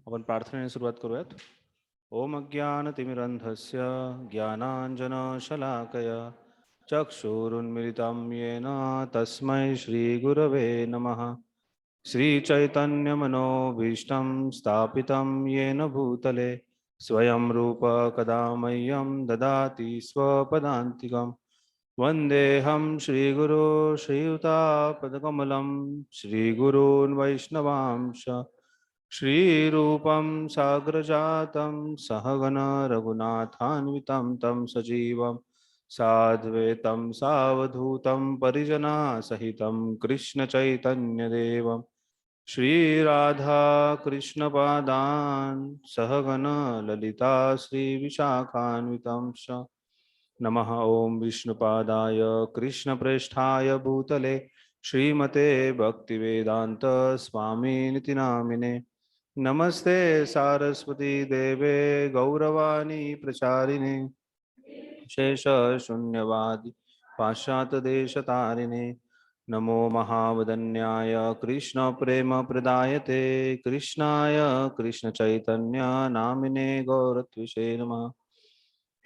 आपण प्रार्थनेने सुरुवात करूयात. ओम अज्ञानतिमिरन्धस्य ज्ञानाञ्जनशलाकया चक्षुरुन्मिलितं येन तस्मै श्रीगुरवे नमः. श्रीचैतन्यमनोभीष्टं स्थापितं येन भूतले स्वयं रूप कदा मह्यं ददाति स्वपदान्तिकम्. वन्देऽहं श्रीगुरो श्रीयुतापदकमलं श्रीगुरून् वैष्णवांश श्रीरूपं साग्रजातं सहगण रघुनाथान्वितं तं सजीवं साद्वैतं सावधूतं परिजनासहितं कृष्णचैतन्यदेवं श्रीराधा कृष्णपादान् सहगण ललिता श्रीविशाखान्वितं च नमः. ओं विष्णुपादाय कृष्णप्रेष्ठाय भूतले श्रीमते भक्तिवेदांत स्वामिनिति नामिने नमस्ते सारस्वती देवे गौरवाणी प्रचारिणे शेष शून्यवादी पाश्चातदेशतारिणे नमो महावदन्याय कृष्ण प्रेम प्रदायते कृष्णाय कृष्ण चैतन्य नामिने गौरत्विषे नमः.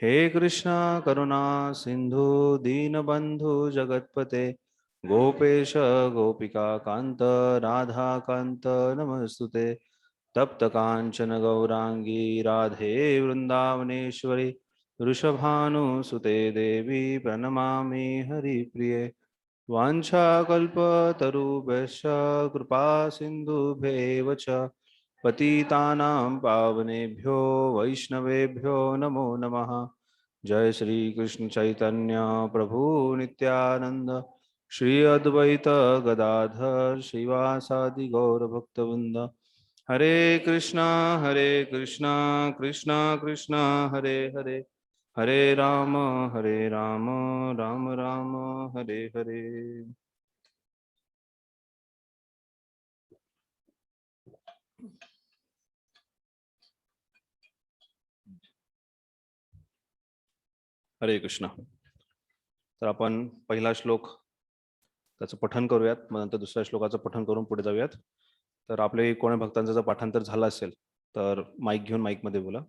हे कृष्णा करुणा सिंधु दीनबंधु जगतपते गोपेश गोपिका कांत राधा कांत नमस्तुते. तप्त कांचन गौरांगी राधे वृंदावनेश्वरी वृषभानुसुते देवी प्रणमामि हरिप्रिये. वाञ्छाकल्पतरुभ्यश्च कृपा सिन्धुभ्येव च पतितानां पावनेभ्यो वैष्णवेभ्यो नमो नमः. जय श्री कृष्ण चैतन्य प्रभु नित्यानंद श्री अद्वैत गदाधर श्रीवासादि गौर भक्तवृंद. हरे कृष्णा कृष्णा कृष्णा हरे हरे हरे राम राम राम हरे हरे. हरे कृष्ण. तर आपण पहिला श्लोक त्याचं पठण करूयात, मग नंतर दुसऱ्या श्लोकाचं पठण करून पुढे जाऊयात. तर आपले कोणी भक्तांचं जर पाठांतर झालं असेल तर माईक घेऊन माईकमध्ये बोला.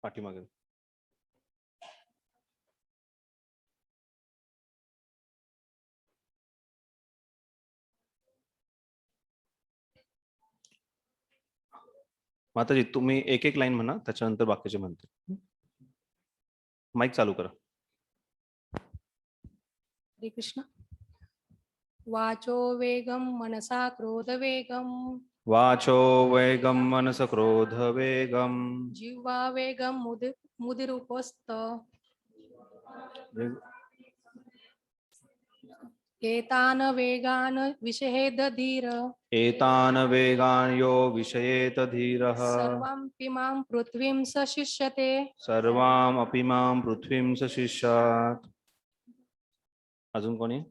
पाठीमागे माताजी तुम्ही एक एक लाईन म्हणा, त्याच्यानंतर बाकीचे म्हणते. माईक चालू करा. हरे कृष्ण. वाचो वेगम मनसा क्रोध वेगम वाचो वेगम मनस क्रोध वेगम जिह्वा वेगम मुदिरुपस्त एतान वेगान विषहेद धीर एतान वेगान यो विषयेत धीरः सर्वामपि मां पृथ्वीं सशिष्यते. सर्वामपि मां पृथ्वीं सशिष्यात्. अजून कोणी?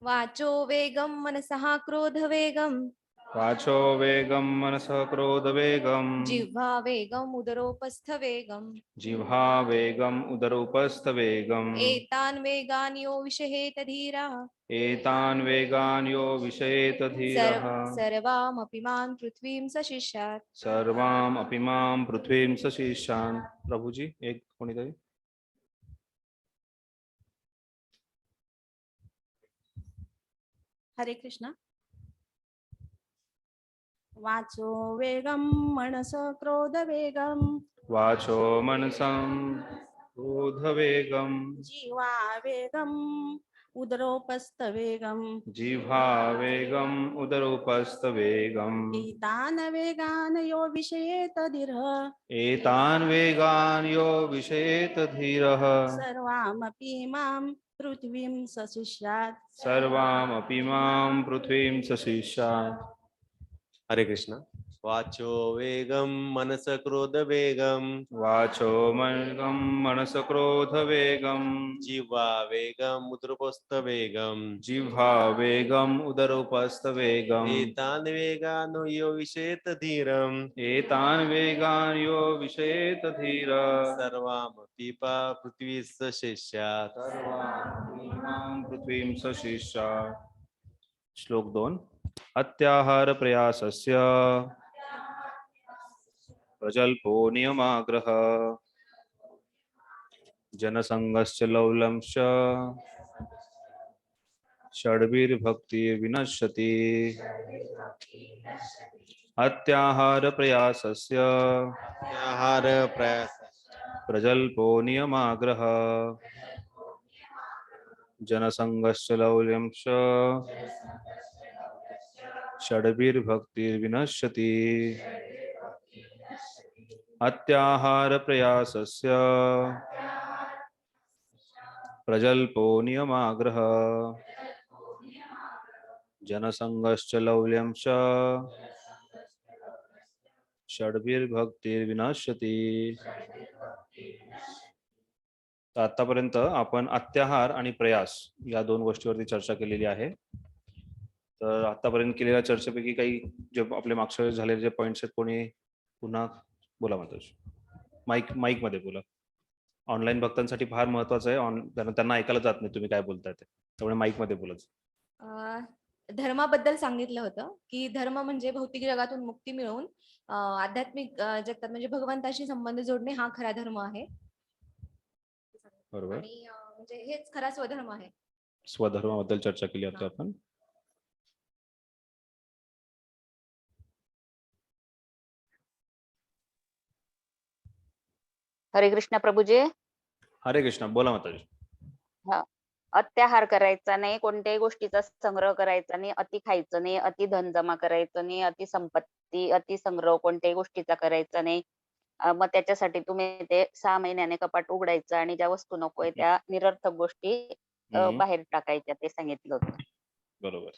वाचो वेगम मनसः क्रोध वेगम वाचो वेगम मनसः क्रोध वेगम जिह्वा वेगम उदरोपस्थ वेगम जिह्वा वेगम उदरोपस्थ वेगम एतान वेगान यो विषहेत धीरः एतान वेगान यो विषयेत धीरः सर्वामपि मां पृथ्वीं सशिष्यात्. सर्वामपि मां पृथ्वीं सशिष्यान्. प्रभुजी एक कोणीतरी. हरे कृष्णा. वाचो वेगम मनस क्रोध वेगम वाचो मनसं क्रोध वेगम जीवा वेगम उदरोपस्थ वेगम जिह्वा वेगम उदरोपस्थ वेगम एतान वेगान यो विषयेत धीरः एतान वेगान यो विषयेत धीरः सर्वामपि मां पृथ्वीं सशिष्यात्. सर्वामपि मां पृथ्वीं सशिष्यात्. हरे कृष्णा. वाचो वेगम मनस क्रोध वेगम वाचो वेगम मनस क्रोध वेगम जिह्वा वेगम उदरपस्थ वेगम जिह्वा वेगम उदरोपस्थ वेगम एतान वेगानो यो विषेत धीरम एतान वेगान यो विषयेत धीर सर्वामपि पृथ्वीस शेष्यात् सर्वां पृथ्वीं सशिष्य. श्लोक 2. अत्याहार प्रयासस्य प्रजल्पो नियमाग्रह जनसंगश्च लौलंश्च षड्भिर्भक्ति विनश्यति. अत्याहार प्रयासस्य आहार प्रयास प्रजल्पो नियमाग्रह जनसंगश्च लौल्यंश्च षड्भिर्भक्ति विनश्यति. अत्याहार प्रयासस्य प्रजल्पो नियमाग्रह जनसंगश्च लौल्यंश्च षड्भिर्भक्तिर्विनश्यति. तर आतापर्यंत आपण अत्याहार आणि प्रयास या दोन गोष्टीवरती चर्चा केलेली आहे. तर आतापर्यंत केलेल्या चर्चेपैकी काही जे आपले मागच्या वेळेस झालेले जे पॉइंट्स आहेत कोणी पुन्हा बोला माताजी. माईक मध्ये बोला. ऑनलाईन भक्तांसाठी फार महत्वाचं आहे. त्यांना ऐकायला जात नाही तुम्ही काय बोलताय ते, त्यामुळे माईक मध्ये बोलायचं. धर्माबद्दल सांगितलं होतं की धर्म म्हणजे भौतिक जगातून मुक्ती मिळवून आध्यात्मिक जगतात म्हणजे भगवंताशी संबंध जोडणे हा खरा धर्म आहे. बरोबर. आणि म्हणजे हेच खरा स्वधर्म आहे. स्वधर्माबद्दल चर्चा केली आता आपण. हरे कृष्ण प्रभूजी. हरे कृष्ण. बोला माताजी. अत्याहार करायचा नाही, कोणत्याही गोष्टीचा संग्रह करायचा नाही, अति खायचं नाही, अति धन जमा करायचं नाही, अति संपत्ती अति संग्रह कोणत्याही गोष्टीचा करायचा नाही. मग त्याच्यासाठी तुम्ही ते 6 महिन्याने कपाट उघडायचं आणि ज्या वस्तू नकोय त्या निरर्थक गोष्टी बाहेर टाकायच्या ते सांगितलं होतं. बरोबर.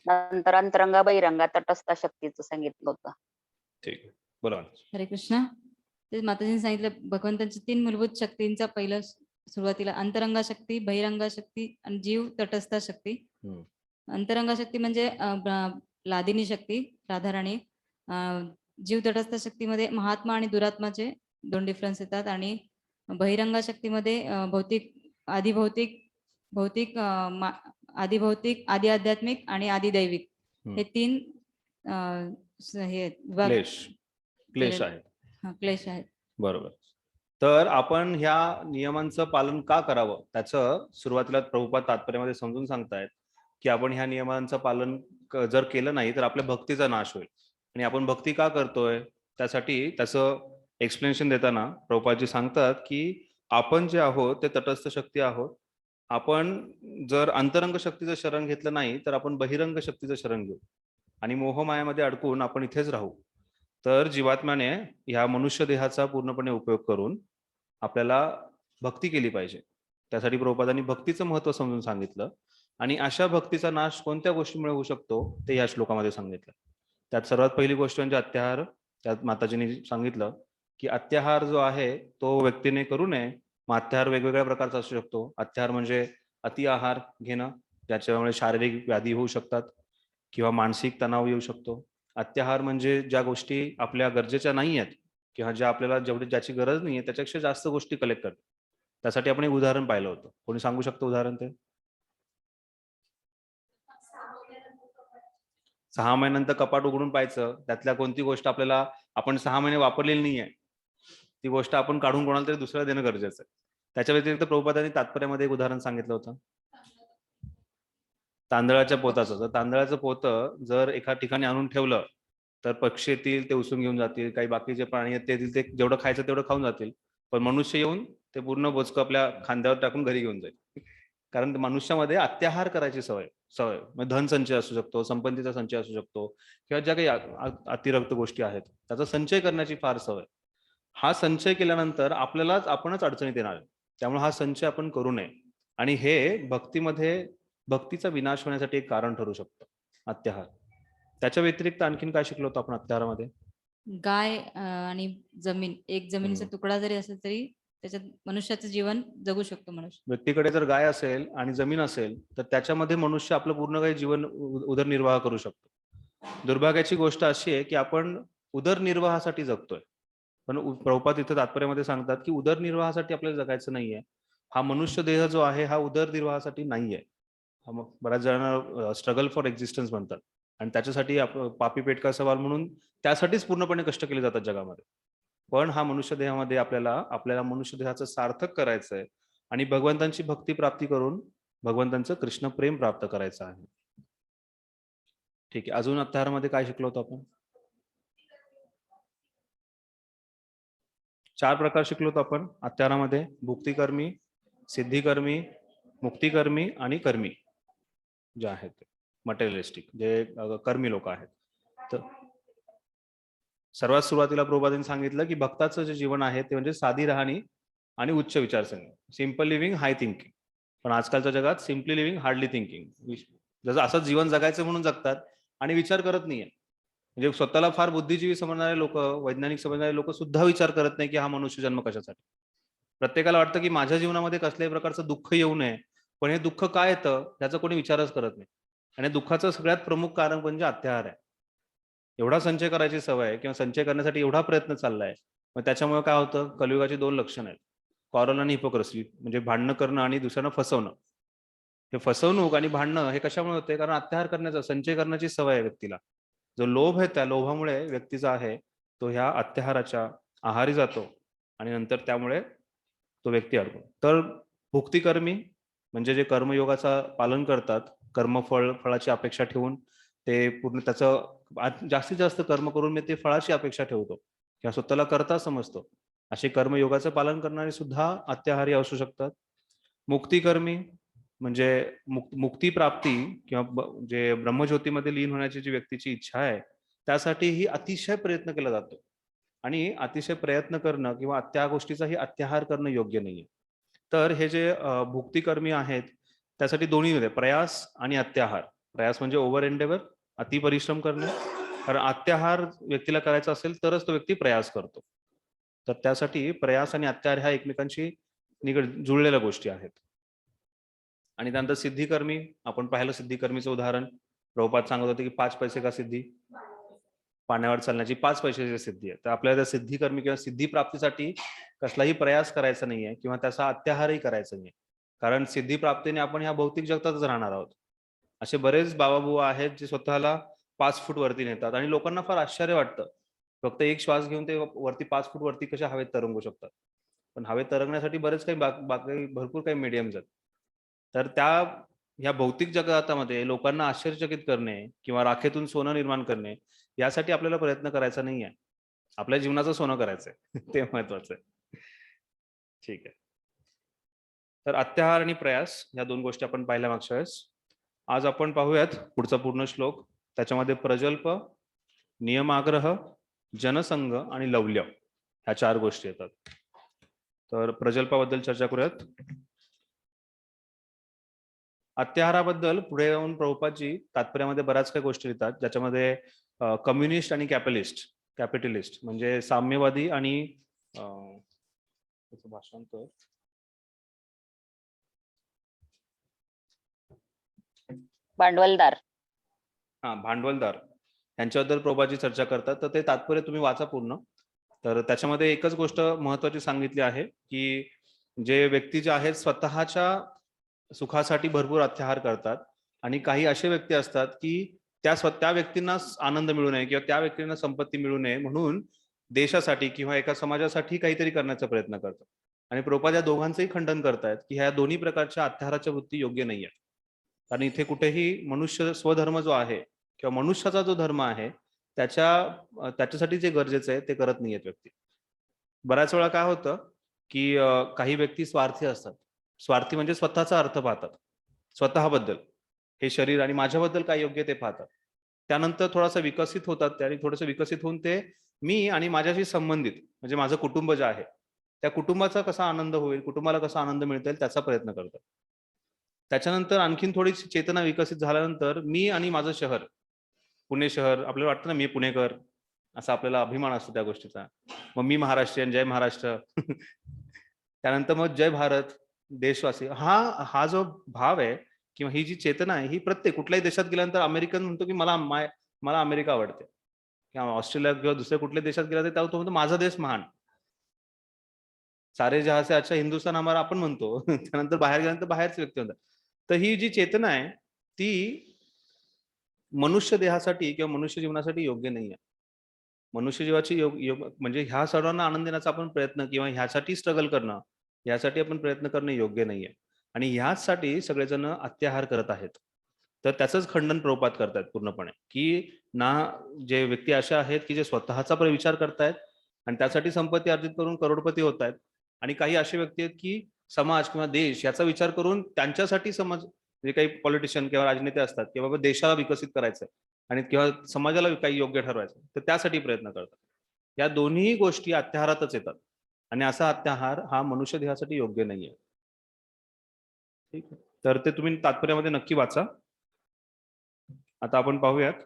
नंतर अंतरंगा बहिरंगा तटस्थ शक्तीचं सांगितलं होतं. ठीक आहे. बोला माताजी. हरे कृष्ण. ते माताजींनी सांगितलं भगवंतांच्या 3 मूलभूत शक्तींचा पहिलं सुरुवातीला अंतरंगा शक्ती, बहिरंगा शक्ती आणि जीव तटस्थ शक्ती. अंतरंगा शक्ती म्हणजे लादिनी शक्ती राधाराणी. जीव तटस्थ शक्तीमध्ये महात्मा आणि दुरात्माचे 2 डिफरन्स येतात आणि बहिरंगा शक्तीमध्ये आदिभौतिक आदि आध्यात्मिक आणि आदिदैविक हे 3 हे क्लेश आहेत. क्लेश आहेत. बरोबर. तर आपण ह्या नियमांचं पालन का करावं त्याचं सुरुवातीला प्रभुपाद तात्पर्यामध्ये समजून सांगतायत की आपण ह्या नियमांचं पालन जर केलं नाही तर आपल्या भक्तीचा नाश होईल. आणि आपण भक्ती का करतोय त्यासाठी त्याचं एक्सप्लेनेशन देताना प्रभुपादजी सांगतात की आपण जे आहोत ते तटस्थ शक्ती आहोत. आपण जर अंतरंग शक्तीचं शरण घेतलं नाही तर आपण बहिरंग शक्तीचं शरण घेऊ आणि मोहमायामध्ये अडकून आपण इथेच राहू. तर जीवात्म्याने ह्या मनुष्य देहाचा पूर्णपणे उपयोग करून आपल्याला भक्ती केली पाहिजे. त्यासाठी प्रभुपादांनी भक्तीचं महत्व समजून सांगितलं आणि अशा भक्तीचा नाश कोणत्या गोष्टीमुळे होऊ शकतो ते या श्लोकामध्ये सांगितलं. त्यात सर्वात पहिली गोष्ट म्हणजे अत्याहार. त्यात माताजींनी सांगितलं की अत्याहार जो आहे तो व्यक्तीने करू नये. मग अत्याहार वेगवेगळ्या प्रकारचा असू शकतो. अत्याहार म्हणजे अति आहार घेणं ज्याच्यामुळे शारीरिक व्याधी होऊ शकतात किंवा मानसिक तणाव येऊ शकतो. अत्याहार म्हणजे ज्या गोष्टी आपल्या गरजेच्या नाही आहेत किंवा ज्या आपल्याला ज्याची गरज नाही आहे त्याच्यापेक्षा जास्त गोष्टी कलेक्ट करतात. त्यासाठी आपण एक उदाहरण पाहिलं होतं. कोणी सांगू शकतो उदाहरण ते? 6 महिन्यानंतर कपाट उघडून पाहायचं त्यातल्या कोणती गोष्ट आपल्याला आपण 6 महिने वापरलेली नाही आहे ती गोष्ट आपण काढून कोणाला तरी दुसऱ्याला देणं गरजेचं आहे. त्याच्या व्यतिरिक्त प्रभुपादांनी तात्पर्यामध्ये एक उदाहरण सांगितलं होतं तांदळाच्या पोताचं. तर तांदळाचं पोतं जर एका ठिकाणी आणून ठेवलं तर पक्षी येतील ते उचलून घेऊन जातील, काही बाकीचे प्राणी आहेत ते येतील ते जेवढं खायचं तेवढं खाऊन जातील, पण मनुष्य येऊन ते पूर्ण बोचकं आपल्या खांद्यावर टाकून घरी घेऊन जाईल. कारण मनुष्यामध्ये अत्याहार करायची सवय म्हणजे धनसंचय असू शकतो, संपत्तीचा संचय असू शकतो किंवा ज्या काही अतिरिक्त गोष्टी आहेत त्याचा संचय करण्याची फार सवय. हा संचय केल्यानंतर आपणच अडचणीत येणार आहे. त्यामुळे हा संचय आपण करू नये आणि हे भक्तीचा विनाश होण्यासाठी एक कारण ठरू शकतं अत्याहार. त्याच्या व्यतिरिक्त आणखीन काय शिकलो होतो आपण अत्याहारामध्ये? गाय आणि जमीन, एक जमिनीचा तुकडा जरी असेल तरी त्याच्यात मनुष्याचं जीवन जगू शकतो मनुष्य. व्यक्तीकडे जर गाय असेल आणि जमीन असेल तर त्याच्यामध्ये मनुष्य आपलं पूर्ण काही जीवन उदरनिर्वाह करू शकतो. दुर्भाग्याची गोष्ट अशी आहे की आपण उदरनिर्वाहासाठी जगतोय, पण प्रभुपाद इथं तात्पर्यामध्ये सांगतात की उदरनिर्वाहासाठी आपल्याला जगायचं नाहीये. हा मनुष्य देह जो आहे हा उदरनिर्वाहासाठी नाहीये. मग बऱ्याच जणांना स्ट्रगल फॉर एक्झिस्टन्स म्हणतात आणि त्याच्यासाठी पापी पेट का सवाल म्हणून त्यासाठीच पूर्णपणे कष्ट केले जातात जगामध्ये. पण हा मनुष्य देहामध्ये आपल्याला मनुष्य देहाचं सार्थक करायचंय आणि भगवंतांची भक्ती प्राप्ती करून भगवंतांचं कृष्ण प्रेम प्राप्त करायचं आहे. ठीक आहे, अजून अत्याहारामध्ये काय शिकलो होतो आपण? 4 प्रकार शिकलो होतो आपण अत्याहारामध्ये: भुक्तिकर्मी, सिद्धिकर्मी, मुक्तिकर्मी आणि कर्मी जे आहेत ते मटेरियलिस्टिक, जे कर्मी लोक आहेत. तर सर्वात सुरुवातीला प्रभुपादांनी सांगितलं की भक्ताचं जे जीवन आहे ते म्हणजे साधी राहणी आणि उच्च विचारसरणी, सिम्पल लिव्हिंग हाय थिंकिंग. पण आजकालच्या जगात सिम्पली लिव्हिंग हार्डली थिंकिंग, जसं असंच जीवन जगायचं म्हणून जगतात आणि विचार करत नाहीये. म्हणजे स्वतःला फार बुद्धिजीवी समजणारे लोक, वैज्ञानिक समजणारे लोक सुद्धा विचार करत नाही की हा मनुष्य जन्म कशासाठी. प्रत्येकाला वाटतं की माझ्या जीवनामध्ये कसल्याही प्रकारचं दुःख येऊ नये, पण हे दुःख काय येतं याचा कोणी विचारच करत नाही. आणि दुःखाचं सगळ्यात प्रमुख कारण म्हणजे अत्याहार आहे. एवढा संचय करायची सवय आहे किंवा संचय करण्यासाठी एवढा प्रयत्न चाललाय, मग त्याच्यामुळे काय होतं, कलियुगाची 2 लक्षणं आहेत: कॉरल आणि हिपोक्रसी, म्हणजे भांडणं करणं आणि दुसऱ्यांना फसवणं. हे फसवणूक आणि भांडणं हे कशामुळे होते? कारण अत्याहार करण्याचा, संचय करण्याची सवय आहे व्यक्तीला. जो लोभ आहे त्या लोभामुळे व्यक्तीचा आहे तो ह्या अत्याहाराच्या आहारी जातो आणि नंतर त्यामुळे तो व्यक्ती अडतो. तर भुक्तिकर्मी म्हणजे जे कर्मयोगाचा पालन करतात, फळाची अपेक्षा ठेवून ते पूर्ण त्याचं जास्तीत जास्त कर्म करून मी ते फळाची अपेक्षा ठेवतो किंवा स्वतःला करता समजतो, असे कर्मयोगाचं पालन करणारे सुद्धा अत्याहारी असू शकतात. मुक्तिकर्मी म्हणजे मुक्ती प्राप्ती किंवा जे ब्रह्मज्योतीमध्ये लीन होण्याची जी व्यक्तीची इच्छा आहे त्यासाठी ही अतिशय प्रयत्न केला जातो आणि अतिशय प्रयत्न करणं किंवा त्या गोष्टीचाही अत्याहार करणं योग्य नाहीये. तर हे जे भुक्तिकर्मी आहेत त्यासाठी दोन्ही होते, प्रयास आणि अत्याहार. प्रयास म्हणजे ओव्हर एंडेवर, अति परिश्रम करणे. कारण अत्याहार व्यक्तीला करायचा असेल तरच तो व्यक्ती प्रयास करतो. तर त्यासाठी प्रयास आणि अत्याहार ह्या एकमेकांशी जुळलेल्या गोष्टी आहेत. आणि त्यानंतर सिद्धिकर्मी, आपण पाहिलं सिद्धिकर्मीचं उदाहरण, प्रभुपाद सांगत होते की 5 पैसे का सिद्धी, पाण्यावर चालण्याची 5 पैशाची सिद्धी आहे. तर आपल्याला त्या सिद्धिकर्मी किंवा सिद्धी प्राप्तीसाठी कसलाही प्रयास करायचा नाहीये किंवा त्याचा अत्याहारही करायचा नाहीये, कारण सिद्धी प्राप्तीने आपण ह्या भौतिक जगतातच राहणार आहोत. असे बरेच बाबाबुवा आहेत जे स्वतःला 5 फूट वरती नेतात आणि लोकांना फार आश्चर्य वाटतं, फक्त एक श्वास घेऊन ते वरती 5 फूट वरती कशा हवेत तरंगू शकतात. पण हवेत तरंगण्यासाठी बरेच काही बाकी भरपूर काही मीडियम्स आहेत. तर ह्या भौतिक जगतामध्ये लोकांना आश्चर्यचकित करणे किंवा राखेतून सोनं निर्माण करणे यासाठी आपल्याला प्रयत्न करायचा नाहीये. आपल्या जीवनाचं सोनं करायचंय ते महत्वाचं आहे. ठीक आहे. तर अत्याहार आणि प्रयास या 2 गोष्टी आपण पाहिल्या मागच्या वेळेस. आज आपण पाहूयात पुढचा पूर्ण श्लोक. त्याच्यामध्ये प्रजल्प, नियमाग्रह, जनसंघ आणि लवल्य ह्या 4 गोष्टी येतात. तर प्रजल्पाबद्दल चर्चा करूयात. अत्याहाराबद्दल पुढे जाऊन प्रभुपादजी तात्पर्यामध्ये बऱ्याच काही गोष्टी लिहितात, ज्याच्यामध्ये कम्युनिस्ट आणि कॅपिटलिस्ट म्हणजे साम्यवादी आणि भाषांतर भांडवलदार भांडवलदार यांच्याबद्दल प्रभुपादजी चर्चा करतात. तर ते तात्पर्य तुम्ही वाचा पूर्ण. तर त्याच्यामध्ये एकच गोष्ट महत्वाची सांगितली आहे की जे व्यक्ती जे आहेत स्वतःच्या सुखासाठी भरपूर अत्याहार करतात आणि काही असे व्यक्ती असतात की त्या व्यक्तींना आनंद मिळू नये किंवा त्या व्यक्तींना संपत्ती मिळू नये म्हणून देशासाठी किंवा एका समाजासाठी काहीतरी करण्याचा प्रयत्न करतात. आणि प्रभुपाद या दोघांचंही खंडन करतायत की ह्या दोन्ही प्रकारच्या अत्याहाराच्या वृत्ती योग्य नाहीये. कारण इथे कुठेही मनुष्य स्वधर्म जो आहे किंवा मनुष्याचा जो धर्म आहे त्याच्यासाठी जे गरजेचं आहे ते करत नाहीयेत व्यक्ती. बऱ्याच वेळा काय होतं की काही व्यक्ती स्वार्थी असतात. स्वार्थी म्हणजे स्वतःचा अर्थ पाहतात, स्वतःबद्दल, हे शरीर आणि माझ्याबद्दल काय योग्य ते पाहतात. त्यानंतर थोडासा विकसित होतात आणि थोडंसं विकसित होऊन ते मी आणि माझ्याशी संबंधित म्हणजे माझं कुटुंब जे आहे त्या कुटुंबाचा कसा आनंद होईल, कुटुंबाला कसा आनंद मिळता येईल त्याचा प्रयत्न करतात. त्याच्यानंतर आणखीन थोडी चेतना विकसित झाल्यानंतर मी आणि माझं शहर, पुणे शहर, आपल्याला वाटतं ना मी पुणेकर, असा आपल्याला अभिमान असतो त्या गोष्टीचा. मग मी महाराष्ट्रीयन, जय महाराष्ट्र. त्यानंतर मग जय भारत, देशवासी. हा जो भाव आहे किंवा ही जी चेतना आहे, ही प्रत्येक कुठल्याही देशात गेल्यानंतर अमेरिकन म्हणतो की मला अमेरिका आवडते, किंवा ऑस्ट्रेलिया किंवा दुसऱ्या कुठल्याही देशात गेला तर तेव्हा तो म्हणतो माझा देश महान. सारे जहां से अच्छा हिंदुस्तान हमारा आपण म्हणतो. त्यानंतर बाहेर गेल्यानंतर बाहेरचे व्यक्ती म्हणतात. तर ही जी चेतना आहे ती मनुष्य देहासाठी किंवा मनुष्य जीवनासाठी योग्य नाही आहे. मनुष्य जीवाची म्हणजे ह्या सर्वांना आनंद देण्याचा आपण प्रयत्न किंवा ह्यासाठी स्ट्रगल करणं, यासाठी आपण प्रयत्न करणं योग्य नाहीये. आणि ह्याचसाठी सगळेजण अत्याहार करत आहेत. तर त्याचंच खंडन प्रभुपाद करतायत पूर्णपणे, की ना जे व्यक्ती अशा आहेत की जे स्वतःचा पण विचार करतायत आणि त्यासाठी संपत्ती अर्जित करून करोडपती होत आहेत, आणि काही असे व्यक्ती आहेत की समाज किंवा देश याचा विचार करून त्यांच्यासाठी समाज, जे काही पॉलिटिशियन किंवा राजनेते असतात की बाबा देशाला विकसित करायचंय आणि किंवा समाजाला काही योग्य ठरवायचं, तर त्यासाठी प्रयत्न करतात. या दोन्ही गोष्टी अत्याहारातच येतात आणि असा अत्याहार हा मनुष्य देहासाठी योग्य नाहीये. ठीक आहे, तर ते तुम्ही तात्पर्यामध्ये नक्की वाचा. आता आपण पाहूयात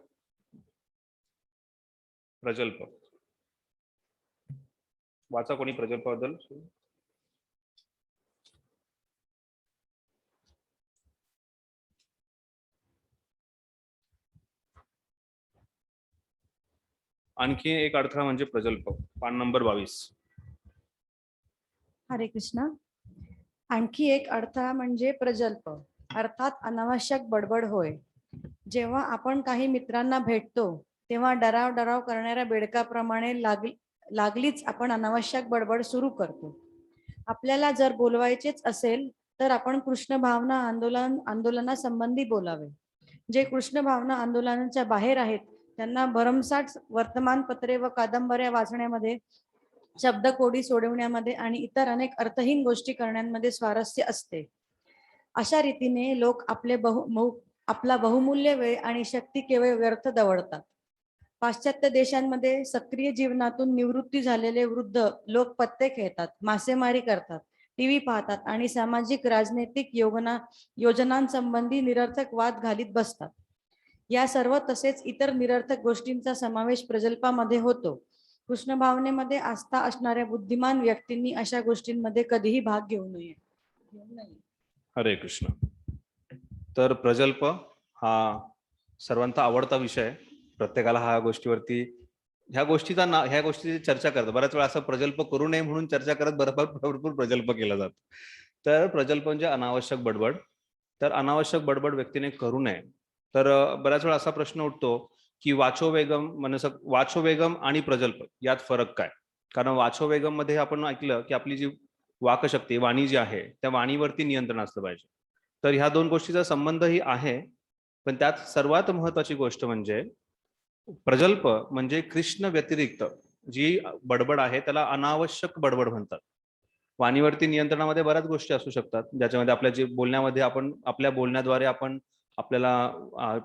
प्रजल्प. वाचा कोणी प्रजल्पाबद्दल. आणखी एक अडथळा म्हणजे प्रजल्प, पान नंबर 22. हरे कृष्ण. आणखी एक अडथळा म्हणजे प्रजल्प अर्थात अनावश्यक बडबड होय. जेव्हा आपण काही मित्रांना भेटतो तेव्हा डराव करणाऱ्या बेडकाप्रमाणे लागलीच आपण अनावश्यक बडबड सुरू करतो. आपल्याला जर बोलवायचेच असेल तर आपण कृष्ण भावना आंदोलनासंबंधी बोलावे. जे कृष्ण भावना आंदोलनाच्या बाहेर आहेत त्यांना भरमसाठ वर्तमानपत्रे व कादंबऱ्या वाचण्यामध्ये, शब्दकोडी सोडवण्यामध्ये आणि इतर अनेक अर्थहीन गोष्टी करण्यामध्ये स्वारस्य असते. अशा रीतीने लोक आपला बहुमूल्य वेळ आणि शक्ती केवळ व्यर्थ दवडतात. पाश्चात्य देशांमध्ये सक्रिय जीवनातून निवृत्ती झालेले वृद्ध लोक पत्ते खेळतात, मासेमारी करतात, टीव्ही पाहतात आणि सामाजिक राजनैतिक योजनांसंबंधी निरर्थक वाद घालीत बसतात. या सर्व तसेच इतर निरर्थक गोष्टींचा समावेश प्रजल्पामध्ये होतो. कृष्ण भावनेमध्ये आस्था असणाऱ्या बुद्धिमान व्यक्तींनी अशा गोष्टींमध्ये कधीही भाग घेऊ नये. हरे कृष्ण. तर प्रजल्प हा सर्वांचा आवडता विषय आहे. प्रत्येकाला ह्या गोष्टीची चर्चा करतात. बऱ्याच वेळा असं प्रजल्प करू नये म्हणून चर्चा करत भरपूर प्रजल्प केला जातो. तर प्रजल्प म्हणजे अनावश्यक बडबड. तर अनावश्यक बडबड व्यक्तीने करू नये. तर बऱ्याच वेळा असा प्रश्न उठतो की वाचोवेगम आणि प्रजल्प यात फरक काय. कारण वाचोवेगम मध्ये आपण ऐकलं की आपली जी वाकशक्ती, वाणी जी आहे, त्या वाणीवरती नियंत्रण असलं पाहिजे. तर ह्या दोन गोष्टीचा संबंधही आहे. पण त्यात सर्वात महत्वाची गोष्ट म्हणजे प्रजल्प म्हणजे कृष्ण व्यतिरिक्त जी बडबड आहे त्याला अनावश्यक बडबड म्हणतात. वाणीवरती नियंत्रणामध्ये बऱ्याच गोष्टी असू शकतात, ज्याच्यामध्ये आपल्या जे बोलण्यामध्ये आपण आपल्या बोलण्याद्वारे आपण आपल्याला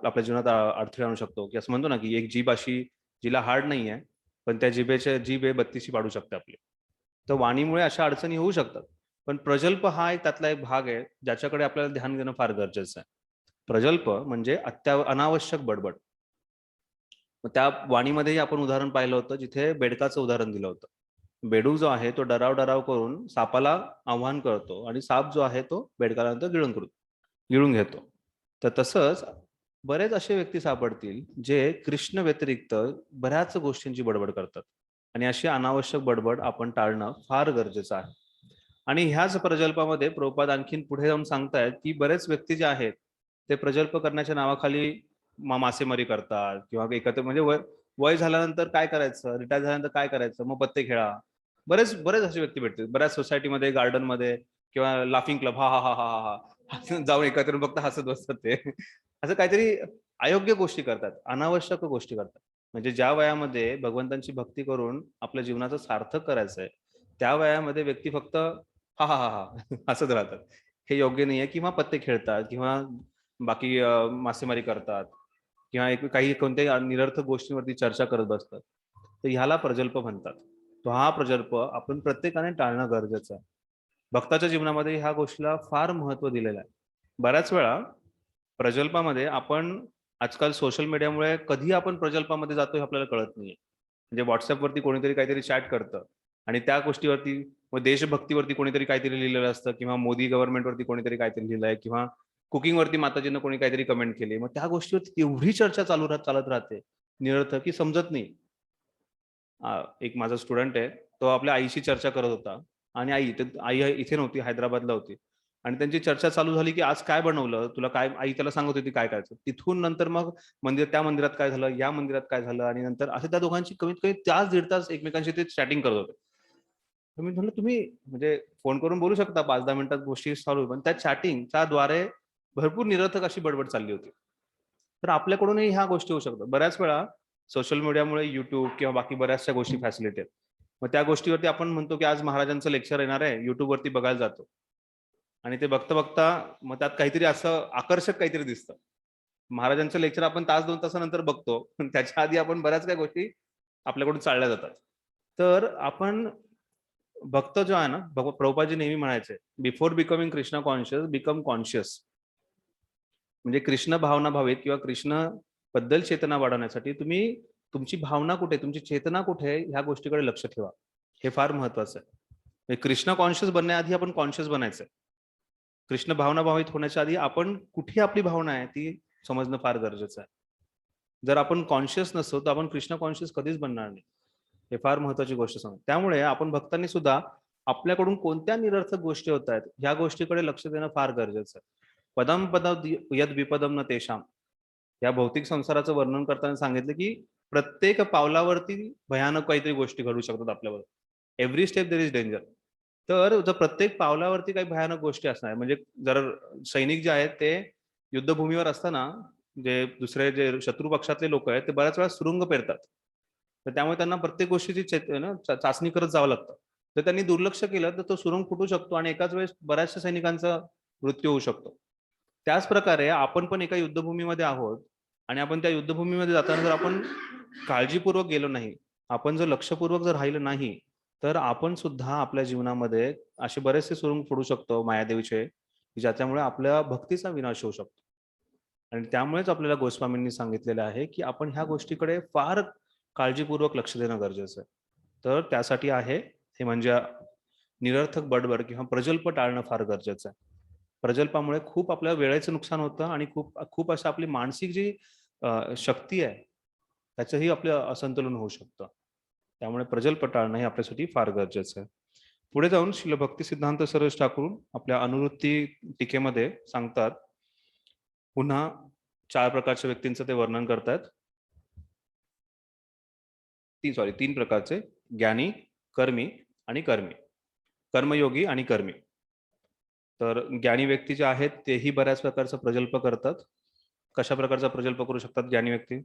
आपल्या जीवनात अडथळे आणू शकतो. की असं म्हणतो ना की एक जीभ अशी जिला हाड नाही आहे, पण त्या जीभ 32 पाडू शकते आपली. तर वाणीमुळे अशा अडचणी होऊ शकतात. पण प्रजल्प हा एक त्यातला एक भाग आहे ज्याच्याकडे आपल्याला ध्यान देणं फार गरजेचं आहे. प्रजल्प म्हणजे अनावश्यक बडबड. त्या वाणीमध्येही आपण उदाहरण पाहिलं होतं जिथे बेडकाचं उदाहरण दिलं होतं. बेडूक जो आहे तो डराव करून सापाला आव्हान करतो आणि साप जो आहे तो बेडकाला नंतर गिळून घेतो. तर तसंच बरेच असे व्यक्ती सापडतील जे कृष्ण व्यतिरिक्त बऱ्याच गोष्टींची बडबड करतात आणि अशी अनावश्यक बडबड आपण टाळणं फार गरजेचं आहे. आणि ह्याच प्रजल्पामध्ये प्रभुपाद आणखीन पुढे जाऊन सांगतायत की बरेच व्यक्ती जे आहेत ते प्रजल्प करण्याच्या नावाखाली मासेमारी करतात किंवा एकत्र म्हणजे वय झाल्यानंतर काय करायचं, रिटायर झाल्यानंतर काय करायचं, मग पत्ते खेळा. बरेच असे व्यक्ती भेटतील बऱ्याच सोसायटीमध्ये, गार्डन मध्ये किंवा लाफिंग क्लब हा हा हा हा हा हा जाऊन एकत्र फक्त हसत बसतात. ते असं काहीतरी अयोग्य गोष्टी करतात, अनावश्यक गोष्टी करतात. म्हणजे ज्या वयामध्ये भगवंतांची भक्ती करून आपल्या जीवनाचं सार्थक करायचंय त्या वयामध्ये व्यक्ती फक्त हा हा हा हा हसत राहतात. हे योग्य नाहीये. किंवा पत्ते खेळतात किंवा बाकी मासेमारी करतात किंवा काही कोणत्याही निरर्थक गोष्टींवरती चर्चा करत बसतात. तर ह्याला प्रजल्प म्हणतात. तो हा प्रजल्प आपण प्रत्येकाने टाळणं गरजेचं आहे. भक्ताच्या जीवनामध्ये ह्या गोष्टीला फार महत्व दिलेलं आहे. बऱ्याच वेळा प्रजल्पामध्ये आपण आजकाल सोशल मीडियामुळे कधी आपण प्रजल्पामध्ये जातो हे आपल्याला कळत नाहीये. म्हणजे व्हॉट्सअपवरती कोणीतरी काहीतरी चॅट करतं आणि त्या गोष्टीवरती मग देशभक्तीवरती कोणीतरी काहीतरी लिहिलेलं असतं किंवा मोदी गव्हर्नमेंटवरती कोणीतरी काहीतरी लिहिलंय किंवा कुकिंगवरती माताजीनं कोणी काहीतरी कमेंट केली, मग त्या गोष्टीवरती एवढी चर्चा चालत राहते निरर्थक की समजत नाही. एक माझा स्टुडंट आहे, तो आपल्या आईशी चर्चा करत होता आणि आई इथे नव्हती, हैदराबादला होती आणि त्यांची चर्चा चालू झाली की आज काय बनवलं तुला, काय आई त्याला सांगत होती काय करायचं. तिथून नंतर मग त्या मंदिरात काय झालं, या मंदिरात काय झालं आणि नंतर असे त्या दोघांची कमीत कमी तास दीड तास एकमेकांशी ते चॅटिंग करत होते. तर मी म्हणलं तुम्ही म्हणजे फोन करून बोलू शकता 5-10 मिनिटात गोष्टी सॉल्व्ह, पण त्या चॅटिंगच्या द्वारे भरपूर निरर्थक अशी बडबड चालली होती. तर आपल्याकडूनही ह्या गोष्टी होऊ शकतात. बऱ्याच वेळा सोशल मीडियामुळे युट्यूब किंवा बाकी बऱ्याचशा गोष्टी फॅसिलिटी आहेत. मग त्या गोष्टीवरती आपण म्हणतो की आज महाराजांचं लेक्चर येणार आहे, युट्यूबवरती बघायला जातो आणि ते बघता बघता मग त्यात काहीतरी असं आकर्षक काहीतरी दिसतं. महाराजांचं लेक्चर आपण तास 2 तासानंतर बघतो, पण त्याच्या आधी आपण बऱ्याच काही गोष्टी आपल्याकडून चालल्या जातात. तर आपण भक्त जो आहे ना, प्रभुपादजी नेहमी म्हणायचे, before becoming Krishna conscious become conscious. म्हणजे कृष्ण भावना भावित किंवा कृष्ण बद्दल चेतना वाढवण्यासाठी तुम्ही तुमची भावना कुठे, तुमची चेतना कुठे, ह्या गोष्टीकडे लक्ष ठेवा. हे फार महत्वाचं आहे. म्हणजे कृष्ण कॉन्शियस बनण्याआधी आपण कॉन्शियस बनायचंय. कृष्ण भावना भावित होण्याच्या आधी आपण कुठे आपली भावना आहे ती समजणं फार गरजेचं आहे. जर आपण कॉन्शियस नसतो तर आपण कृष्ण कॉन्शियस कधीच बनणार नाही. हे फार महत्वाची गोष्ट सांग. त्यामुळे आपण भक्तांनी सुद्धा आपल्याकडून कोणत्या निरर्थक गोष्टी होत आहेत ह्या गोष्टीकडे लक्ष देणं फार गरजेचं आहे. पदम पद यद विपदम न तेषाम, या भौतिक संसाराचं वर्णन करताना सांगितलं की प्रत्येक पावलावरती भयानक काहीतरी गोष्टी घडू शकतात आपल्यावर. Every step there is danger. तर जर प्रत्येक पावलावरती काही भयानक गोष्टी असणार, म्हणजे जर सैनिक जे आहेत ते युद्धभूमीवर असताना जे दुसरे जे शत्रू पक्षातले लोक आहेत ते बऱ्याच वेळा सुरुंग पेरतात. तर त्यामुळे त्यांना प्रत्येक गोष्टीची चाचणी करत जावं लागतं. जर त्यांनी दुर्लक्ष केलं तर तो सुरुंग फुटू शकतो आणि एकाच वेळेस बऱ्याचशा सैनिकांचा मृत्यू होऊ शकतो. त्याच प्रकारे आपण पण एका युद्धभूमीमध्ये आहोत आणि आपण त्या युद्धभूमीमध्ये जाताना जर आपण काळजीपूर्वक गेलो नाही, आपण जर लक्षपूर्वक जर राहिलं नाही, तर आपण सुद्धा आपल्या जीवनामध्ये असे बरेचसे सुरुंग फोडू शकतो मायादेवीचे, ज्याच्यामुळे आपल्या भक्तीचा विनाश होऊ शकतो. आणि त्यामुळेच आपल्याला गोस्वामींनी सांगितलेलं आहे की आपण ह्या गोष्टीकडे फार काळजीपूर्वक लक्ष देणं गरजेचं आहे. तर त्यासाठी आहे हे म्हणजे निरर्थक बडबड किंवा प्रजल्प टाळणं फार गरजेचं आहे. प्रजल्पामुळे खूप आपल्या वेळेचं नुकसान होतं आणि खूप खूप असं आपली मानसिक जी शक्ती आहे त्याचंही आपलं असंतुलन होऊ शकतं. त्यामुळे प्रजल्प टाळणं हे आपल्यासाठी फार गरजेचं आहे. पुढे जाऊन श्रील भक्ती सिद्धांत सरस ठाकूर आपल्या अनुवृत्ती टीकेमध्ये सांगतात, पुन्हा 4 प्रकारच्या व्यक्तींचं ते वर्णन करतात. 3 प्रकारचे, ज्ञानी, कर्मी आणि कर्मी. कर्मयोगी आणि कर्मी. तर ज्ञानी व्यक्ती जे आहेत तेही बऱ्याच प्रकारचा प्रजल्प करतात. कशा प्रकारचा प्रजल्प करू शकतात ज्ञानी व्यक्ती?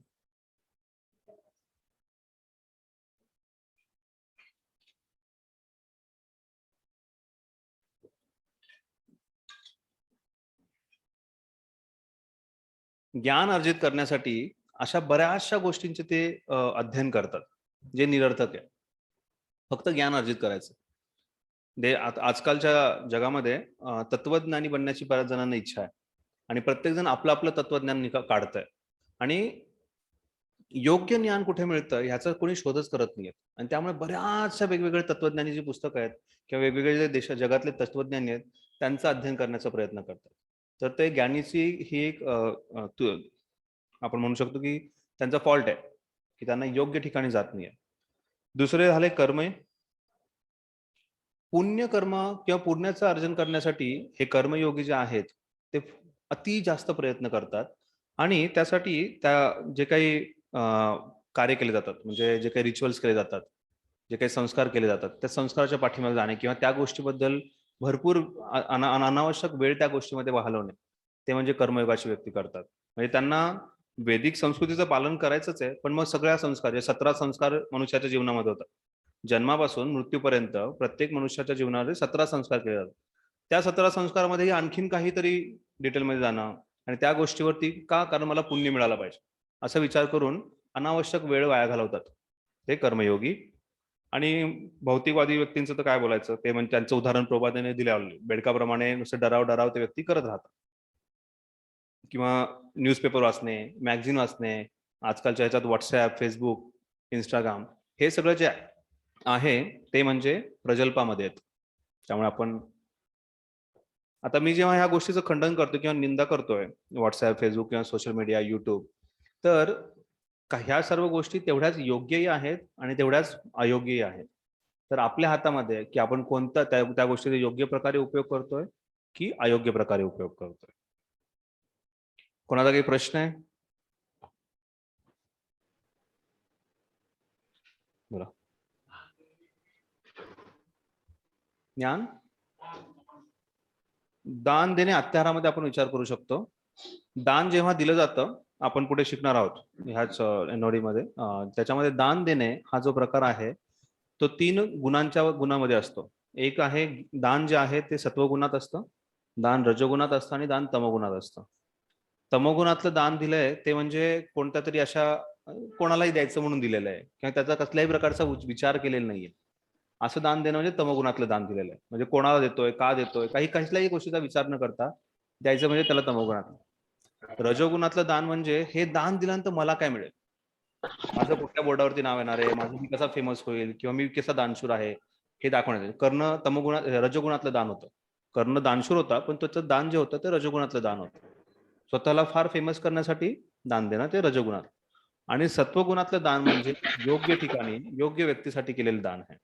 ज्ञान अर्जित करण्यासाठी अशा बऱ्याचशा गोष्टींचे ते अध्ययन करतात जे निरर्थक आहे. फक्त ज्ञान अर्जित करायचं. आजकालच्या जगामध्ये तत्वज्ञानी बनण्याची बऱ्याच जणांना इच्छा आहे आणि प्रत्येक जण आपलं आपलं तत्वज्ञान काढतंय आणि योग्य ज्ञान कुठे मिळतं ह्याचा कोणी शोधच करत नाहीये. आणि त्यामुळे बऱ्याचशा वेगवेगळे तत्वज्ञानी जी पुस्तकं आहेत किंवा वेगवेगळे जे जगातले तत्वज्ञानी आहेत त्यांचं अध्ययन करण्याचा प्रयत्न करतात. तर ते ज्ञानीची ही एक आपण म्हणू शकतो की त्यांचा फॉल्ट आहे की त्यांना योग्य ठिकाणी जात नाहीये. दुसरे झाले कर्म. पुण्यकर्म किंवा पुण्याचं अर्जन करण्यासाठी हे कर्मयोगी जे आहेत ते अति जास्त प्रयत्न करतात आणि त्यासाठी त्या जे काही कार्य केले जातात, म्हणजे जे काही रिच्युअल्स केले जातात, जे काही संस्कार केले जातात, त्या संस्काराच्या पाठीमागे जाणे किंवा त्या गोष्टीबद्दल भरपूर अनावश्यक वेळ त्या गोष्टीमध्ये घालवणे, ते म्हणजे कर्मयोगाची व्यक्ती करतात. म्हणजे त्यांना वैदिक संस्कृतीचं पालन करायचंच आहे, पण मग सगळ्या संस्कार 17 संस्कार मनुष्याच्या जीवनामध्ये होतात. जन्मापासून मृत्यूपर्यंत प्रत्येक मनुष्याच्या जीवनामध्ये 17 संस्कार केले जातात. त्या 17 संस्कारामध्ये आणखीन काहीतरी डिटेलमध्ये जाणं आणि त्या गोष्टीवरती का, कारण मला पुण्य मिळाला पाहिजे असा विचार करून अनावश्यक वेळ वाया घालवतात ते कर्मयोगी. आणि भौतिकवादी व्यक्तींचं तर काय बोलायचं, ते म्हणजे त्यांचं उदाहरण प्रभुपादांनी दिलं, बेडकाप्रमाणे नुसतं डराव ते व्यक्ती करत राहतात. किंवा न्यूजपेपर वाचणे, मॅगझिन वाचणे, आजकालच्या ह्याच्यात व्हॉट्सअप, फेसबुक, इंस्टाग्राम हे सगळं जे आहे ते म्हणजे प्रजल्पामध्ये आहेत. त्यामुळे आपण आता मी जेव्हा ह्या गोष्टीचं खंडन करतो किंवा निंदा करतोय व्हॉट्सअप, फेसबुक किंवा सोशल मीडिया, युट्यूब, तर ह्या सर्व गोष्टी तेवढ्याच योग्यही आहेत आणि तेवढ्याच अयोग्यही आहेत. तर आपल्या हातामध्ये आहे की आपण कोणता त्या गोष्टीचा योग्य प्रकारे उपयोग करतोय की अयोग्य प्रकारे उपयोग करतोय. कोणाचा काही प्रश्न आहे? बोला. ज्ञान दान देणे अत्याहारामध्ये आपण विचार करू शकतो. दान जेव्हा दिलं जातं, आपण पुढे शिकणार आहोत ह्याच NOD मध्ये, त्याच्यामध्ये दान देणे हा जो प्रकार आहे तो 3 गुणांमध्ये असतो. एक आहे दान जे आहे ते सत्वगुणात असतं, दान रजोगुणात असतं आणि दान तमोगुणात असतं. तमोगुणातलं दान दिलंय ते म्हणजे कोणत्या तरी अशा कोणालाही द्यायचं म्हणून दिलेलं आहे किंवा त्याचा कसल्याही प्रकारचा विचार केलेला नाहीये. असं दान देणं म्हणजे तमोगुणातलं दान दिलेलं आहे. म्हणजे कोणाला देतोय, का देतोय, कसल्याही गोष्टीचा विचार न करता द्यायचं म्हणजे त्याला तमोगुणात. रजोगुणातलं दान म्हणजे हे दान दिल्यानंतर मला काय मिळेल, माझं कुठल्या बोर्डावरती नाव येणार आहे, माझं मी कसा फेमस होईल किंवा मी कसा दानशूर आहे हे दाखवण्याचं. कर्ण रजोगुणातलं दान होतं. कर्ण दानशूर होता पण त्याचं दान जे होतं ते रजोगुणातलं दान होतं. स्वतःला फार फेमस करण्यासाठी दान देणं ते रजोगुणात. आणि सत्वगुणातलं दान म्हणजे योग्य ठिकाणी योग्य व्यक्तीसाठी केलेलं दान आहे.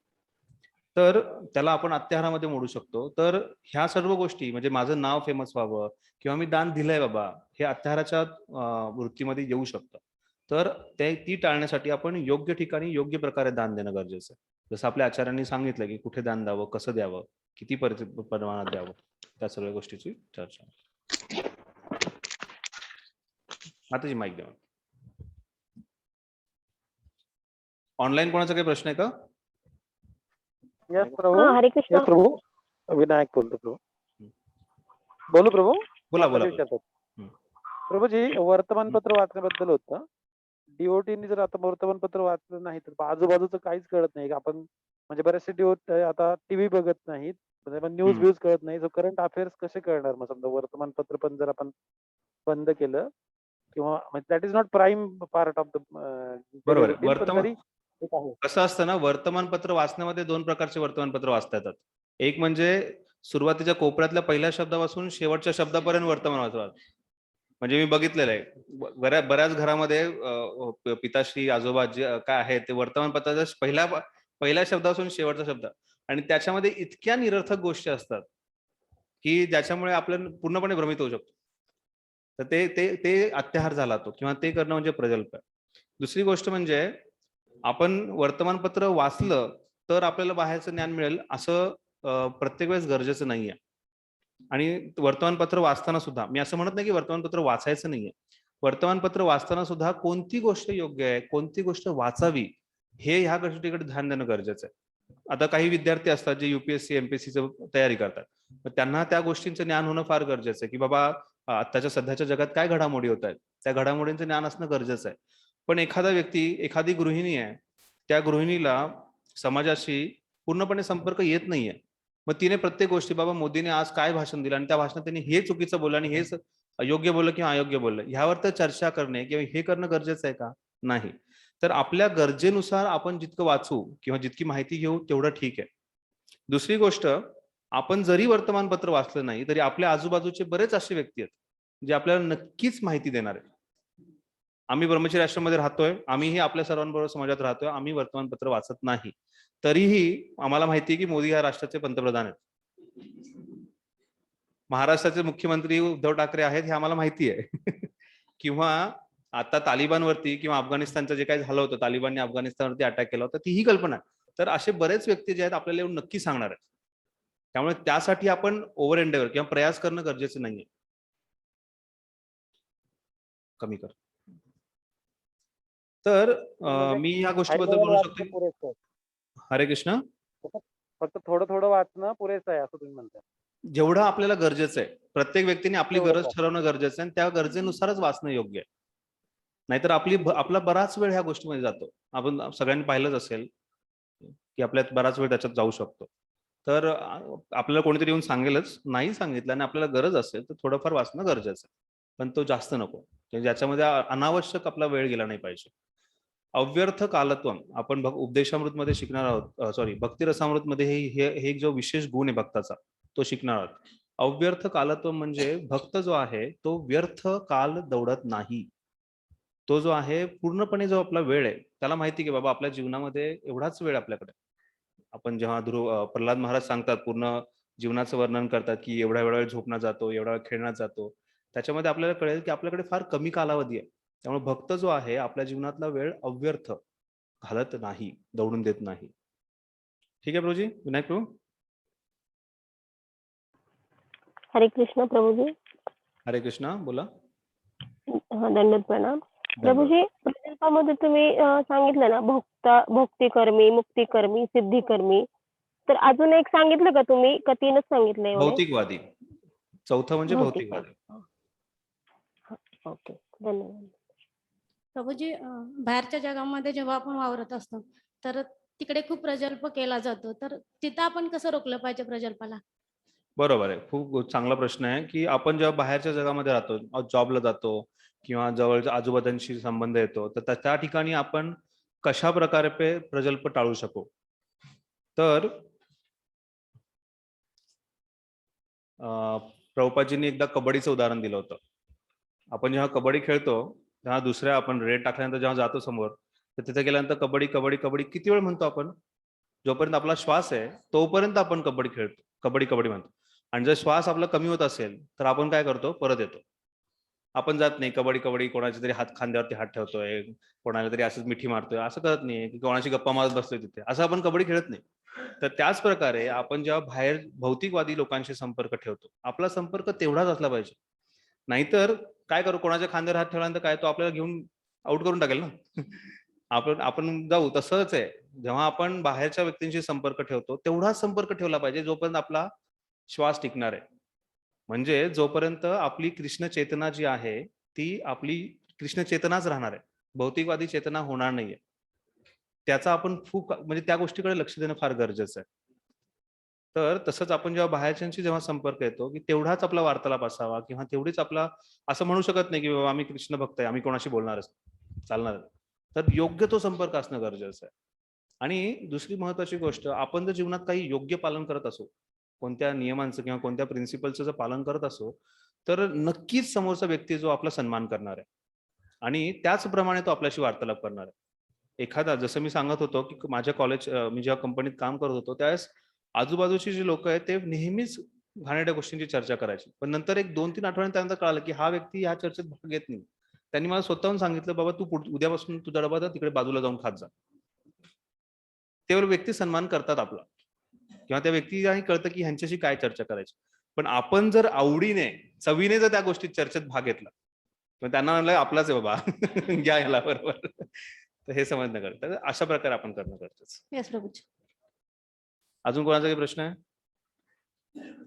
तर त्याला आपण अत्याहारामध्ये मोडू शकतो. तर ह्या सर्व गोष्टी म्हणजे माझं नाव फेमस व्हावं किंवा मी दान दिलंय बाबा, हे अत्याहाराच्या वृत्तीमध्ये येऊ शकतं. तर ती टाळण्यासाठी आपण योग्य ठिकाणी योग्य प्रकारे दान देणं गरजेचं आहे. जसं आपल्या आचार्यांनी सांगितलं की कुठे दान द्यावं, कसं द्यावं, किती प्रमाणात द्यावं, त्या सगळ्या गोष्टीची चर्चा. आताची माईक द्यावं. ऑनलाईन कोणाचा काही प्रश्न आहे का? यस प्रभू. हरे कृष्ण. यस प्रभू. विनायक बोलतो प्रभू. बोलू प्रभू. बोला बोला. प्रभूजी, वर्तमानपत्र वाचण्याबद्दल होतं. DOTनी जर आता वर्तमानपत्र वाचलं नाही तर आजूबाजूचं काहीच कळत नाही. आपण म्हणजे बरेचसे DOT आता टीव्ही बघत नाहीत, न्यूज व्यूज कळत नाही. सो करंट अफेअर्स कसे कळणार? मग समजा वर्तमानपत्र पण जर आपण बंद केलं किंवा that is not prime part of the बरोबर. कसं असतं ना, वर्तमानपत्र वाचण्यामध्ये 2 प्रकारचे वर्तमानपत्र वाचता येतात. एक म्हणजे सुरुवातीच्या कोपऱ्यातल्या पहिल्या शब्दापासून शेवटच्या शब्दापर्यंत वर्तमान वाचतात. म्हणजे मी बघितलेलं आहे बऱ्याच घरामध्ये पिताश्री आजोबा जे काय आहे ते वर्तमानपत्राच्या पहिल्या शब्दापासून शेवटचा शब्द, आणि त्याच्यामध्ये इतक्या निरर्थक गोष्टी असतात की ज्याच्यामुळे आपल्याला पूर्णपणे भ्रमित होऊ शकतो. तर ते अत्याहार झाला तो, किंवा ते करणं म्हणजे प्रजल्प आहे. दुसरी गोष्ट म्हणजे आपण वर्तमानपत्र वाचलं तर आपल्याला बाहेरचं ज्ञान मिळेल असं प्रत्येक वेळेस गरजेचं नाहीये. आणि वर्तमानपत्र वाचताना सुद्धा मी असं म्हणत नाही की वर्तमानपत्र वाचायचं नाहीये. वर्तमानपत्र वाचताना सुद्धा कोणती गोष्ट योग्य आहे, कोणती गोष्ट वाचावी, हे ह्या गोष्टीकडे ध्यान देणं गरजेचं आहे. आता काही विद्यार्थी असतात जे UPSC MPSC तयारी करतात, त्यांना त्या गोष्टींचं ज्ञान होणं फार गरजेचं आहे की बाबा आत्ताच्या सध्याच्या जगात काय घडामोडी होत आहेत, त्या घडामोडींचं ज्ञान असणं गरजेचं आहे. पण एखादी गृहिणी आहे, त्या गृहिणीला समाजाशी पूर्णपणे संपर्क येत नाहीये. मग तिने प्रत्येक गोष्टी, बाबा मोदीने आज काय भाषण दिलं आणि त्या भाषणात त्यांनी हे चुकीचं बोललं आणि हेच योग्य बोललं किंवा अयोग्य बोललं, ह्यावर तर चर्चा करणे किंवा हे करणं गरजेचं आहे का? नाही. तर आपल्या गरजेनुसार आपण जितकं वाचू किंवा जितकी माहिती घेऊ तेवढं ठीक आहे. दुसरी गोष्ट, आपण जरी वर्तमानपत्र वाचलं नाही तरी आपल्या आजूबाजूचे बरेच असे व्यक्ती आहेत जे आपल्याला नक्कीच माहिती देणार आहेत. आम्ही ब्रह्मचर्य आश्रममध्ये राहतोय, आम्हीही आपल्या सर्वांबरोबर समाजात राहतोय, आम्ही वर्तमानपत्र वाचत नाही, तरीही आम्हाला माहिती आहे की मोदी या राष्ट्राचे पंतप्रधान आहेत, महाराष्ट्राचे मुख्यमंत्री उद्धव ठाकरे आहेत हे आम्हाला माहिती आहे. किंवा आता तालिबानवरती किंवा अफगाणिस्तानचं जे काही झालं होतं, तालिबानने अफगाणिस्तानवरती अटॅक केला होता, तीही कल्पना आहे. तर असे बरेच व्यक्ती जे आहेत आपल्याला येऊन नक्की सांगणार आहेत. त्यामुळे त्यासाठी आपण ओव्हर एंडेवर किंवा प्रयास करणं गरजेचं नाहीये. कमी कर. तर मी या गोष्टीबद्दल बोलू शकतो. हरे कृष्ण. फक्त थोडं वाचणं पुरेसं आहे असं तुम्ही म्हणता? जेवढं आपल्याला गरजेचं आहे. प्रत्येक व्यक्तीने आपली गरज ठरवणं गरजेचं आहे आणि त्या गरजेनुसारच वाचणं योग्य आहे. नाहीतर आपला बराच वेळ ह्या गोष्टीमध्ये जातो. आपण सगळ्यांनी पाहिलंच असेल की आपल्यात बराच वेळ त्याच्यात जाऊ शकतो. तर आपल्याला कोणीतरी येऊन सांगेलच, नाही सांगितलं आणि आपल्याला गरज असेल तर थोडंफार वाचणं गरजेचं आहे, पण तो जास्त नको, ज्याच्यामध्ये अनावश्यक आपला वेळ गेला नाही पाहिजे. अव्यर्थ कालत्वम आपण उपदेशामृत मध्ये शिकणार आहोत, सॉरी भक्ती रसामृत मध्ये हे एक जो विशेष गुण आहे भक्ताचा तो शिकणार आहोत. अव्यर्थ कालत्वम म्हणजे भक्त जो आहे तो व्यर्थ काल दौडत नाही. तो जो आहे पूर्णपणे जो आपला वेळ आहे त्याला माहिती की बाबा आपल्या जीवनामध्ये एवढाच वेळ आपल्याकडे. आपण जेव्हा प्रल्हाद महाराज सांगतात, पूर्ण जीवनाचं वर्णन करतात की एवढा वेळ झोपण्यात जातो, एवढा वेळ खेळण्यात जातो, त्याच्यामध्ये आपल्याला कळेल की आपल्याकडे फार कमी कालावधी आहे. त्यामुळे भक्त जो आहे आपल्या जीवनातला वेळ अव्यर्थ घालत नाही, दौडून देत नाही. ठीक आहे प्रभूजी. विनायक प्रभू. हरे कृष्ण प्रभूजी. हरे कृष्णा. बोला. दंडवत प्रणाम प्रभूजी. प्रकल्पामध्ये तुम्ही सांगितलं ना भोक्तिकर्मी, मुक्तिकर्मी, सिद्धिकर्मी, तर अजून एक सांगितलं का तुम्ही का तीनच सांगितलंय? भौतिकवादी. चौथं म्हणजे भौतिकवादी. ओके, धन्यवाद. प्रभूजी, बाहेरच्या जगामध्ये जेव्हा आपण वावरत असतो तर तिकडे खूप प्रजल्प केला जातो, तर तिथं आपण कसं रोखलं पाहिजे प्रजल्पाला? बरोबर आहे. खूप चांगला प्रश्न आहे की आपण जेव्हा बाहेरच्या जगामध्ये राहतो, जॉबला जातो किंवा जवळच्या आजूबाजूंशी संबंध येतो, तर त्या ठिकाणी आपण कशा प्रकारे प्रजल्प टाळू शकू. तर प्रभुपादजींनी एकदा कबड्डीचं उदाहरण दिलं होतं. आपण जेव्हा कबड्डी खेळतो तेव्हा दुसऱ्या आपण रेड टाकल्यानंतर जेव्हा जातो समोर, तर तिथे गेल्यानंतर कबड्डी कबड्डी कबड्डी किती वेळ म्हणतो आपण? जोपर्यंत आपला श्वास आहे तोपर्यंत आपण कबड्डी खेळतो, कबड्डी कबड्डी म्हणतो. आणि जर श्वास आपला कमी होत असेल तर आपण काय करतो? परत येतो. आपण जात नाही कबड्डी कबड्डी, कोणाच्या तरी हात खांद्यावरती हात ठेवतोय, कोणाला तरी असंच मिठी मारतोय, असं करत नाही की कोणाची गप्पा मारत बसतोय तिथे, असं आपण कबड्डी खेळत नाही. तर त्याच प्रकारे आपण जेव्हा बाहेर भौतिकवादी लोकांशी संपर्क ठेवतो, आपला संपर्क तेवढाच असला पाहिजे. नाहीतर काय करू, कोणाच्या खांद्यावर हात ठेवल्यानंतर काय तो आपल्याला घेऊन आउट करून टाकेल ना. आपण जाऊ. तसंच आहे, जेव्हा आपण बाहेरच्या व्यक्तींशी संपर्क ठेवतो तेवढाच संपर्क ठेवला पाहिजे जोपर्यंत आपला श्वास टिकणार आहे. म्हणजे जोपर्यंत आपली कृष्ण चेतना जी आहे ती आपली कृष्ण चेतनाच राहणार आहे, भौतिकवादी चेतना होणार नाहीये. त्याचा आपण खूप म्हणजे त्या गोष्टीकडे लक्ष देणं फार गरजेचं आहे. तर तसंच आपण जेव्हा बाहेरच्यांशी जेव्हा संपर्क येतो की तेवढाच आपला वार्तालाप असावा किंवा तेवढीच आपला, असं म्हणू शकत नाही की बाबा आम्ही कृष्ण भक्त आहे, आम्ही कोणाशी बोलणारच चालणार. तर योग्य तो संपर्क असणं गरजेचं आहे. आणि दुसरी महत्वाची गोष्ट, आपण जर जीवनात काही योग्य पालन करत असो, कोणत्या नियमांचं किंवा कोणत्या प्रिन्सिपलचं जर पालन करत असो, तर नक्कीच समोरचा व्यक्ती जो आपला सन्मान करणार आहे आणि त्याचप्रमाणे तो आपल्याशी वार्तालाप करणार आहे. एखादा, जसं मी सांगत होतो की माझ्या कॉलेज, मी जेव्हा कंपनीत काम करत होतो त्यावेळेस आजूबाजूची जी लोक आहेत ते नेहमीच घाणेरड्या गोष्टींची चर्चा करायची. पण नंतर एक 2-3 आठवड्यांनी त्यानंतर कळालं की हा व्यक्ती ह्या चर्चेत भाग घेत नाही. त्यांनी मला स्वतःहून सांगितलं, बाबा तू उद्यापासून तुझा डबा तिकडे बाजूला जाऊन खात जा. ते व्यक्ती सन्मान करतात आपला, किंवा त्या व्यक्तीलाही कळतं की ह्यांच्याशी काय चर्चा करायची. पण आपण जर आवडीने चवीने जर त्या गोष्टीत चर्चेत भाग घेतला तर त्यांना म्हणलं आपलाच आहे बाबा, घ्या याला बरोबर, तर हे समजणं गरजेचं आहे. अशा प्रकारे आपण करणं गरजेचं. येस प्रभूजी. अजून कोणाचा काही प्रश्न आहे?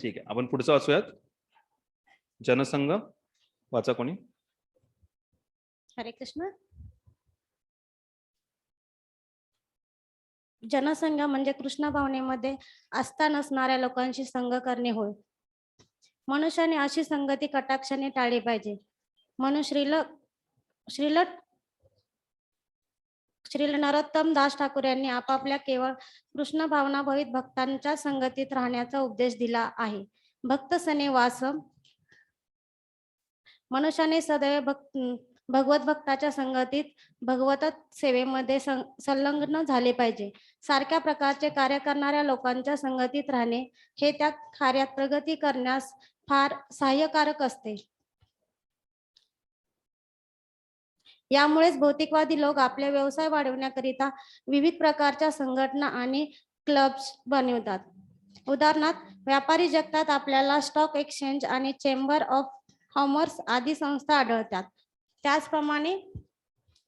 ठीक आहे, आपण पुढचं वाचूयात. जनसंघ वाचा कोणी. हरे कृष्ण. जनसंघ म्हणजे कृष्ण भावनेमध्ये आस्था नसणाऱ्या लोकांशी संघ करणे होय. मनुष्याने अशी संगती कटाक्षाने टाळली पाहिजे. म्हणून श्रील नरोत्तम दास ठाकूर यांनी आपापल्या केवळ कृष्ण भावना भवित भक्तांच्या संगतीत राहण्याचा उपदेश दिला आहे. भक्त सने वास. मनुष्याने सदैव भगवत भक्ताच्या संगतीत भगवत सेवेमध्ये संलग्न झाले पाहिजे. सारख्या प्रकारचे कार्य करणाऱ्या लोकांच्या संगतीत राहणे हे त्या कार्यात प्रगती करण्यास फार सहाय्यकारक असते. यामुळेच भौतिकवादी लोक आपले व्यवसाय वाढवण्याकरिता विविध प्रकारच्या संघटना आणि क्लब्स बनवतात. उदाहरणार्थ, व्यापारी जगतात आपल्याला स्टॉक एक्सचेंज आणि चेंबर ऑफ कॉमर्स आदी संस्था आढळतात. त्याचप्रमाणे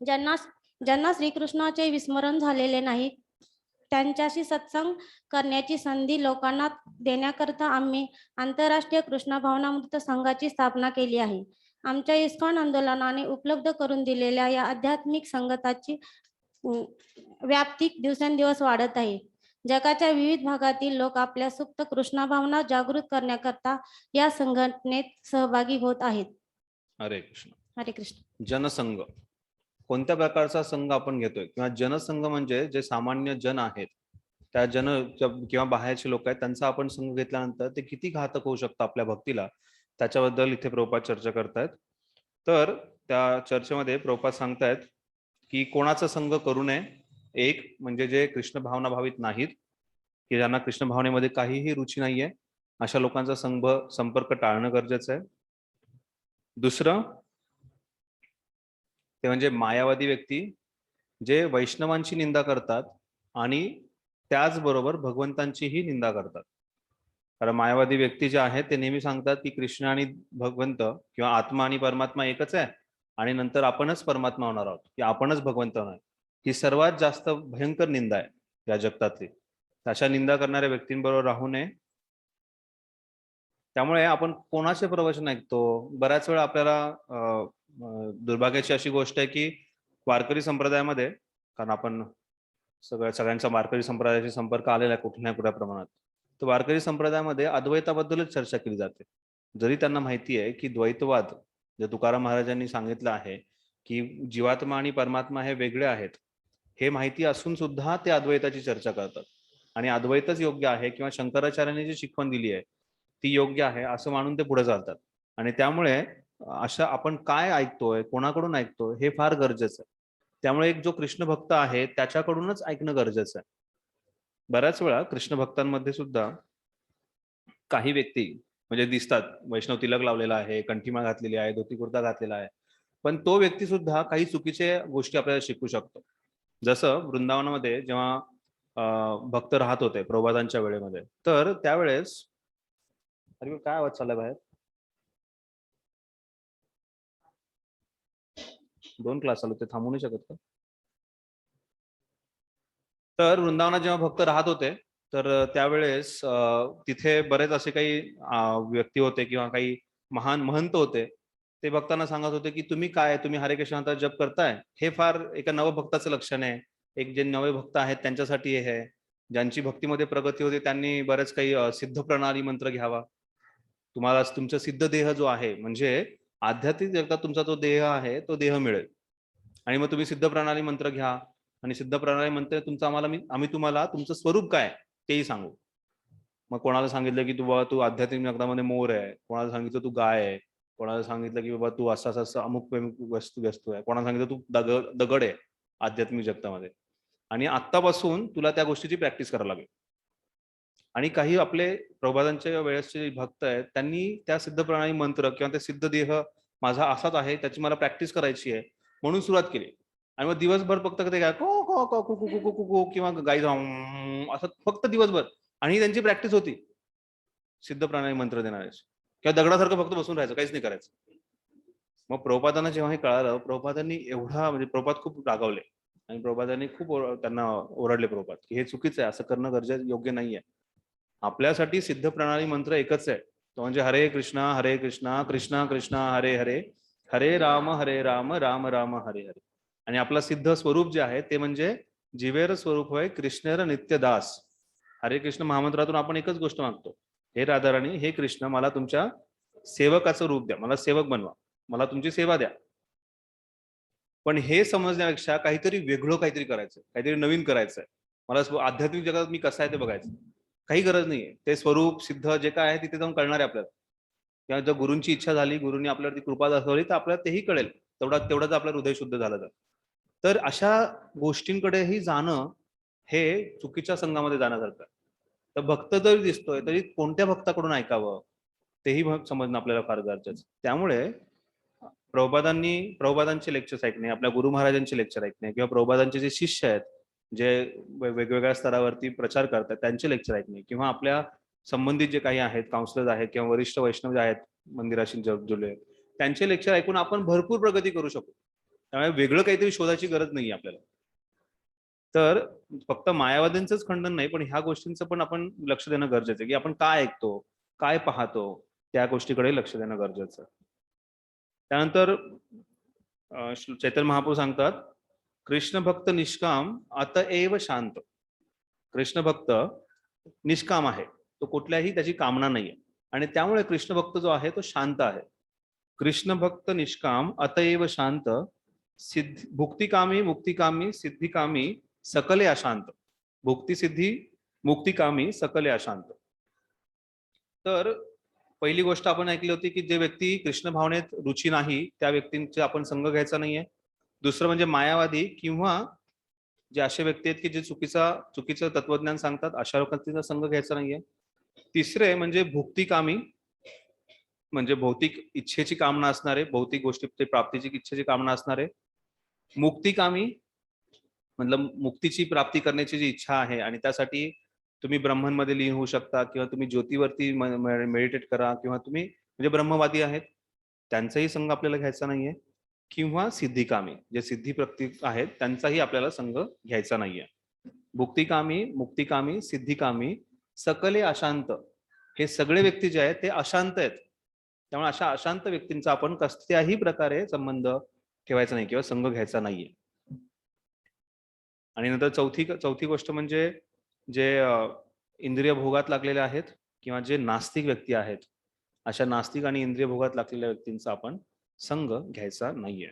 ज्यांना श्रीकृष्णाचे विस्मरण झालेले नाही त्यांच्याशी सत्संग करण्याची संधी लोकांना देण्याकरता आम्ही आंतरराष्ट्रीय कृष्ण भावनामृत संघाची स्थापना केली आहे. आमच्या इस्कॉन आंदोलनाने उपलब्ध करून दिलेल्या या आध्यात्मिक संगताची व्याप्ती दिवसेंदिवस वाढत आहे. जगाच्या विविध भागातील लोक आपल्या सुप्त कृष्ण भावना जागृत करण्याकरता या संघटनेत सहभागी होत आहेत. हरे कृष्ण. हरे कृष्ण. जनसंघ कोणत्या प्रकारचा संघ आपण घेतोय, किंवा जनसंघ म्हणजे जे सामान्य जन आहेत, त्या किंवा बाहेरचे लोक आहेत त्यांचा आपण संघ घेतल्यानंतर ते किती घातक होऊ शकतं आपल्या भक्तीला, त्याच्याबद्दल इथे प्रभुपाद चर्चा करतायत. तर त्या चर्चेमध्ये प्रभुपाद सांगतायत की कोणाचा संघ करू नये. एक म्हणजे जे कृष्ण भावना भावित नाहीत, की ज्यांना कृष्ण भावनेमध्ये काहीही रुची नाहीये, अशा लोकांचा संपर्क टाळणं गरजेचं आहे. दुसरं ते म्हणजे मायावादी व्यक्ती, जे वैष्णवांची निंदा करतात आणि त्याचबरोबर भगवंतांचीही निंदा करतात. कारण मायावादी व्यक्ती जे आहेत ते नेहमी सांगतात की कृष्ण आणि भगवंत किंवा आत्मा आणि परमात्मा एकच आहे, आणि नंतर आपणच परमात्मा होणार आहोत, की आपणच भगवंत होणार. ही सर्वात जास्त भयंकर निंदा आहे या जगतातली. अशा निंदा करणाऱ्या व्यक्तींबरोबर राहू नये. त्यामुळे आपण कोणाचे प्रवचन ऐकतो, बऱ्याच वेळा आपल्याला दुर्भाग्याची अशी गोष्ट आहे की वारकरी संप्रदायामध्ये, कारण आपण सगळ्यांचा वारकरी संप्रदायाशी संपर्क आलेला आहे कुठल्या ना कुठल्या प्रमाणात, तर वारकरी संप्रदायामध्ये अद्वैताबद्दलच चर्चा केली जाते. जरी त्यांना माहिती आहे की द्वैतवाद, जे तुकाराम महाराजांनी सांगितलं आहे की जीवात्मा आणि परमात्मा हे वेगळे आहेत, हे माहिती असून सुद्धा ते अद्वैताची चर्चा करतात आणि अद्वैतच योग्य आहे किंवा शंकराचार्यांनी जी शिकवण दिली आहे ती योग्य आहे असं मानून ते पुढे चालतात. आणि त्यामुळे अशा आपण काय ऐकतोय, कोणाकडून ऐकतोय हे फार गरजेचं आहे. त्यामुळे एक जो कृष्ण भक्त आहे त्याच्याकडूनच ऐकणं गरजेचं आहे. बऱ्याच वेळा कृष्ण भक्तांमध्ये सुद्धा काही व्यक्ती म्हणजे दिसतात, वैष्णव तिलक लावलेला आहे, कंठीमाळ घातलेली आहे, धोती कुर्ता घातलेला आहे, पण तो व्यक्ती सुद्धा काही चुकीचे गोष्टी आपल्याला शिकू शकतो. जसं वृंदावनामध्ये जेव्हा भक्त राहत होते प्रभुपादांच्या वेळेमध्ये, तर त्यावेळेस अरे काय आवाज चाललाय बाहेर? 2 क्लास चालू, ते थांबू नाही शकत का? तर वृंदावनात जेव्हा भक्त राहत होते तर त्यावेळेस तिथे बरेच असे काही व्यक्ती होते किंवा काही महान महंत होते. ते भक्तांना सांगत होते की तुम्ही हरे कृष्ण जप करताय, हे फार एका नवभक्ताचं लक्षण आहे. एक जे नवे भक्त आहेत त्यांच्यासाठी हे आहे. ज्यांची भक्तीमध्ये प्रगती होते त्यांनी बरेच काही सिद्ध प्रणाली मंत्र घ्यावा. तुम्हाला तुमचा सिद्ध देह जो आहे, म्हणजे आध्यात्मिक जगतात तुमचा तो देह आहे, तो देह मिळेल. आणि मग तुम्ही सिद्ध प्रणाली मंत्र घ्या, आणि सिद्ध प्रणाली मंत्र तुमचं आम्ही तुम्हाला तुमचं स्वरूप काय तेही सांगू. मग कोणाला सांगितलं की तू आध्यात्मिक जगतामध्ये मोर आहे, कोणाला सांगितलं तू गाय आहे, कोणाला सांगितलं की बाबा तू असं अमुक वस्तू आहे, कोणाला सांगितलं तू दगड आहे आध्यात्मिक जगतामध्ये, आणि आत्तापासून तुला त्या गोष्टीची प्रॅक्टिस करावी लागेल. आणि काही आपले प्रभुपादांच्या वेळेसचे भक्त आहेत, त्यांनी त्या सिद्ध प्रणाली मंत्र किंवा ते सिद्ध देह माझा असाच आहे त्याची मला प्रॅक्टिस करायची आहे म्हणून सुरुवात केली. आणि मग दिवसभर फक्त ते काय को को को कु कु कु कु किंवा गाई जाऊन असं फक्त दिवसभर, आणि त्यांची प्रॅक्टिस होती सिद्ध प्रणाली मंत्र देणाऱ्याची, किंवा दगडासारखं फक्त बसून राहायचं, काहीच नाही करायचं. मग प्रभुपादांना जेव्हा हे कळालं, प्रभुपादांनी एवढा म्हणजे प्रभुपाद खूप रागावले आणि प्रभुपादांनी खूप त्यांना ओरडले प्रभुपाद की हे चुकीचं आहे, असं करणं गरजेचं योग्य नाहीये. आपल्यासाठी सिद्ध प्रणाली मंत्र एकच आहे, तो म्हणजे हरे कृष्णा कृष्णा कृष्णा हरे हरे, हरे राम राम राम हरे हरे. आणि आपलं सिद्ध स्वरूप जे आहे ते म्हणजे जिवेर स्वरूप होय कृष्णेर नित्यदास. हरे कृष्ण महामंत्रातून आपण एकच गोष्ट मागतो, हे राधाराणी, हे कृष्ण, मला तुमच्या सेवकाचं रूप द्या, मला सेवक बनवा, मला तुमची सेवा द्या. पण हे समजण्यापेक्षा काहीतरी वेगळं काहीतरी करायचं, काहीतरी नवीन करायचंय, मला आध्यात्मिक जगात मी कसं आहे ते बघायचं. काही गरज नाहीये, ते स्वरूप सिद्ध जे काय आहे तिथे जाऊन कळणार आहे आपल्याला, किंवा जर गुरूंची इच्छा झाली, गुरूंनी आपल्यावरती कृपा दाखवली तर आपल्याला तेही कळेल, तेवढंच आपलं हृदय शुद्ध झालं तर अशा गोष्टींकडेही जाणं हे चुकीच्या संघामध्ये जाण्यासारखं. तर भक्त जरी दिसतोय तरी कोणत्या भक्ताकडून ऐकावं तेही समजणं आपल्याला फार गरजेचं. त्यामुळे प्रभुपादांचे लेक्चर्स ऐकणे, आपल्या गुरु महाराजांचे लेक्चर ऐकणे, किंवा प्रभुपादांचे जे शिष्य आहेत जे वेगवेगळ्या स्तरावरती प्रचार करतात त्यांचे लेक्चर ऐकणे, किंवा आपल्या संबंधित जे काही आहेत काउन्सिलर्स आहेत किंवा वरिष्ठ वैष्णव जे आहेत मंदिराशी जुळले त्यांचे लेक्चर ऐकून आपण भरपूर प्रगती करू शकतो. त्यामुळे वेगळं काहीतरी शोधायची गरज नाही आपल्याला. तर फक्त मायावाद्यांचंच खंडन नाही, पण ह्या गोष्टींचं पण आपण लक्ष देणं गरजेचं आहे की आपण काय ऐकतो, काय पाहतो, त्या गोष्टीकडे लक्ष देणं गरजेचं. त्यानंतर चैतन्य महाप्रभू सांगतात, कृष्ण भक्त निष्काम अतएव शांत. कृष्ण भक्त निष्काम आहे, तो कुठल्याही त्याची कामना नाहीये, आणि त्यामुळे कृष्ण भक्त जो आहे तो शांत आहे. कृष्ण भक्त निष्काम अतएव शांत भुक्तिकामी मुक्तिकामी सिद्धिकामी सकले अशांत. भुक्ती सिद्धी मुक्तिकामी सकले अशांत. तर पहिली गोष्ट आपण ऐकली होती की जे व्यक्ती कृष्ण भावनेत रुची नाही त्या व्यक्तींचे आपण संग घ्यायचा नाहीये. दुसरं म्हणजे मायावादी किंवा जे असे व्यक्ती आहेत की जे चुकीचं तत्वज्ञान सांगतात अशा लोकांचा संघ घ्यायचा नाहीये. तिसरे म्हणजे भुक्तिकामी म्हणजे भौतिक इच्छेची कामना असणारे, भौतिक गोष्टी प्राप्तीची इच्छेची कामना असणारे. मुक्तिकामी मतलब मुक्तीची प्राप्ती करण्याची जी इच्छा आहे आणि त्यासाठी तुम्ही ब्रह्ममध्ये लीन होऊ शकता किंवा तुम्ही ज्योतीवरती मेडिटेट करा किंवा तुम्ही म्हणजे ब्रह्मवादी आहेत त्यांचाही संघ आपल्याला घ्यायचा नाहीये. किंवा सिद्धिकामी जे सिद्धी प्रतीक आहेत त्यांचाही आपल्याला संघ घ्यायचा नाहीये. भुक्तिकामी मुक्तिकामी सिद्धिकामी सकले अशांत हे सगळे व्यक्ती जे आहेत ते अशांत आहेत. त्यामुळे अशा अशांत व्यक्तींचा आपण कसल्याही प्रकारे संबंध ठेवायचा नाही किंवा संघ घ्यायचा नाहीये. आणि नंतर चौथी गोष्ट म्हणजे जे इंद्रिय भोगात लागलेले आहेत किंवा जे नास्तिक व्यक्ती आहेत अशा नास्तिक आणि इंद्रिय भोगात लागलेल्या व्यक्तींचा आपण संघ घ्यायचा नाहीये.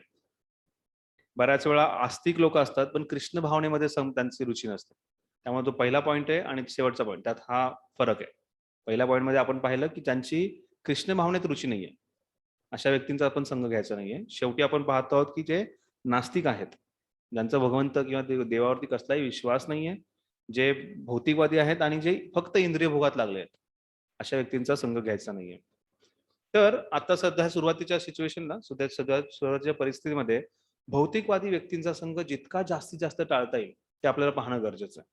बऱ्याच वेळा आस्तिक लोक असतात पण कृष्ण भावनेमध्ये त्यांची रुची नसते. त्यामुळे तो पहिला पॉईंट आहे आणि शेवटचा पॉईंट त्यात हा फरक आहे. पहिल्या पॉईंट मध्ये आपण पाहिलं की ज्यांची कृष्ण भावनेत रुची नाहीये अशा व्यक्तींचा आपण संघ घ्यायचा नाहीये. शेवटी आपण पाहतो आहोत की जे नास्तिक आहेत ज्यांचा भगवंत किंवा देवावरती कसलाही विश्वास नाहीये, जे भौतिकवादी आहेत आणि जे फक्त इंद्रिय भोगात लागले आहेत अशा व्यक्तींचा संघ घ्यायचा नाहीये. तर आता सध्या सुरुवातीच्या सिच्युएशनला सुरुवातीच्या परिस्थितीमध्ये भौतिकवादी व्यक्तींचा संघ जितका जास्तीत जास्त टाळता येईल ते आपल्याला पाहणं गरजेचं आहे.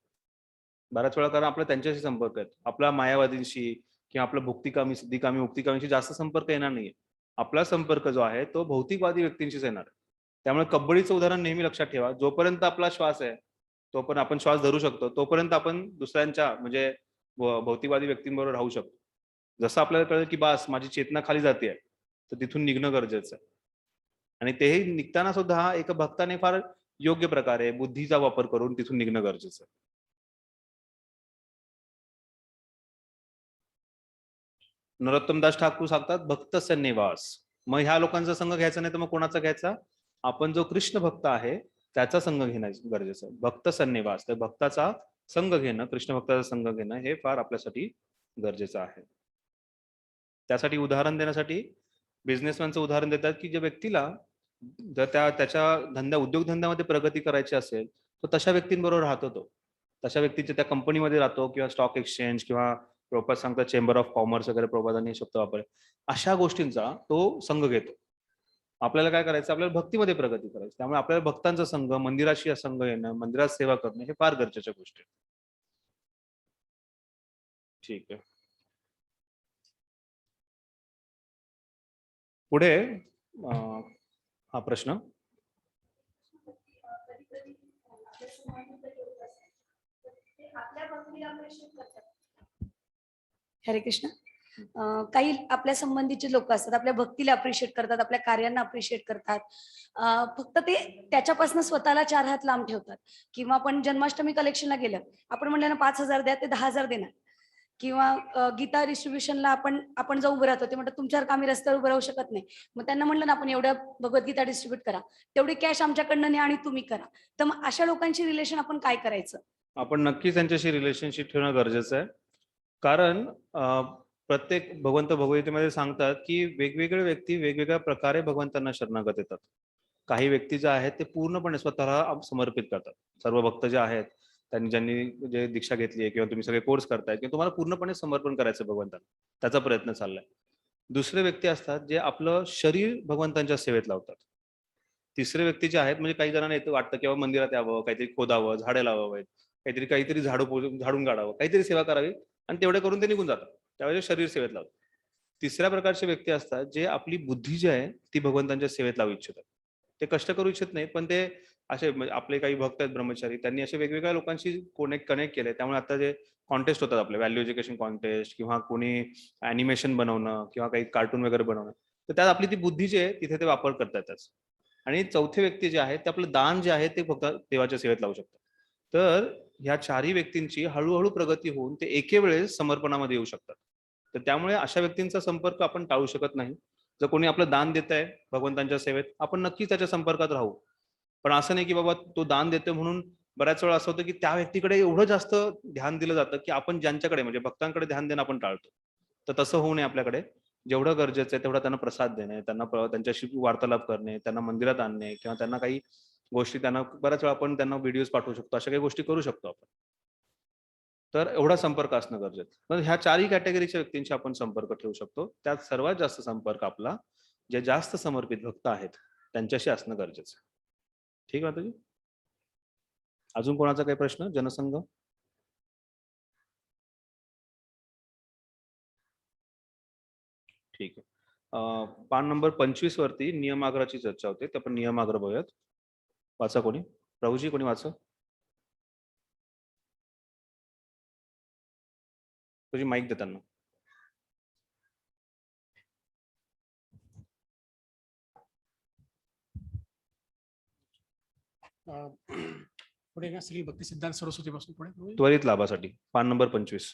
बऱ्याच वेळा कारण आपला त्यांच्याशी संपर्क आहे, आपला मायावादींशी किंवा आपला भुक्तिकामी सिद्धिकामी मुक्तिकामीशी जास्त संपर्क येणार नाहीये. आपला संपर्क जो आहे तो भौतिकवादी व्यक्तींशीच येणार आहे. त्यामुळे कबड्डीचं उदाहरण नेहमी लक्षात ठेवा. जोपर्यंत आपला श्वास आहे तोपर्यंत आपण श्वास धरू शकतो, तोपर्यंत आपण दुसऱ्यांच्या म्हणजे भौतिकवादी व्यक्तींबरोबर राहू शकतो. जसं आपल्याला कळलं की बास माझी चेतना खाली जाते तर तिथून निघणं गरजेचं आहे. आणि तेही निघताना सुद्धा एका भक्ताने फार योग्य प्रकारे बुद्धीचा वापर करून तिथून निघणं गरजेचं आहे. नरोत्तमदास ठाकूर सांगतात भक्त सन्निवास. मग ह्या लोकांचा संघ घ्यायचा नाही तर मग कोणाचा घ्यायचा? आपण जो कृष्ण भक्त आहे त्याचा संघ घेणं गरजेचं आहे. भक्त सन्निवास तर भक्ताचा संघ घेणं, कृष्ण भक्ताचा संघ घेणं हे फार आपल्यासाठी गरजेचं आहे. त्यासाठी उदाहरण देण्यासाठी बिझनेसमॅनचं उदाहरण देतात की ज्या व्यक्तीला जर त्याच्या उद्योगधंद्यामध्ये प्रगती करायची असेल तर तशा व्यक्तींबरोबर राहतो तो. तशा व्यक्तीच्या त्या कंपनीमध्ये राहतो किंवा स्टॉक एक्सचेंज किंवा प्रभुपाद सांगतात चेंबर ऑफ कॉमर्स वगैरे प्रभुपादांनी शब्द वापरले अशा गोष्टींचा तो संघ घेतो. आपल्याला काय करायचं? आपल्याला भक्तीमध्ये प्रगती करायची. त्यामुळे आपल्याला भक्तांचा संघ, मंदिराशी संघ येणं, मंदिरात सेवा करणं हे फार गरजेच्या गोष्टी आहेत. ठीक आहे. पुढे हा प्रश्न हरे कृष्ण. काही आपल्या संबंधीचे लोक असतात आपल्या भक्तीला अप्रिशिएट करतात, आपल्या कार्यांना अप्रिशिएट करतात, फक्त ते त्याच्यापासून स्वतःला 4 हात लांब ठेवतात. किंवा आपण जन्माष्टमी कलेक्शनला गेलं, आपण म्हणलं ना 5,000 द्या, ते 10,000 देणार. किंवा गीता डिस्ट्रीब्युशनला आपण जाऊन उभं राहतो, ते म्हणतात तुमच्यावर आम्ही रस्त्यावर उभं राहू शकत नाही. मग त्यांना म्हणलं ना आपण एवढ्या भगवद्गीता डिस्ट्रीब्यूट करा, तेवढी कॅश आमच्याकडनं न्या आणि तुम्ही करा. तर मग अशा लोकांची रिलेशन आपण काय करायचं? आपण नक्कीच त्यांच्याशी रिलेशनशिप ठेवणं गरजेचं आहे. कारण प्रत्येक भगवंत भगवद्गीतेमध्ये सांगतात की वेगवेगळे व्यक्ती वेगवेगळ्या प्रकारे भगवंतांना शरणागत येतात. काही व्यक्ती जे आहेत ते पूर्णपणे स्वतःला समर्पित करतात. सर्व भक्त जे आहेत ज्यांनी जे दीक्षा घेतली आहे किंवा तुम्ही सगळे कोर्स करताय किंवा तुम्हाला पूर्णपणे समर्पण करायचं भगवंतांना, त्याचा प्रयत्न चाललाय. दुसरे व्यक्ती असतात जे आपलं शरीर भगवंतांच्या सेवेत लावतात. तिसरे व्यक्ती जे आहेत म्हणजे काही जणांना येतं वाटतं किंवा मंदिरात यावं, काहीतरी खोदावं, झाडे लावावेत, काहीतरी झाडून काढावं, काहीतरी सेवा करावी आणि तेवढे करून ते निघून जातात. त्यावेळेस शरीर सेवेत लावतात. तिसऱ्या प्रकारचे व्यक्ती असतात जे आपली बुद्धी जी आहे ती भगवंतांच्या सेवेत लावू इच्छितात. ते कष्ट करू इच्छित नाही पण ते असे आपले काही भक्त आहेत ब्रह्मचारी, त्यांनी असे वेगवेगळ्या लोकांशी कनेक्ट केले. त्यामुळे आता जे कॉन्टेस्ट होतात आपले व्हॅल्यू एज्युकेशन कॉन्टेस्ट किंवा कोणी अॅनिमेशन बनवणं किंवा काही कार्टून वगैरे बनवणं, तर त्यात आपली ती बुद्धी जी आहे तिथे ते वापर करतात. आणि चौथे व्यक्ती जे आहेत ते आपलं दान जे आहे ते फक्त देवाच्या सेवेत लावू शकतात. तर ह्या 4ही व्यक्तींची हळूहळू प्रगती होऊन ते एके वेळेस समर्पणामध्ये येऊ शकतात. तर त्यामुळे अशा व्यक्तींचा संपर्क आपण टाळू शकत नाही. जर कोणी आपलं दान देत आहे भगवंतांच्या सेवेत, आपण नक्कीच त्याच्या संपर्कात राहू. पण असं नाही की बाबा तो दान देतोय म्हणून बऱ्याच वेळा असं होतं की त्या व्यक्तीकडे एवढं जास्त ध्यान दिलं जातं की आपण ज्यांच्याकडे म्हणजे भक्तांकडे ध्यान देणं आपण टाळतो. तर तसं होऊ नये आपल्याकडे. जेवढं गरजेचं आहे तेवढं त्यांना प्रसाद देणे, त्यांच्याशी वार्तालाप करणे, त्यांना मंदिरात आणणे किंवा त्यांना काही गोष्टी त्यांना बऱ्याच वेळा आपण त्यांना व्हिडिओज पाठवू शकतो, अशा काही गोष्टी करू शकतो आपण. तर एवढा संपर्क असणं गरजेचं. पण ह्या चारही कॅटेगरीच्या व्यक्तींशी आपण संपर्क ठेवू शकतो. त्यात सर्वात जास्त संपर्क आपला जे जास्त समर्पित भक्त आहेत त्यांच्याशी असणं गरजेचं आहे. ठीक आहे माताजी? अजून कोणाचा काही प्रश्न? जनसंघ? ठीक आहे. पान नंबर 25 वरती नियमाग्राची चर्चा होते. ते आपण नियमाग्र बघूयात. वाचा कोणी? प्रभूजी कोणी वाचा? तुझी माईक दे त्यांना. पुढे ना श्री भक्ती सिद्धांत सरस्वती पासून पुढे त्वरित लाभासाठी पान नंबर 25.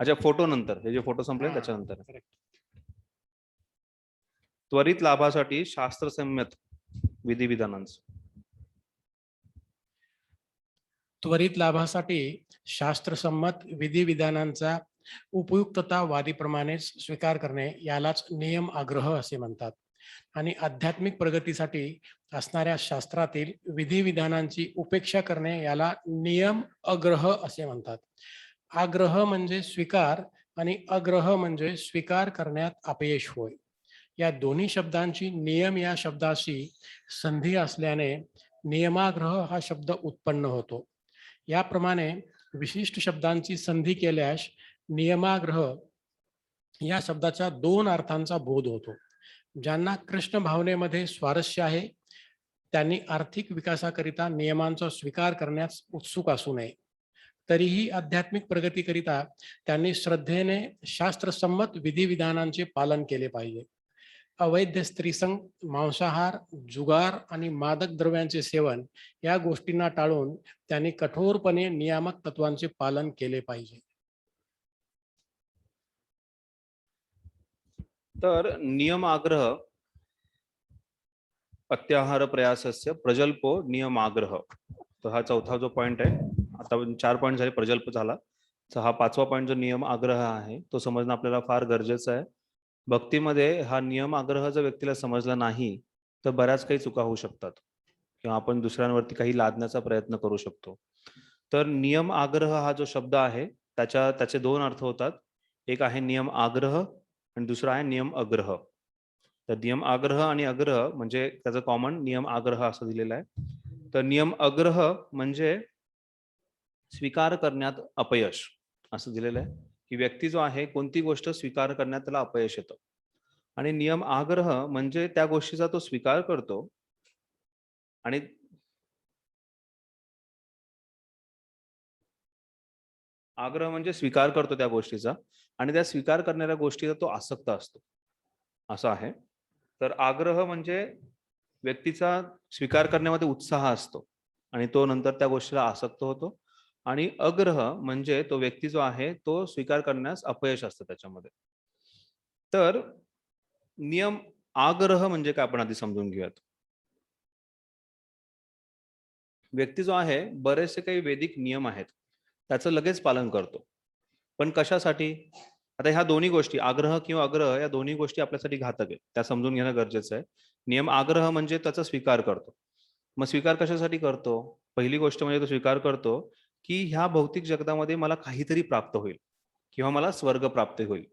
अच्छा, फोटो नंतर, हे जे फोटो संपले त्याच्यानंतर. त्वरित लाभासाठी शास्त्रसंमत विधिविधानांचं. त्वरित लाभासाठी शास्त्रसंमत विधिविधानांचा उपयुक्ततावादीप्रमाणेच स्वीकार करणे यालाच नियम आग्रह असे म्हणतात. आणि आध्यात्मिक प्रगतीसाठी असणाऱ्या शास्त्रातील विधिविधानांची उपेक्षा करणे याला नियम अग्रह असे म्हणतात. आग्रह म्हणजे स्वीकार आणि अग्रह म्हणजे स्वीकार करण्यात अपयश होय. या दोन्ही शब्दांची नियम या शब्दाशी संधी असल्याने नियमाग्रह हा शब्द उत्पन्न होतो. याप्रमाणे विशिष्ट शब्दांची संधी केल्यास नियमाग्रह या शब्दाच्या दोन अर्थांचा बोध होतो. ज्यांना कृष्ण भावनेमध्ये स्वारस्य आहे त्यांनी आर्थिक विकासाकरिता नियमांचा स्वीकार करण्यास उत्सुक असू नये. तरीही आध्यात्मिक प्रगतीकरिता त्यांनी श्रद्धेने शास्त्रसंमत विधिविधानांचे पालन केले पाहिजे. अवैध स्त्रीसंग, मांसाहार, जुगार आणि मादक द्रव्यांचे सेवन या गोष्टींना टाळून त्यांनी कठोरपणे नियामक तत्वांचे पालन केले पाहिजे. तर नियम आग्रह अत्याहार प्रयासस्य प्रजल्पो नियम आग्रह. तर हा चौथा जो पॉइंट आहे, आता 4 पॉइंट झाले, प्रजल्प झाला. तर हा 5वा पॉइंट जो नियम आग्रह आहे तो समजणं आपल्याला फार गरजेचं आहे. भक्तीमध्ये हा नियम आग्रह जर व्यक्तीला समजला नाही तर बऱ्याच काही चुका होऊ शकतात किंवा आपण दुसऱ्यांवरती काही लादण्याचा प्रयत्न करू शकतो. तर नियम आग्रह हा जो शब्द आहे त्याचे दोन अर्थ होतात. एक आहे नियम आग्रह आणि दुसरा आहे नियम अग्रह. तर नियम आग्रह आणि अग्रह म्हणजे त्याचं कॉमन नियम आग्रह असं दिलेलं आहे. तर नियम अग्रह म्हणजे स्वीकार करण्यात अपयश असं दिलेलं आहे की व्यक्ती जो आहे कोणती गोष्ट स्वीकार करण्यात त्याला अपयश येतं. आणि नियम आग्रह म्हणजे त्या गोष्टीचा तो स्वीकार करतो आणि आग्रह म्हणजे स्वीकार करतो त्या गोष्टीचा आणि त्या स्वीकार करणाऱ्या गोष्टीचा तो आसक्त असतो असं आहे. तर आग्रह म्हणजे व्यक्तीचा स्वीकार करण्यामध्ये उत्साह असतो आणि तो नंतर त्या गोष्टीला आसक्त होतो. आणि अग्रह म्हणजे तो व्यक्ती जो आहे तो स्वीकार करण्यास अपयश असतं त्याच्यामध्ये. तर नियम आग्रह म्हणजे काय आपण आधी समजून घेऊयात. व्यक्ती जो आहे बरेचसे काही वैदिक नियम आहेत त्याचं लगेच पालन करतो. पण कशासाठी? आता ह्या दोन्ही गोष्टी आग्रह किंवा अग्रह या दोन्ही गोष्टी आपल्यासाठी घातक आहेत, त्या समजून घेणं गरजेचं आहे. नियम आग्रह म्हणजे त्याचा स्वीकार करतो. मग स्वीकार कशासाठी करतो? पहिली गोष्ट म्हणजे तो स्वीकार करतो की ह्या भौतिक जगतामध्ये मला काहीतरी प्राप्त होईल किंवा मला स्वर्ग प्राप्त होईल.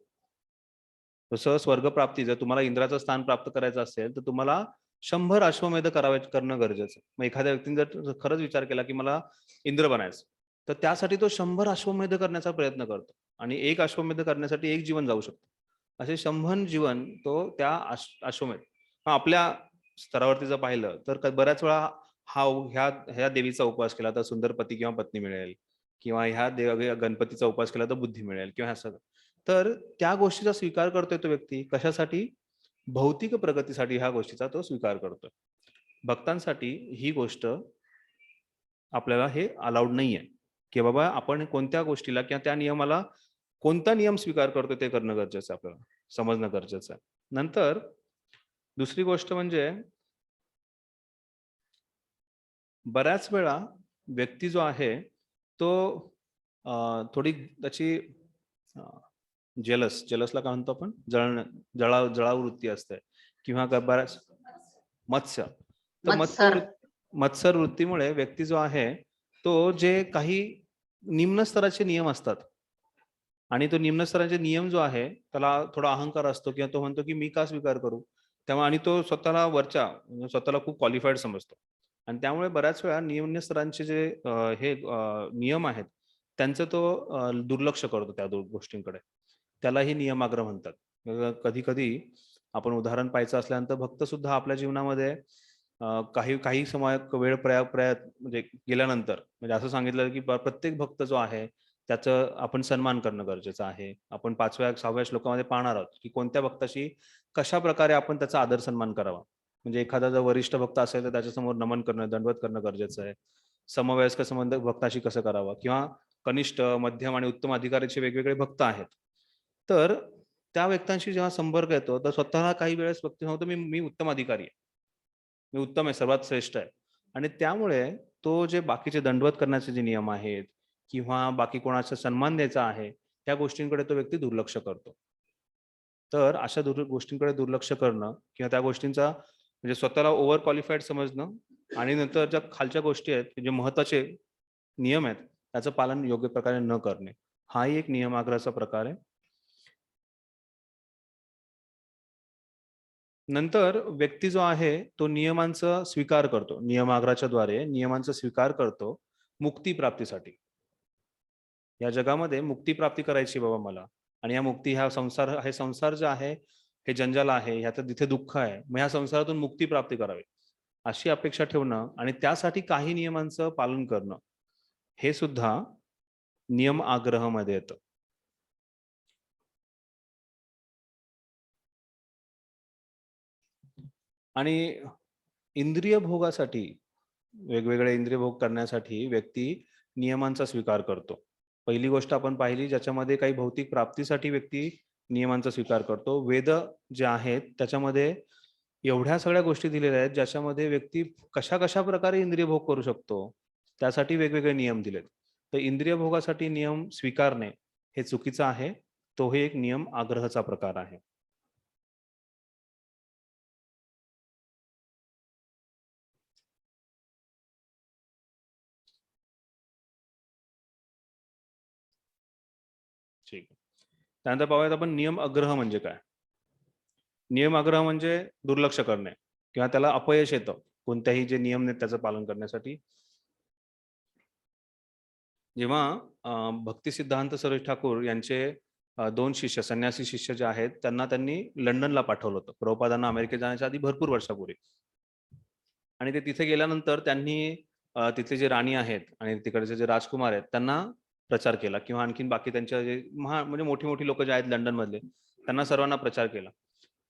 जसं स्वर्ग प्राप्ती, जर तुम्हाला इंद्राचं स्थान प्राप्त करायचं असेल तर तुम्हाला 100 अश्वमेध करणं गरजेचं. मग एखाद्या व्यक्तीने जर खरंच विचार केला की मला इंद्र बनायचं तर त्यासाठी तो 100 अश्वमेध करण्याचा प्रयत्न करतो आणि 1 अश्वमेध करण्यासाठी 1 जीवन जाऊ शकतो. असे 100 जीवन तो त्या अश्वमेध. आपल्या स्तरावरती जर पाहिलं तर बऱ्याच वेळा ह्या देवीचा उपवास केला तर सुंदर पती किंवा पत्नी मिळेल किंवा ह्या गणपतीचा उपवास केला तर बुद्धी मिळेल किंवा ह्या सगळं. तर त्या गोष्टीचा स्वीकार करतोय तो व्यक्ती कशासाठी? भौतिक प्रगतीसाठी ह्या गोष्टीचा तो स्वीकार करतोय. भक्तांसाठी ही गोष्ट आपल्याला हे अलाउड नाहीये की बाबा आपण कोणत्या गोष्टीला किंवा त्या नियमाला कोणता नियम स्वीकार करतो ते करणं गरजेचं आहे, आपल्याला समजणं गरजेचं आहे. नंतर दुसरी गोष्ट म्हणजे बऱ्याच वेळा व्यक्ती जो आहे तो थोडी त्याची जेलसला काय म्हणतो आपण, जळाऊ वृत्ती असते किंवा बऱ्याच मत्स्य. तर मत्सर वृत्तीमुळे व्यक्ती जो आहे तो जे काही निम्न स्तराचे नियम असतात आणि तो निम्न स्तराचे नियम जो आहे त्याला थोडा अहंकार असतो किंवा तो म्हणतो की मी का स्वीकार करू, तेव्हा आणि तो स्वतःला स्वतःला खूप क्वालिफाईड समजतो आणि त्यामुळे बऱ्याच वेळा निम्न स्तरांचे जे नियम आहेत त्यांचं तो दुर्लक्ष करतो त्या गोष्टींकडे. त्यालाही नियमाग्रह म्हणतात. कधी कधी आपण उदाहरण पाहायचं असल्यानंतर भक्त सुद्धा आपल्या जीवनामध्ये काही समय वेळ म्हणजे गेल्यानंतर म्हणजे असं सांगितलं की प्रत्येक भक्त जो आहे त्याचं आपण सन्मान करणं गरजेचं आहे. आपण 5व्या-6व्या श्लोकामध्ये पाहणार आहोत की कोणत्या भक्ताशी कशा प्रकारे आपण त्याचा आदर सन्मान करावा. म्हणजे एखादा जर वरिष्ठ भक्त असेल तर त्याच्यासमोर नमन करणं, दंडवत करणं गरजेचं आहे. समवयस्क संबंध भक्ताशी कसं करावा किंवा कनिष्ठ, मध्यम आणि उत्तम अधिकाऱ्याचे वेगवेगळे भक्त आहेत. तर त्या व्यक्तींशी जेव्हा संपर्क येतो तर स्वतःला काही वेळेस व्यक्ती म्हणतो मी उत्तम अधिकारी आहे, मी उत्तम आहे, सर्वात श्रेष्ठ आहे आणि त्यामुळे तो जे बाकीचे दंडवत करण्याचे जे नियम आहेत किंवा बाकी कोणाचा सन्मान द्यायचा आहे त्या गोष्टींकडे तो व्यक्ती दुर्लक्ष करतो. तर अशा गोष्टींकडे दुर्लक्ष करणं किंवा त्या गोष्टींचा म्हणजे स्वतःला ओव्हर क्वालिफाईड समजणं आणि नंतर ज्या खालच्या गोष्टी आहेत जे महत्वाचे नियम आहेत त्याचं पालन योग्य प्रकारे न करणे, हाही एक नियमाग्रहाचा प्रकार आहे. नंतर व्यक्ती जो आहे तो नियमांचा स्वीकार करतो, नियमाग्रहाच्या द्वारे नियमांचा स्वीकार करतो मुक्ती प्राप्तीसाठी. या जगामध्ये मुक्ती प्राप्ती करायची बाबा मला आणि या मुक्ती ह्या संसार जे आहे हे जंजाल आहे, ह्यात जिथे दुःख आहे, मग ह्या संसारातून मुक्ती प्राप्ती करावी अशी अपेक्षा ठेवणं आणि त्यासाठी काही नियमांचं पालन करणं हे सुद्धा नियम आग्रहामध्ये येतं. आणि इंद्रिय भोगासाठी वेगवेगळे इंद्रिय भोग करण्यासाठी व्यक्ती नियमांचा स्वीकार करतो. पहिली गोष्ट आपण पाहिली ज्याच्यामध्ये काही भौतिक प्राप्तीसाठी व्यक्ती नियमांचा स्वीकार करतो. वेद जे आहेत त्याच्यामध्ये एवढ्या सगळ्या गोष्टी दिलेल्या आहेत ज्याच्यामध्ये व्यक्ती कशा प्रकारे इंद्रिय भोग करू शकतो त्यासाठी वेगवेगळे नियम दिलेत. तर इंद्रिय भोगासाठी नियम स्वीकारणे हे चुकीचं आहे. तोही एक नियम आग्रहाचा प्रकार आहे. ठीक आहे. त्यानंतर पाहूयात आपण नियम आग्रह म्हणजे काय. नियम आग्रह म्हणजे दुर्लक्ष करणे किंवा त्याला अपयश येतं कोणत्याही जे नियम आहेत त्याचं पालन करण्यासाठी. जेव्हा भक्ती सिद्धांत सरोज ठाकूर यांचे 2 शिष्य संन्यासी शिष्य जे आहेत त्यांनी लंडनला पाठवलं होतं प्रभुपादांना अमेरिकेत जाण्याच्या आधी भरपूर वर्षापूर्वी. आणि ते तिथे गेल्यानंतर त्यांनी तिथले जे राणी आहेत आणि तिकडचे जे राजकुमार आहेत त्यांना प्रचार केला किंवा आणखीन बाकी त्यांच्या जे म्हणजे मोठी लोक जे आहेत लंडन मधले त्यांना सर्वांना प्रचार केला.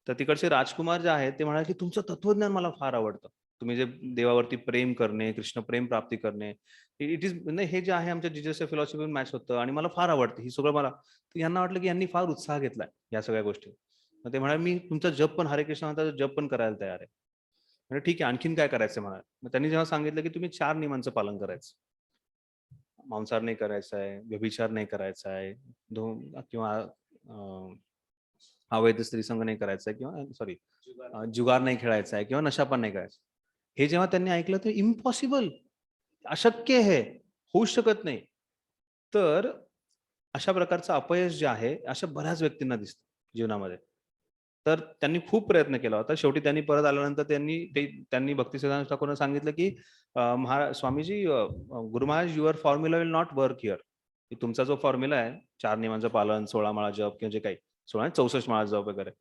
तर तिकडचे राजकुमार जे आहेत ते म्हणाले की तुमचं तत्वज्ञान मला फार आवडतं. तुम्ही जे देवावरती प्रेम करणे, कृष्ण प्रेम प्राप्ती करणे, इट इज नाही हे जे आहे आमच्या जीजसच्या फिलॉसॉफी मॅच होतं आणि मला फार आवडतं ही सगळं मला. यांना वाटलं की यांनी फार उत्साह घेतलाय या सगळ्या गोष्टी. मग ते म्हणाले मी तुमचा जप पण हरे कृष्ण म्हणता जप पण करायला तयार आहे. म्हणजे ठीक आहे आणखीन काय करायचं म्हणाले. मग त्यांनी जेव्हा सांगितलं की तुम्ही 4 नियमांचं पालन करायचं, मांसाहार नाही करायचा आहे, व्यभिचार नाही करायचा आहे, किंवा अवैध स्त्रीसंग नाही करायचा आहे किंवा जुगार नाही खेळायचा आहे किंवा नशा पण नाही करायचा. हे जेव्हा त्यांनी ऐकलं तर इम्पॉसिबल, अशक्य आहे, होऊ शकत नाही. तर अशा प्रकारचं अपयश जे आहे अशा बऱ्याच व्यक्तींना दिसतं जीवनामध्ये. तर त्यांनी खूप प्रयत्न केला होता. शेवटी त्यांनी परत आल्यानंतर त्यांनी भक्ती सिद्धांत ठाकूरांना सांगितलं की Swamiji, Guru Maharaj your formula will not work here. की तुमचा जो फॉर्म्युला आहे 4 नियमांचं पालन, 16 माळा जप किंवा जे काही 64 माळा जप वगैरे,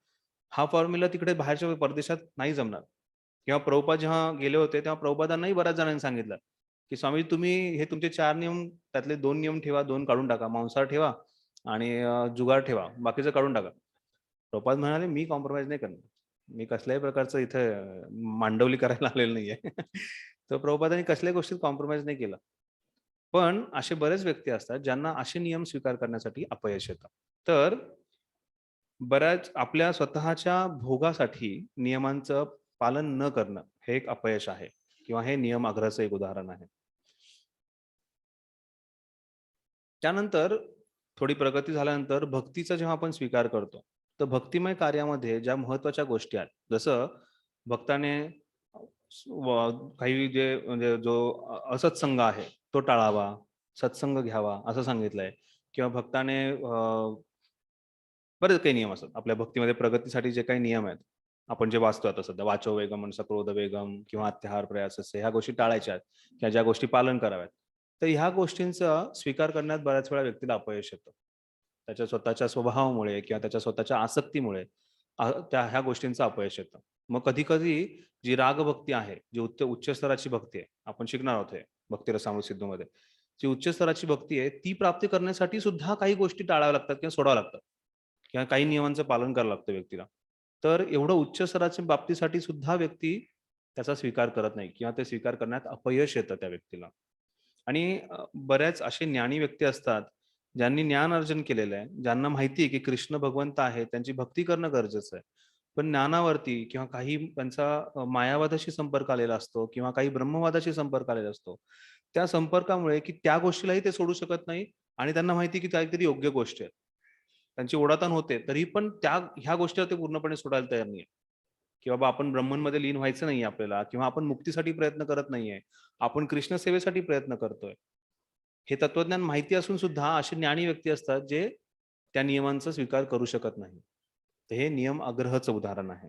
हा फॉर्म्युला तिकडे बाहेरच्या परदेशात नाही जमणार. किंवा प्रभुपाद जेव्हा गेले होते तेव्हा प्रभुपादांनाही बऱ्याच जणांनी सांगितलं की स्वामीजी तुम्ही हे तुमचे 4 नियम त्यातले 2 नियम ठेवा, 2 काढून टाका, मांसाहार ठेवा आणि जुगार ठेवा, बाकीचं काढून टाका. प्रभुपाद म्हणाले मी कॉम्प्रोमाइज नाही करणार, मी कसल्याही प्रकारचं इथे मांडवली करायला आलेलं नाहीये. तर प्रभुपादांनी कसल्याही गोष्टीत कॉम्प्रोमाइज नाही केलं. पण असे बरेच व्यक्ती असतात ज्यांना असे नियम स्वीकार करण्यासाठी अपयश येतं. तर बऱ्याच आपल्या स्वतःच्या भोगासाठी नियमांचं पालन न करणं हे एक अपयश आहे. किंवा हे नियम आग्रहाचं एक उदाहरण आहे. त्यानंतर थोडी प्रगती झाल्यानंतर भक्तीचा जेव्हा आपण स्वीकार करतो, तर भक्तिमय कार्यामध्ये ज्या महत्वाच्या गोष्टी आहेत, जसं भक्ताने काही जे म्हणजे जो असत्संग आहे तो टाळावा, सत्संग घ्यावा असं सांगितलंय. किंवा भक्ताने बरेच काही नियम असतात आपल्या भक्तीमध्ये प्रगतीसाठी जे काही नियम आहेत, आपण जे वाचतो आता सध्या, वाचो वेगम मनसा क्रोध वेगम किंवा अत्याहार प्रयास असे, ह्या गोष्टी टाळायच्या आहेत किंवा ज्या गोष्टी पालन कराव्यात. तर ह्या गोष्टींचा स्वीकार करण्यात बऱ्याच वेळा व्यक्तीला अपयश येतं. त्याच्या स्वतःच्या स्वभावामुळे किंवा त्याच्या स्वतःच्या आसक्तीमुळे ह्या गोष्टींचं अपयश येतं. मग कधी कधी जी रागभक्ती आहे, जी उच्च स्तराची भक्ती आहे, आपण शिकणार आहोत हे भक्ती रसामृत सिद्धूमध्ये, जी उच्च स्तराची भक्ती आहे ती प्राप्ती करण्यासाठी सुद्धा काही गोष्टी टाळाव्या लागतात किंवा सोडाव्या लागतात किंवा काही नियमांचं पालन करावं लागतं व्यक्तीला. तर एवढं उच्च स्तराच्या बाबतीसाठी सुद्धा व्यक्ती त्याचा स्वीकार करत नाही किंवा ते स्वीकार करण्यात अपयश येतं त्या व्यक्तीला. आणि बऱ्याच असे ज्ञानी व्यक्ती असतात ज्यांनी ज्ञान अर्जन केलेलं आहे, ज्यांना माहिती आहे की कृष्ण भगवंत आहे, त्यांची भक्ती करणं गरजेचं आहे. पण ज्ञानावरती किंवा काही त्यांचा मायावादाशी संपर्क आलेला असतो किंवा काही ब्रह्मवादाशी संपर्क आलेला असतो. त्या संपर्कामुळे की त्या गोष्टीलाही ते सोडू शकत नाही आणि त्यांना माहिती की काहीतरी योग्य गोष्ट आहे. त्यांची ओढाताण होते तरी पण ह्या गोष्टीला ते पूर्णपणे सोडायला तयार नाहीये. की बाबा आपण ब्रह्ममध्ये लीन व्हायचं नाहीये आपल्याला, किंवा आपण मुक्तीसाठी प्रयत्न करत नाहीये, आपण कृष्ण सेवेसाठी प्रयत्न करतोय. हे तत्वज्ञान माहिती असून सुद्धा असे ज्ञानी व्यक्ती असतात जे त्या नियमांचा स्वीकार करू शकत नाही. तर हे नियम आग्रहाचं उदाहरण आहे.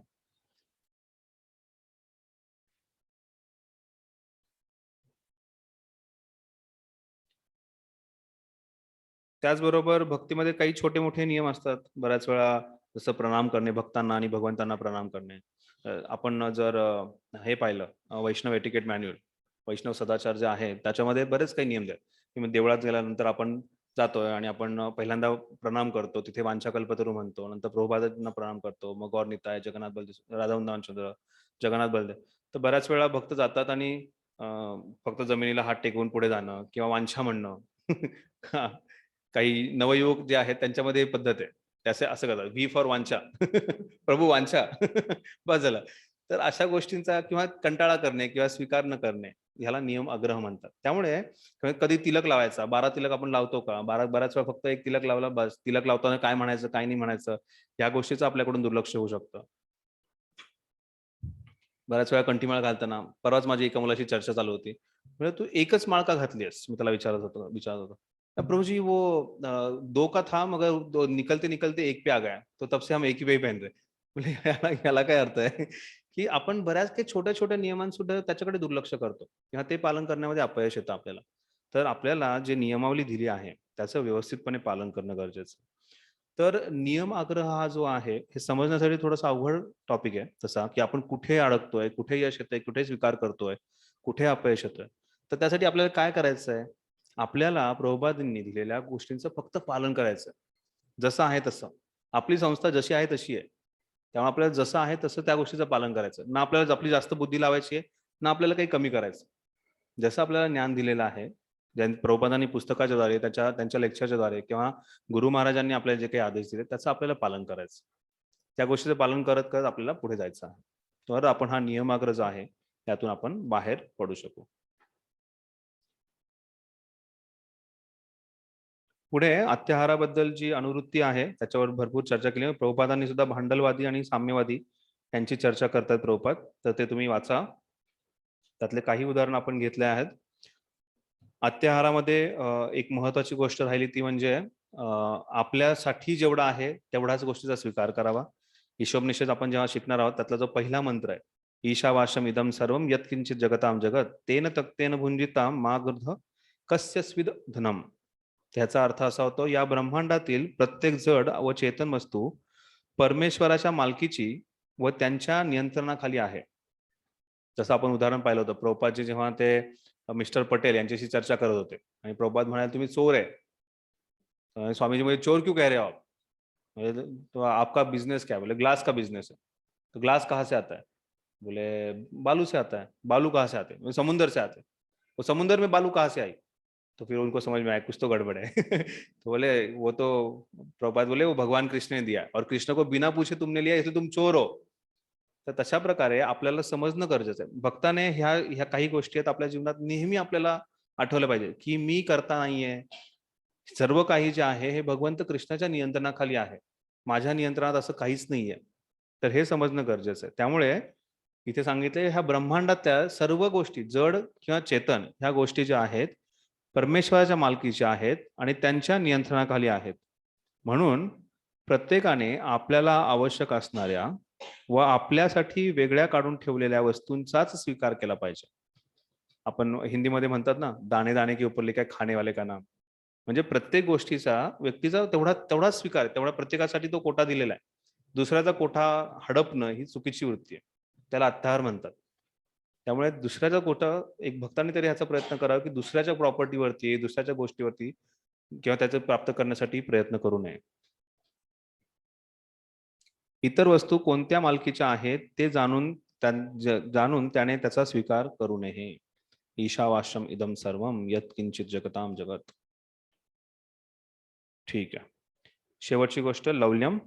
त्याचबरोबर भक्तीमध्ये काही छोटे मोठे नियम असतात बऱ्याच वेळा, जसं प्रणाम करणे भक्तांना आणि भगवंतांना प्रणाम करणे. आपण जर हे पाहिलं वैष्णव एटिकेट मॅन्युअल, वैष्णव सदाचार जे आहे त्याच्यामध्ये बरेच काही नियम आहेत. की देवळात गेल्यानंतर आपण जातोय आणि आपण पहिल्यांदा प्रणाम करतो, तिथे वांछाकल्पतरू म्हणतो, नंतर प्रभुपादांना प्रणाम करतो, मग गौर निताय, जगन्नाथ बलदेव, राधावृंदावन चंद्र, जगन्नाथ बलदेव. तर बऱ्याच वेळा भक्त जातात आणि फक्त जमिनीला हात टेकवून पुढे जाणं किंवा वांछा म्हणणं काही नवयुवक जे आहेत त्यांच्यामध्ये ही पद्धत आहे. त्याचे असं करतात, व्ही फॉर वांछा प्रभू वांछा बस झालं. तर अशा गोष्टींचा किंवा कंटाळा करणे किंवा स्वीकार न करणे, ह्याला नियम आग्रह म्हणतात. त्यामुळे कधी तिलक लावायचा, 12 तिलक आपण लावतो का? बऱ्याच वेळा फक्त एक तिलक लावला बस. तिलक लावताना काय म्हणायचं काय नाही म्हणायचं, या गोष्टीचं आपल्याकडून दुर्लक्ष होऊ शकतं. बऱ्याच वेळा कंठीमाळ घालताना, परवाच माझी एका मुलाशी चर्चा चालू होती. म्हणजे तू एकच माळ का घातलीस, मी त्याला विचारत होतो. प्रभु जी वो 2 का था मगर निकलते निकलते 1 पे आ गया, तो तब से हम एक ही वही पहन रहे. म्हणजे याला काय अर्थ आहे की आपण बऱ्याच काही छोट्या छोट्या नियमांसुद्धा त्याच्याकडे दुर्लक्ष करतो किंवा ते पालन करण्यामध्ये अपयश येतं आपल्याला. तर आपल्याला जे नियमावली दिली आहे त्याचं व्यवस्थितपणे पालन करणं गरजेचं. तर नियम आग्रह हा जो आहे हे समजण्यासाठी थोडासा अवघड टॉपिक आहे तसा, की आपण कुठे अडकतोय, कुठे यश येतंय, कुठे स्वीकार करतोय, कुठे अपयश येतोय. तर त्यासाठी आपल्याला काय करायचं आहे, आपल्याला प्रभुपादांनी दिलेल्या गोष्टींचं फक्त पालन करायचं आहे. जसं आहे तसं. आपली संस्था जशी आहे तशी आहे. त्यामुळे आपल्याला जसं आहे तसं त्या गोष्टीचं पालन करायचं. ना आपल्याला आपली जास्त बुद्धी लावायची आहे, ना आपल्याला काही कमी करायचं. जसं आपल्याला ज्ञान दिलेलं आहे, प्रभुपादांनी पुस्तकाच्या द्वारे, त्यांच्या लेक्चरच्या द्वारे किंवा गुरु महाराजांनी आपल्याला जे काही आदेश दिले त्याचं आपल्याला पालन करायचं. त्या गोष्टीचं पालन करत करत आपल्याला पुढे जायचं आहे. तर आपण हा नियमाग्रह जो आहे त्यातून आपण बाहेर पडू शकू. पुढे अत्याहाराबद्दल जी अनुवृत्ती आहे त्याच्यावर भरपूर चर्चा केली. प्रभुपादांनी सुद्धा भांडलवादी आणि साम्यवादी यांची चर्चा करतात प्रभुपाद, तर ते तुम्ही वाचा. त्यातले काही उदाहरण आपण घेतले आहेत. अत्याहारामध्ये एक महत्वाची गोष्ट राहिली ती म्हणजे आपल्यासाठी जेवढा आहे तेवढाच गोष्टीचा स्वीकार करावा. ईशोपनिषद आपण जेव्हा शिकणार आहोत त्यातला जो पहिला मंत्र आहे, ईशावाशम इदम सर्वम यत्किंचित जगताम जगत तेन तक्तेन भुंजिताम मा गृध कस्यस्विद धनम. त्याचा अर्थ असा होतो, या ब्रह्मांडातील प्रत्येक जड व चेतन वस्तू परमेश्वराच्या मालकीची व त्यांच्या नियंत्रणाखाली आहे. जसं आपण उदाहरण पाहिलं होतं, प्रभुपादजी जेव्हा ते मिस्टर पटेल यांच्याशी चर्चा करत होते आणि प्रभुपाद म्हणाले तुम्ही चोर आहे. स्वामीजी मुझे चोर क्यों कह रहे हो आप? तो आपका बिजनेस क्या है? बोले ग्लास का बिजनेस है. तो ग्लास कहाँ से आता है? बोले बालू से आता है. बालू कहाँ से आते हैं? समुंदर से आते हैं. तो समुंदर में बालू कहाँ से आई? तो फिर उनको समझ में आया कुछ तो गड़बड़ है. तो बोले वो तो प्रभुपाद बोले वो भगवान कृष्ण ने दिया और कृष्ण को बिना पूछे तुमने लिया इसलिए तुम चोर हो. तर तशा प्रकारे आपल्याला समजणं गरजेचं आहे. भक्ताने ह्या काही गोष्टी आहेत आपल्या जीवनात नेहमी आपल्याला आठवलं पाहिजे, की मी करता नाहीये. सर्व काही जे आहे हे भगवंत कृष्णाच्या नियंत्रणाखाली आहे. माझ्या नियंत्रणात असं काहीच नाहीये. तर हे समजणं गरजेचं आहे. त्यामुळे इथे सांगितले ह्या ब्रह्मांडातल्या सर्व गोष्टी जड किंवा चेतन ह्या गोष्टी ज्या आहेत परमेश्वराच्या मालकीच्या आहेत आणि त्यांच्या नियंत्रणाखाली आहेत. म्हणून प्रत्येकाने आपल्याला आवश्यक असणाऱ्या व आपल्यासाठी वेगळ्या काढून ठेवलेल्या वस्तूंचाच स्वीकार केला पाहिजे. आपण हिंदीमध्ये म्हणतात ना, दाणे दाणे के ऊपर लिखा है खाने वाले का नाम. म्हणजे प्रत्येक गोष्टीचा व्यक्तीचा तेवढाच स्वीकार, तेवढा प्रत्येकासाठी तो कोटा दिलेला आहे. दुसऱ्याचा कोटा हडपणं ही चुकीची वृत्ती आहे. त्याला अत्याहार म्हणतात. त्यामुळे दुसऱ्याचा कोटा एक भक्ताने तरी ह्याचा प्रयत्न करावा, की दुसऱ्याच्या प्रॉपर्टीवरती, दुसऱ्याच्या गोष्टीवरती किंवा त्याचं प्राप्त करण्यासाठी प्रयत्न करू नये. इतर वस्तू कोणत्या मालकीच्या आहेत ते जाणून त्याने त्याचा स्वीकार करू नये. ईशावास्यम इदम सर्वम यत् किंचित जगताम जगत. ठीक आहे. शेवटची गोष्ट लौल्यम.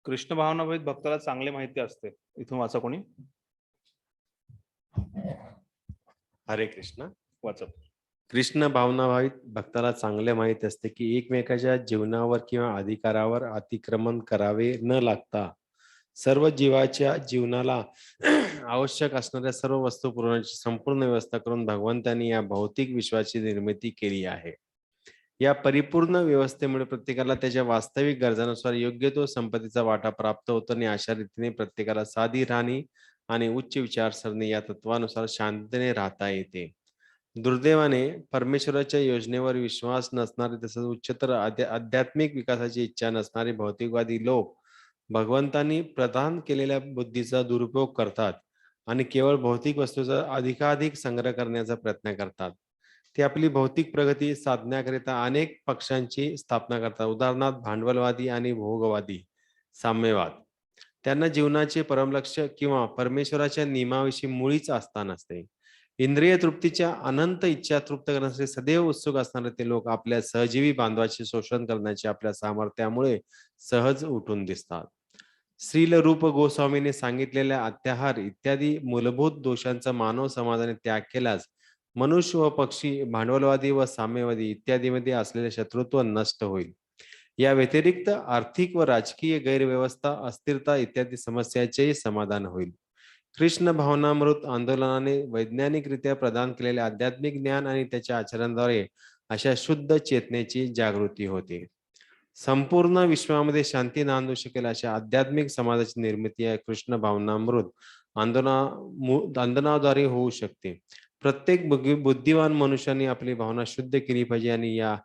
कृष्ण भावनाभीत भक्ताला चांगली माहिती असते. इथून वाचा कोणी. हरे कृष्ण. वाचा. कृष्ण भावनाभावित भक्ताला चांगले माहित असते की एकमेकाच्या जीवनावर किंवा अधिकारावर अतिक्रमण करावे न लागता सर्व जीवाच्या जीवनाला आवश्यक असणाऱ्या सर्व वस्तू पुरवण्याची संपूर्ण व्यवस्था करून भगवंतांनी या भौतिक विश्वाची निर्मिती केली आहे. या परिपूर्ण व्यवस्थेमुळे प्रत्येकाला त्याच्या वास्तविक गरजानुसार योग्य तो संपत्तीचा वाटा प्राप्त होतो आणि अशा रीतीने प्रत्येकाला साधी राहणी आणि उच्च विचारसरणी या तत्वानुसार शांततेने राहता येते. दुर्दैवाने परमेश्वराच्या योजनेवर विश्वास नसणारे तसेच उच्चतर आध्यात्मिक विकासाची इच्छा नसणारे भौतिकवादी लोक भगवंतांनी प्रदान केलेल्या बुद्धीचा दुरुपयोग करतात आणि केवळ भौतिक वस्तूचा अधिकाधिक संग्रह करण्याचा प्रयत्न करतात. ते आपली भौतिक प्रगती साधण्याकरिता अनेक पक्षांची स्थापना करतात. उदाहरणार्थ भांडवलवादी आणि भोगवादी साम्यवाद. त्यांना जीवनाचे परमलक्ष किंवा परमेश्वराच्या नियमाविषयी मुळीच आस्था नसते. इंद्रिय तृप्तीच्या अनंत इच्छा तृप्त करण्यासाठी सदैव उत्सुक असणारे ते लोक आपल्या सहजीवी बांधवाचे शोषण करण्याचे आपल्या सामर्थ्यामुळे सहज उठून दिसतात. श्रील रूप गोस्वामीने सांगितलेल्या अत्याहार इत्यादी मूलभूत दोषांचा मानव समाजाने त्याग केल्यास मनुष्य व पक्षी, भांडवलवादी व साम्यवादी इत्यादीमध्ये असलेले शत्रुत्व नष्ट होईल. या व्यतिरिक्त आर्थिक व राजकीय गैरव्यवस्था, अस्थिरता इत्यादी समस्याचेही समाधान होईल. कृष्ण भावनामृत आंदोलनाने वैज्ञानिकरित्या प्रदान केलेले आध्यात्मिक ज्ञान आणि त्याच्या आचरणाद्वारे अशा शुद्ध चेतनेची जागृती होते. संपूर्ण विश्वामध्ये नांदू शकेल अशा आध्यात्मिक समाजाची निर्मिती या कृष्ण भावनामृत आंदोलनाद्वारे होऊ शकते. प्रत्येक बुद्धिवान मनुष्याने आपली भावना शुद्ध केली पाहिजे आणि या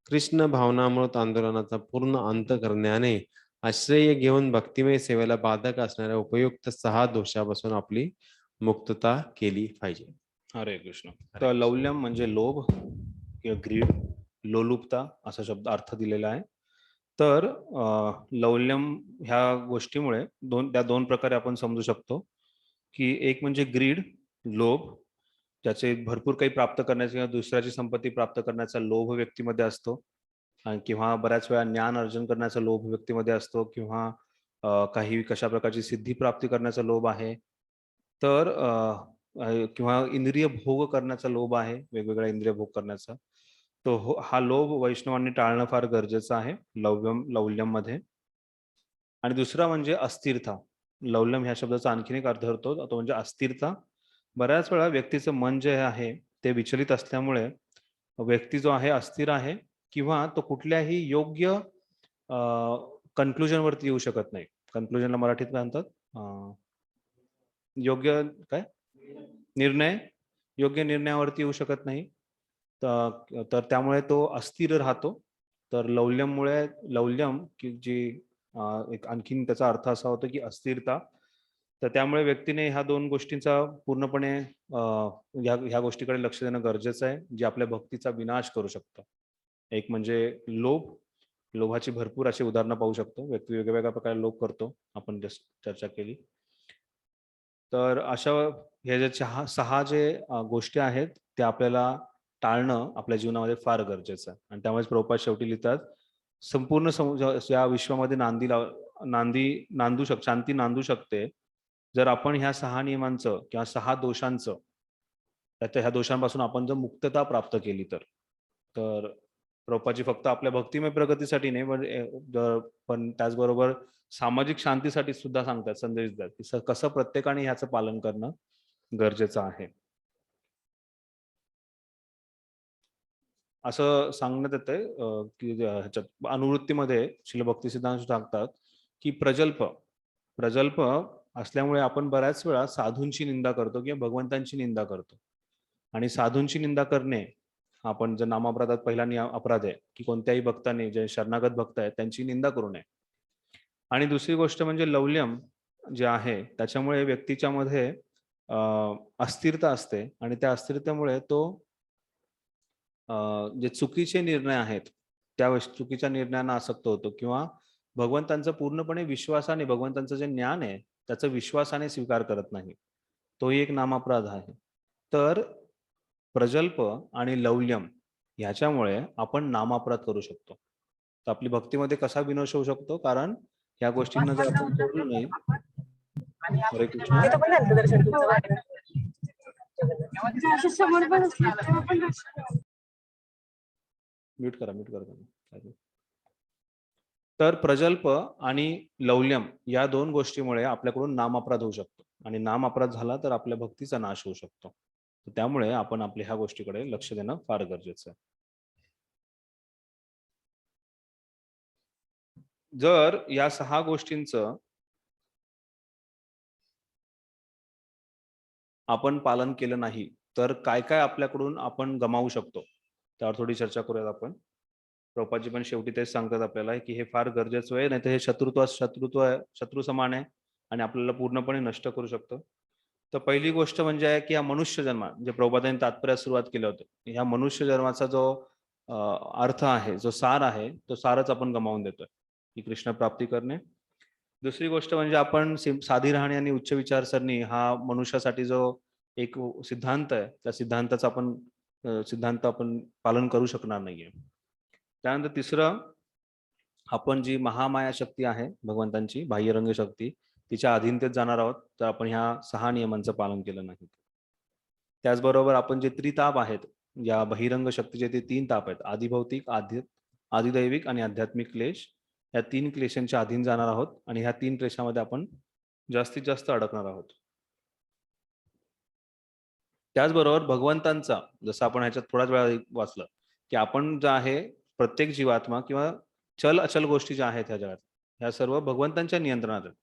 कृष्ण भावनामृत आंदोलनाचा पूर्ण अंत करण्याने आश्रय घेऊन भक्तिमय सेवेला बाधक असणाऱ्या उपयुक्त 6 दोषापासून आपली मुक्तता केली पाहिजे. हरे कृष्ण. तर लौल्यम म्हणजे लोभ किंवा ग्रीड, लोलुपता असा शब्द अर्थ दिलेला आहे. तर लौल्यम ह्या गोष्टीमुळे त्या दोन प्रकारे आपण समजू शकतो, की एक म्हणजे ग्रीड, लोभ, ज्याचे भरपूर काही प्राप्त करण्याचा किंवा दुसऱ्याची संपत्ती प्राप्त करण्याचा लोभ व्यक्तीमध्ये असतो किंवा बऱ्याच वेळा ज्ञान अर्जन करण्याचा लोभ व्यक्तीमध्ये असतो किंवा काही कशा प्रकारची सिद्धी प्राप्ती करण्याचा लोभ आहे. तर किंवा इंद्रिय भोग करण्याचा लोभ आहे, वेगवेगळ्या इंद्रिय भोग करण्याचा. तो हा लोभ वैष्णवांनी टाळणं फार गरजेचं आहे लौल्यम मध्ये. आणि दुसरा म्हणजे अस्थिरता. लौल्यम ह्या शब्दाचा आणखीन एक अर्थ होतो, तो म्हणजे अस्थिरता. बऱ्याच वेळा व्यक्तीचं मन जे आहे ते विचलित असल्यामुळे व्यक्ती जो आहे अस्थिर आहे किंवा तो कुठल्याही योग्य कन्क्लुजन वरती येऊ शकत नाही. कन्क्लुजनला मराठीत काय म्हणतात? योग्य काय निर्णय, योग्य निर्णयावरती येऊ शकत नाही. तर त्यामुळे तो अस्थिर राहतो तर लौल्यममुळे लौल्यम की जी एक आणखीन त्याचा अर्थ असा होतो की अस्थिरता. तर त्यामुळे व्यक्तीने ह्या दोन गोष्टींचा पूर्णपणे ह्या गोष्टीकडे लक्ष देणं गरजेचं आहे, जे आपल्या भक्तीचा विनाश करू शकतं. एक म्हणजे लोभ. लोभाची भरपूर अशी उदाहरणं पाहू शकतो. व्यक्ती वेगवेगळ्या प्रकारे लोभ करतो. आपण जस्ट चर्चा केली. तर अशा हे जे 6 जे गोष्टी आहेत ते आपल्याला टाळणं आपल्या जीवनामध्ये फार गरजेचं आहे. आणि त्यामुळेच प्रभुपाद शेवटी लिहितात, संपूर्ण या विश्वामध्ये शांती नांदू शकते जर आपण ह्या 6 नियमांचं किंवा 6 दोषांचं ह्या दोषांपासून आपण जर मुक्तता प्राप्त केली तर. तर प्रभुपादजी फक्त आपल्या भक्तिमय प्रगतीसाठी नाही पण त्याचबरोबर सामाजिक शांतीसाठी सुद्धा सांगतात, संदेश देतात की कसं प्रत्येकाने ह्याचं पालन करणं गरजेचं आहे. असं सांगण्यात येतंय की ह्याच्यात अनुवृत्तीमध्ये श्रील भक्तिसिद्धांत सांगतात की प्रजल्प असल्यामुळे आपण बऱ्याच वेळा साधूंची निंदा करतो किंवा भगवंतांची निंदा करतो. आणि साधूंची निंदा करणे आपण जर नामापराधात पहिला अपराध आहे की कोणत्याही भक्ताने जे शरणागत भक्त आहेत त्यांची निंदा करू नये. आणि दुसरी गोष्ट म्हणजे लौल्यम जे आहे त्याच्यामुळे व्यक्तीच्या मध्ये अस्थिरता असते आणि त्या अस्थिरतेमुळे तो जे चुकीचे निर्णय आहेत त्या चुकीच्या निर्णयांना आसक्त होतो किंवा भगवंतांचं पूर्णपणे विश्वासाने भगवंतांचं जे ज्ञान आहे त्याचा विश्वासाने स्वीकार करत नाही. तोही एक नामापराध आहे. तर प्रजल्प आणि लौल्यम ह्याच्यामुळे आपण नामापराध करू शकतो. तर आपली भक्तीमध्ये कसा विनाश होऊ शकतो, कारण या गोष्टींना जर आपण सोडलं नाही. हरे कृष्ण. म्यूट करा. तर प्रजल्प आणि लौल्यम या दोन गोष्टीमुळे आपल्याकडून नामअपराध होऊ शकतो आणि नामअपराध झाला तर आपल्या भक्तीचा नाश होऊ शकतो. त्यामुळे आपण आपल्या ह्या गोष्टीकडे लक्ष देणं फार गरजेचं आहे. जर या 6 गोष्टींचं आपण पालन केलं नाही तर काय काय आपल्याकडून आपण गमावू शकतो, त्यावर थोडी चर्चा करूयात आपण. प्रभुपादजी पण शेवटी तेच सांगतात आपल्याला की हे फार गरजेचं आहे, नाही तर हे शत्रू समान आहे आणि आपल्याला पूर्णपणे नष्ट करू शकतो. तर पहिली गोष्ट म्हणजे आहे की या मनुष्य जन्म जे प्रभुपादांनी तात्पर्यात सुरुवात केलं होतं, ह्या मनुष्य जन्माचा जो अर्थ आहे, जो सार आहे, तो सारच आपण गमावून देतोय की कृष्ण प्राप्ती करणे. दुसरी गोष्ट म्हणजे आपण साधी राहणी आणि उच्च विचारसरणी हा मनुष्यासाठी जो एक सिद्धांत आहे त्या सिद्धांताचा आपण पालन करू शकणार नाहीये. त्यानंतर तिसरं, आपण जी महामाया शक्ती आहे भगवंतांची बाह्यरंग शक्ती तिच्या अधीनतेत जाणार आहोत तर आपण ह्या 6 नियमांचं पालन केलं नाही. त्याचबरोबर आपण जे त्रिताप आहेत, या बहिरंग शक्तीचे ते 3 ताप आहेत, आदिभौतिक, आदिदैविक आणि आध्यात्मिक क्लेश. या 3 क्लेशांच्या अधीन जाणार आहोत आणि ह्या 3 क्लेशामध्ये आपण जास्तीत जास्त अडकणार आहोत. त्याचबरोबर भगवंतांचा, जसं आपण ह्याच्यात थोड्याच वेळा वाचलं की आपण जे आहे प्रत्येक जीवात्मा किंवा चल अचल गोष्टी ज्या आहेत ह्या जगात ह्या सर्व भगवंतांच्या नियंत्रणात आहेत.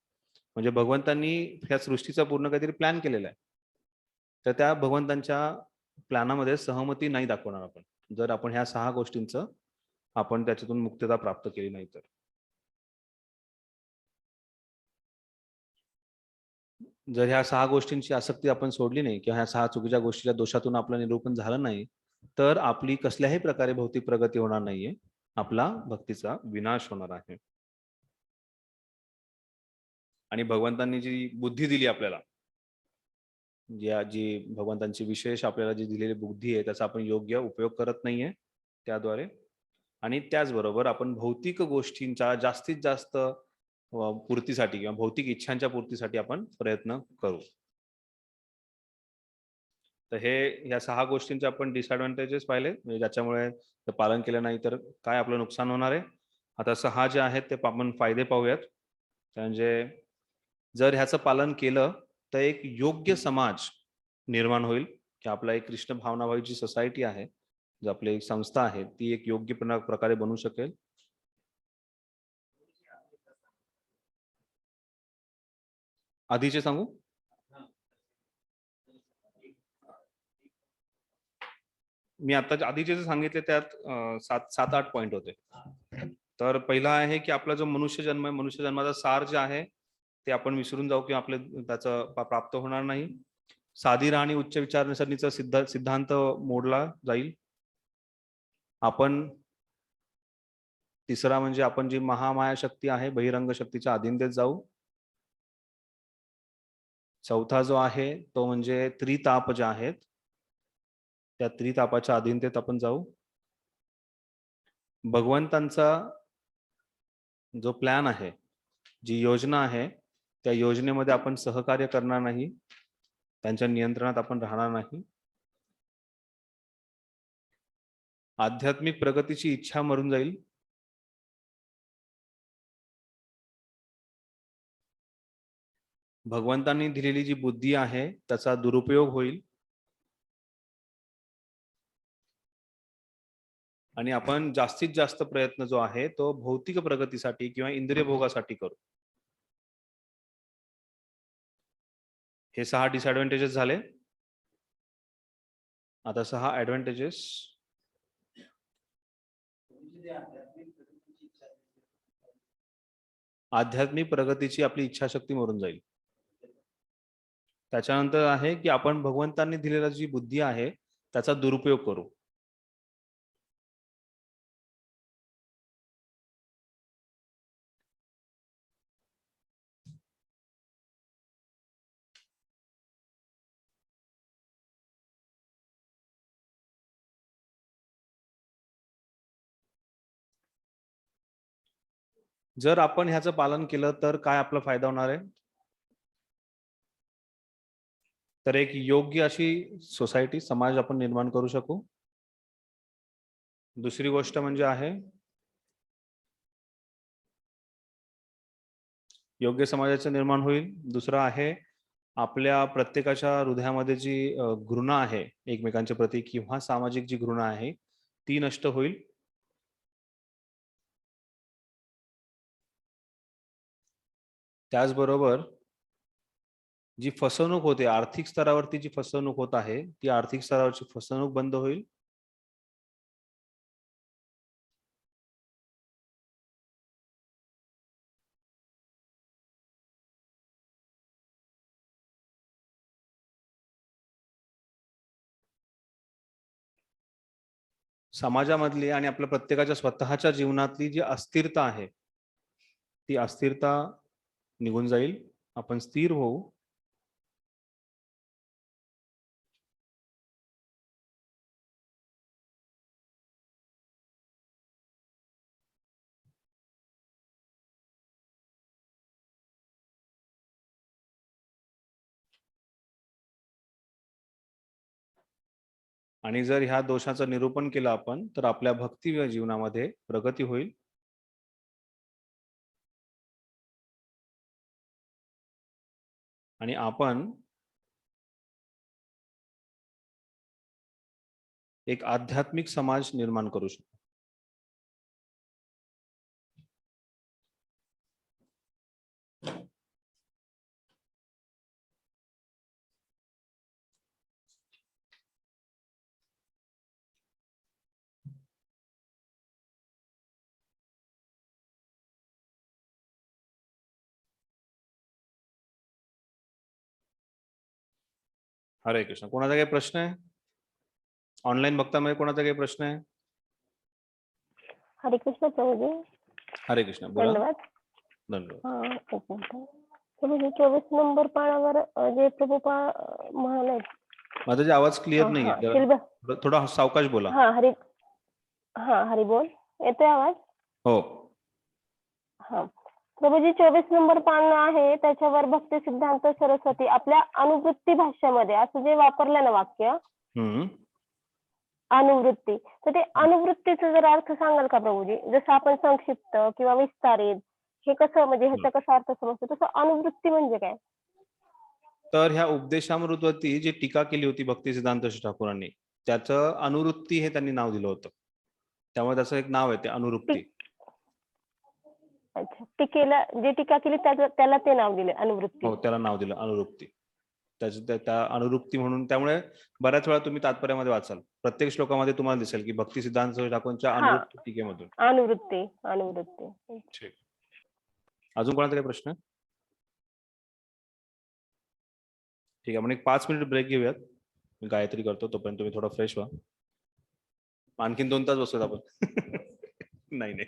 म्हणजे भगवंतांनी ह्या सृष्टीचा पूर्ण काहीतरी प्लॅन केलेला आहे. तर त्या भगवंतांच्या प्लॅनामध्ये सहमती नाही दाखवणार आपण, जर आपण ह्या 6 गोष्टींचं आपण त्याच्यातून मुक्तता प्राप्त केली नाही तर. जर ह्या 6 गोष्टींची आसक्ती आपण सोडली नाही किंवा ह्या 6 चुकीच्या गोष्टीच्या दोषातून आपलं निरूपण झालं नाही तर आपली कसल्याही प्रकारे भौतिक प्रगती होणार नाहीये, आपला भक्तीचा विनाश होणार आहे. आणि भगवंतांनी जी बुद्धी दिली आपल्याला, जी भगवंतांची विशेष आपल्याला जी दिलेली बुद्धी आहे त्याचा आपण योग्य उपयोग करत नाहीये त्याद्वारे. आणि त्याचबरोबर आपण भौतिक गोष्टींच्या जास्तीत जास्त पूर्तीसाठी किंवा भौतिक इच्छांच्या पूर्तीसाठी आपण प्रयत्न करू. तर हे ह्या 6 गोष्टींचे आपण डिसएडव्हान्टेजेस पाहिले, म्हणजे ज्याच्यामुळे पालन केलं नाही तर काय आपलं नुकसान होणार आहे. आता 6 जे आहेत ते आपण फायदे पाहूयात. म्हणजे जर ह्याचं पालन केलं तर एक योग्य समाज निर्माण होईल की आपला एक कृष्ण भावनाभावी जी सोसायटी आहे, जी आपली एक संस्था आहे ती एक योग्य प्रकारे बनू शकेल. आधीचे सांगू? मी आता आधीचे जे सांगितले त्यात 7-8 पॉइंट होते. तर पहिला आहे की आपला जो मनुष्य जन्म आहे, मनुष्य जन्माचा सार जे आहे ते आपण विसरून जाऊ किंवा आपले त्याचं प्राप्त होणार नाही. साधी राहणी उच्च विचारसरणीचा सिद्धांत मोडला जाईल. आपण तिसरा म्हणजे आपण जी महामाया शक्ती आहे बहिरंग शक्तीच्या अधीनतेत जाऊ. चौथा जो आहे तो म्हणजे त्रिताप जे आहेत त्या त्रितापाच्या अधीनतेत आपण जाऊ. भगवंतांचा जो प्लॅन आहे, जी योजना आहे, त्या योजनेमध्ये आपण सहकार्य करणार नाही, त्यांच्या नियंत्रणात आपण राहणार नाही. आध्यात्मिक प्रगतीची इच्छा मरून जाईल. भगवंतांनी दिलेली जी बुद्धी आहे त्याचा दुरुपयोग होईल आणि आपण जास्तीत जास्त प्रयत्न जो आहे तो भौतिक प्रगतीसाठी किंवा इंद्रिय भोगासाठी करू. हे 6 डिसएडव्हान्टेजेस झाले. आता 6 ऍडव्हान्टेजेस. आध्यात्मिक प्रगतीची आपली इच्छाशक्ती मरून जाईल. त्याच्यानंतर आहे की आपण भगवंतांनी दिलेला जी बुद्धी आहे त्याचा दुरुपयोग करू. जर आपण ह्याचं पालन केलं तर काय आपला फायदा होणार आहे? तर एक योग्य अशी सोसायटी, समाज आपण निर्माण करू शकू. दुसरी गोष्ट म्हणजे आहे योग्य समाजाचं निर्माण होईल. दुसरं आहे आपल्या प्रत्येकाच्या हृदयामध्ये जी घृणा आहे एकमेकांच्या प्रती किंवा सामाजिक जी घृणा आहे ती नष्ट होईल. त्याचबरोबर जी फसवणूक होते आर्थिक स्तरावरती जी फसवणूक होत आहे ती आर्थिक स्तरावरची फसवणूक बंद होईल. समाजामधली आणि आपल्या प्रत्येकाच्या स्वतःच्या जीवनातली जी अस्थिरता आहे ती अस्थिरता निघून जाईल. आपण स्थिर होऊ. आणि जर ह्या दोषाचं निरूपण केलं आपण तर आपल्या भक्ती जीवनामध्ये प्रगती होईल. आणि आपण एक आध्यात्मिक समाज निर्माण करू शकतो. हरे कृष्ण. कोणाचा काही प्रश्न आहे? ऑनलाईन बघतामध्ये कोणाचा काही प्रश्न आहे? हरे कृष्ण प्रभुजी. हरे कृष्ण. बोला. धन्यवाद. धन्यवाद. एक मिनिट. प्रभुजी 24 नंबर पानावर जे प्रभुपा म्हणाले. माझा जे आवाज क्लिअर नाही आहे, थोडा सावकाश बोला. हरी बोल. येतोय आवाज? हो. हा प्रभुजी 24 नंबर पान आहे त्याच्यावर भक्ती सिद्धांत सरस्वती आपल्या अनुवृत्ती भाष्यामध्ये असं जे वापरलं ना वाक्य अनुवृत्ती, तर ते अनुवृत्तीचा जर अर्थ सांगाल का प्रभुजी? जसं आपण संक्षिप्त किंवा विस्तारित हे कसं म्हणजे ह्याचा कसा अर्थ समजतो तसं अनुवृत्ती म्हणजे काय? तर ह्या उपदेशामृतवरती जी टीका केली होती भक्ती सिद्धांत ठाकूरांनी त्याचं अनुवृत्ती हे त्यांनी नाव दिलं होतं. त्यामुळे त्याचं एक नाव आहे ते अनुवृत्ती. अच्छा. टीकेला जे टीका केली त्याला ते नाव दिले अनुवृत्ती. हो त्याला नाव दिलं अनुवृत्ती. त्या अनुरूक्ती म्हणून. त्यामुळे बऱ्याच वेळा तुम्ही तात्पर्यामध्ये वाचाल, प्रत्येक श्लोकामध्ये तुम्हाला दिसेल की भक्ती सिद्धांत ठाकूरच्या हा. अनुरूक्ती टीकेमधून. अनुवृत्ती. ठीक. अजून कोणाचा काही प्रश्न? ठीक आहे, आपण एक 5 मिनिट ब्रेक घेऊयात. मी गायत्री करतो, तोपर्यंत तुम्ही थोडा फ्रेश व्हा. आणखीन 2 तास बसूयात आपण. नाही.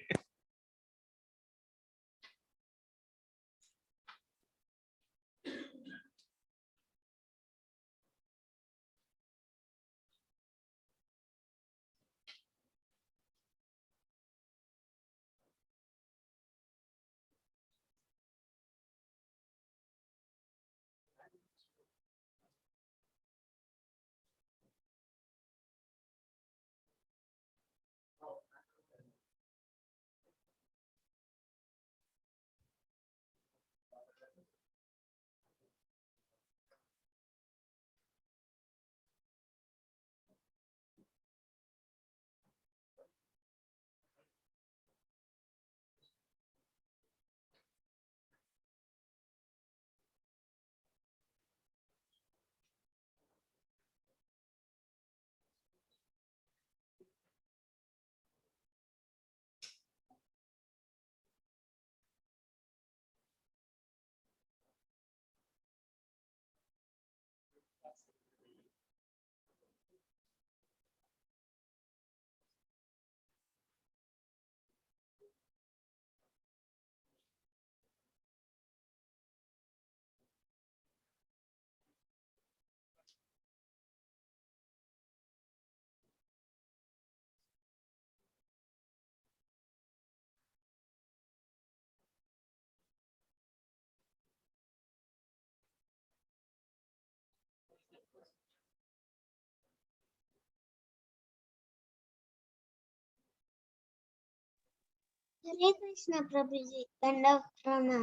हरे कृष्ण प्रभुजी, दंडवत प्रणाम.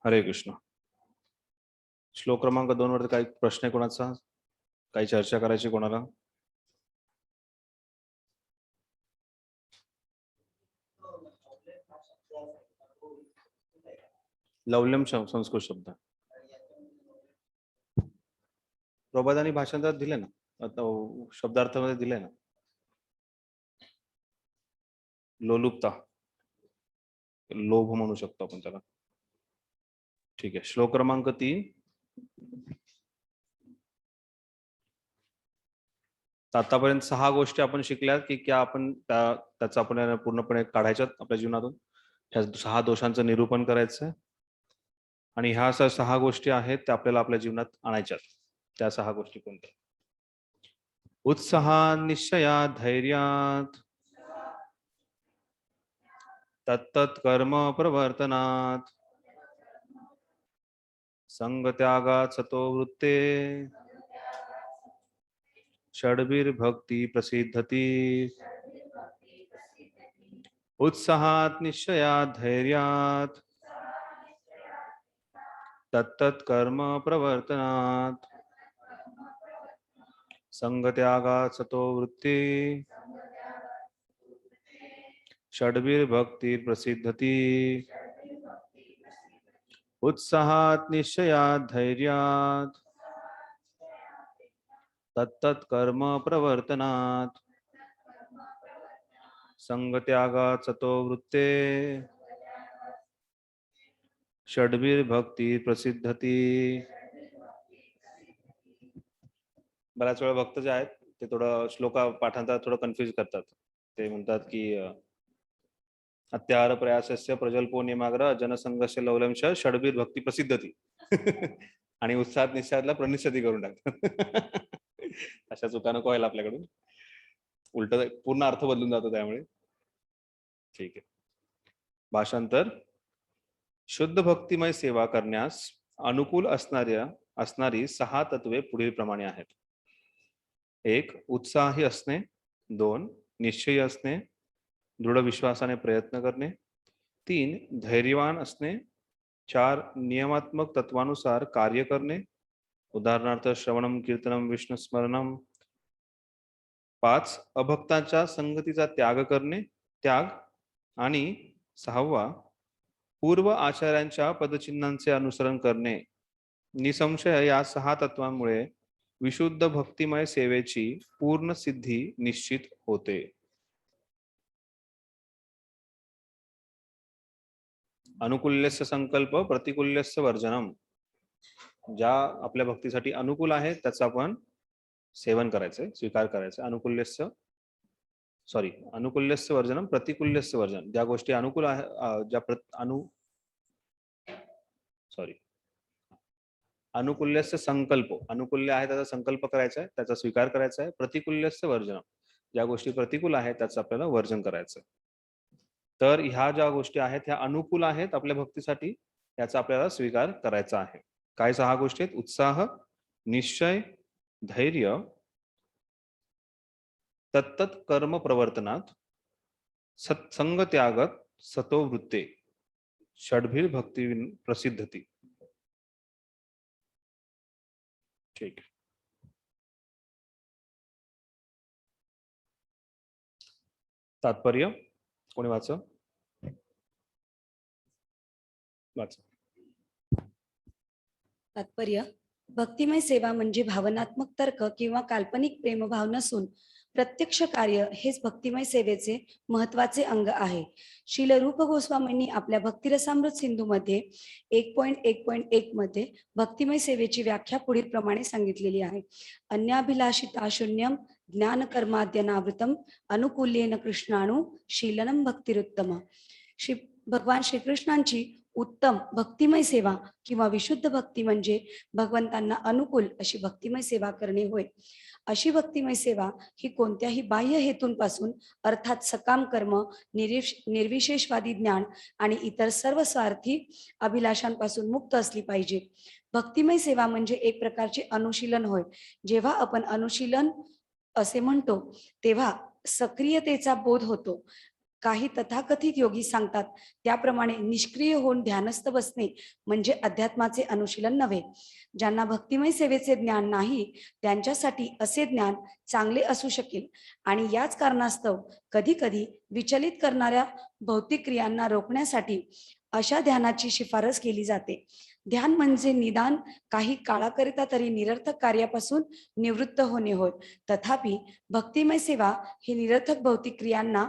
हरे कृष्ण. श्लोक क्रमांक 2 वरती काही प्रश्न आहे कोणाचा? काही चर्चा करायची कोणाला? लवल्यम संस्कृत शब्द प्रबोधानी भाषांतरात दिले ना, आता शब्दार्थामध्ये दिले ना. लोलुपता, लोभ म्हणू शकतो आपण त्याला. ठीक आहे. श्लोक क्रमांक 3. आतापर्यंत 6 गोष्टी आपण शिकल्यात की क्या आपण त्याचा आपण पूर्णपणे काढायच्यात आपल्या जीवनातून. ह्या 6 दोषांचं निरूपण करायचं आणि ह्या 6 गोष्टी आहेत त्या आपल्याला आपल्या जीवनात आणायच्यात. त्या 6 गोष्टी कोणत्या? उत्साहात, निश्चयात, धैर्यात, तत्तत् कर्म प्रवर्तनात, संगत्यागात, सतो वृत्ते, षड्भिर्भक्ती प्रसिद्धती. उत्साहात, निश्चयात, धैर्यात, तत्तत् कर्म प्रवर्तनात, संगत्यागात, सतो वृत्ति, षड्भिर्भक्ति प्रसिद्धति. उत्साहात, निश्चयात, धैर्यात, तत्तत् कर्म प्रवर्तनात, संगत्यागात, सतो वृत्ते, षड्भिर्भक्ति प्रसिद्धति. बऱ्याच वेळा भक्त जे आहेत ते थोडं श्लोका पाठांतर थोडं कन्फ्युज करतात. ते म्हणतात की अत्याहार प्रयासस्य प्रजल्पो नियमाग्रह जनसंघस्य लवलंश षड्भिर भक्ती प्रसिद्धती. आणि उत्साहात निश्चयातला प्रनिश्चिती करून टाकतात. अशा चुका नको व्हायला आपल्याकडून. उलट पूर्ण अर्थ बदलून जातो त्यामुळे. ठीक आहे. भाषांतर. शुद्ध भक्तिमय सेवा करण्यास अनुकूल असणारी 6 तत्वे पुढील प्रमाणे आहेत. 1. उत्साही असणे. 2. निश्चयी असणे, दृढ विश्वासाने प्रयत्न करणे. 3. धैर्यवान असणे. 4. नियमात्मक तत्वानुसार कार्य करणे, उदाहरणार्थ श्रवणम, कीर्तनम, विष्णू स्मरणम. 5. अभक्तांच्या संगतीचा त्याग. आणि 6. पूर्व आचार्यांच्या पदचिन्हांचे अनुसरण करणे. निसंशय या 6 तत्वांमुळे विशुद्ध भक्तिमय सेवेची पूर्ण सिद्धी निश्चित होते. अनुकूल्यस्य संकल्प, प्रतिकूल्यस्य वर्जनम. ज्या आपल्या भक्तीसाठी अनुकूल आहे त्याचं आपण सेवन करायचंय, स्वीकार करायचं. अनुकूल्यस्य वर्जनम, प्रतिकूल्यस्य वर्जन. ज्या गोष्टी अनुकूल आहे, अनुकूल्यस्य संकल्प, अनुकूल्य आहे त्याचा संकल्प करायचा आहे, त्याचा स्वीकार करायचा आहे. प्रतिकूल्यस्य वर्जन, ज्या गोष्टी प्रतिकूल आहेत त्याचं आपल्याला वर्जन करायचं. तर ह्या ज्या गोष्टी आहेत ह्या अनुकूल आहेत आपल्या भक्तीसाठी, याचा आपल्याला स्वीकार करायचा आहे. काय 6 गोष्टी आहेत? उत्साह, निश्चय, धैर्य, तत्तत् कर्म प्रवर्तनात, सत्संग त्यागत, सतो वृत्ते, षड्भिर भक्ती प्रसिद्धती. ठीक. तात्पर्य कोणी वाच. तात्पर्य. भक्तिमय सेवा म्हणजे भावनात्मक तर्क किंवा काल्पनिक प्रेमभाव नसून प्रत्यक्ष कार्य हेच भक्तिमय सेवेचे महत्वाचे अंग आहे. श्रील रूप गोस्वामींनी आपल्या भक्तिरसामृत सिंधूमध्ये 1.1.1 मध्ये भक्तिमय सेवेची व्याख्या पुढील प्रमाणे सांगितलेली आहे. अन्याभिलाषिता शून्यम ज्ञान कर्माद्यनावृतम अनुकूल्येन कृष्णाणु शीलनम भक्तिरुत्तम. भगवान श्रीकृष्णांची उत्तम भक्तिमय सेवा किंवा विशुद्ध भक्ती म्हणजे भगवंतांना अनुकूल अशी भक्तिमय सेवा करणे होय. अशी भक्तिमय सेवा ही कोणत्याही बाह्य हेतूंपासून अर्थात सकाम कर्म, निर्विशेषवादी ज्ञान आणि इतर सर्व स्वार्थी अभिलाषांपासून मुक्त असली पाहिजे. भक्तिमय सेवा म्हणजे एक प्रकारचे अनुशीलन होय. जेव्हा आपण अनुशीलन असे म्हणतो तेव्हा सक्रियतेचा बोध होतो. काही तथाकथित योगी सांगतात त्याप्रमाणे निष्क्रिय होऊन ध्यानस्थ बसणे म्हणजे अध्यात्माचे अनुशीलन नव्हे. ज्यांना भक्तिमय सेवेचे ज्ञान नाही त्यांच्यासाठी असे ज्ञान चांगले असू शकेल आणि याच कारणास्तव कधी कधी विचलित करणाऱ्या भौतिक क्रियांना रोखण्यासाठी अशा ध्यानाची शिफारस केली जाते. ध्यान म्हणजे निदान काही काळाकरिता तरी निरर्थक कार्यापासून निवृत्त होणे होय. तथापि भक्तिमय सेवा ही निरर्थक भौतिक क्रियांना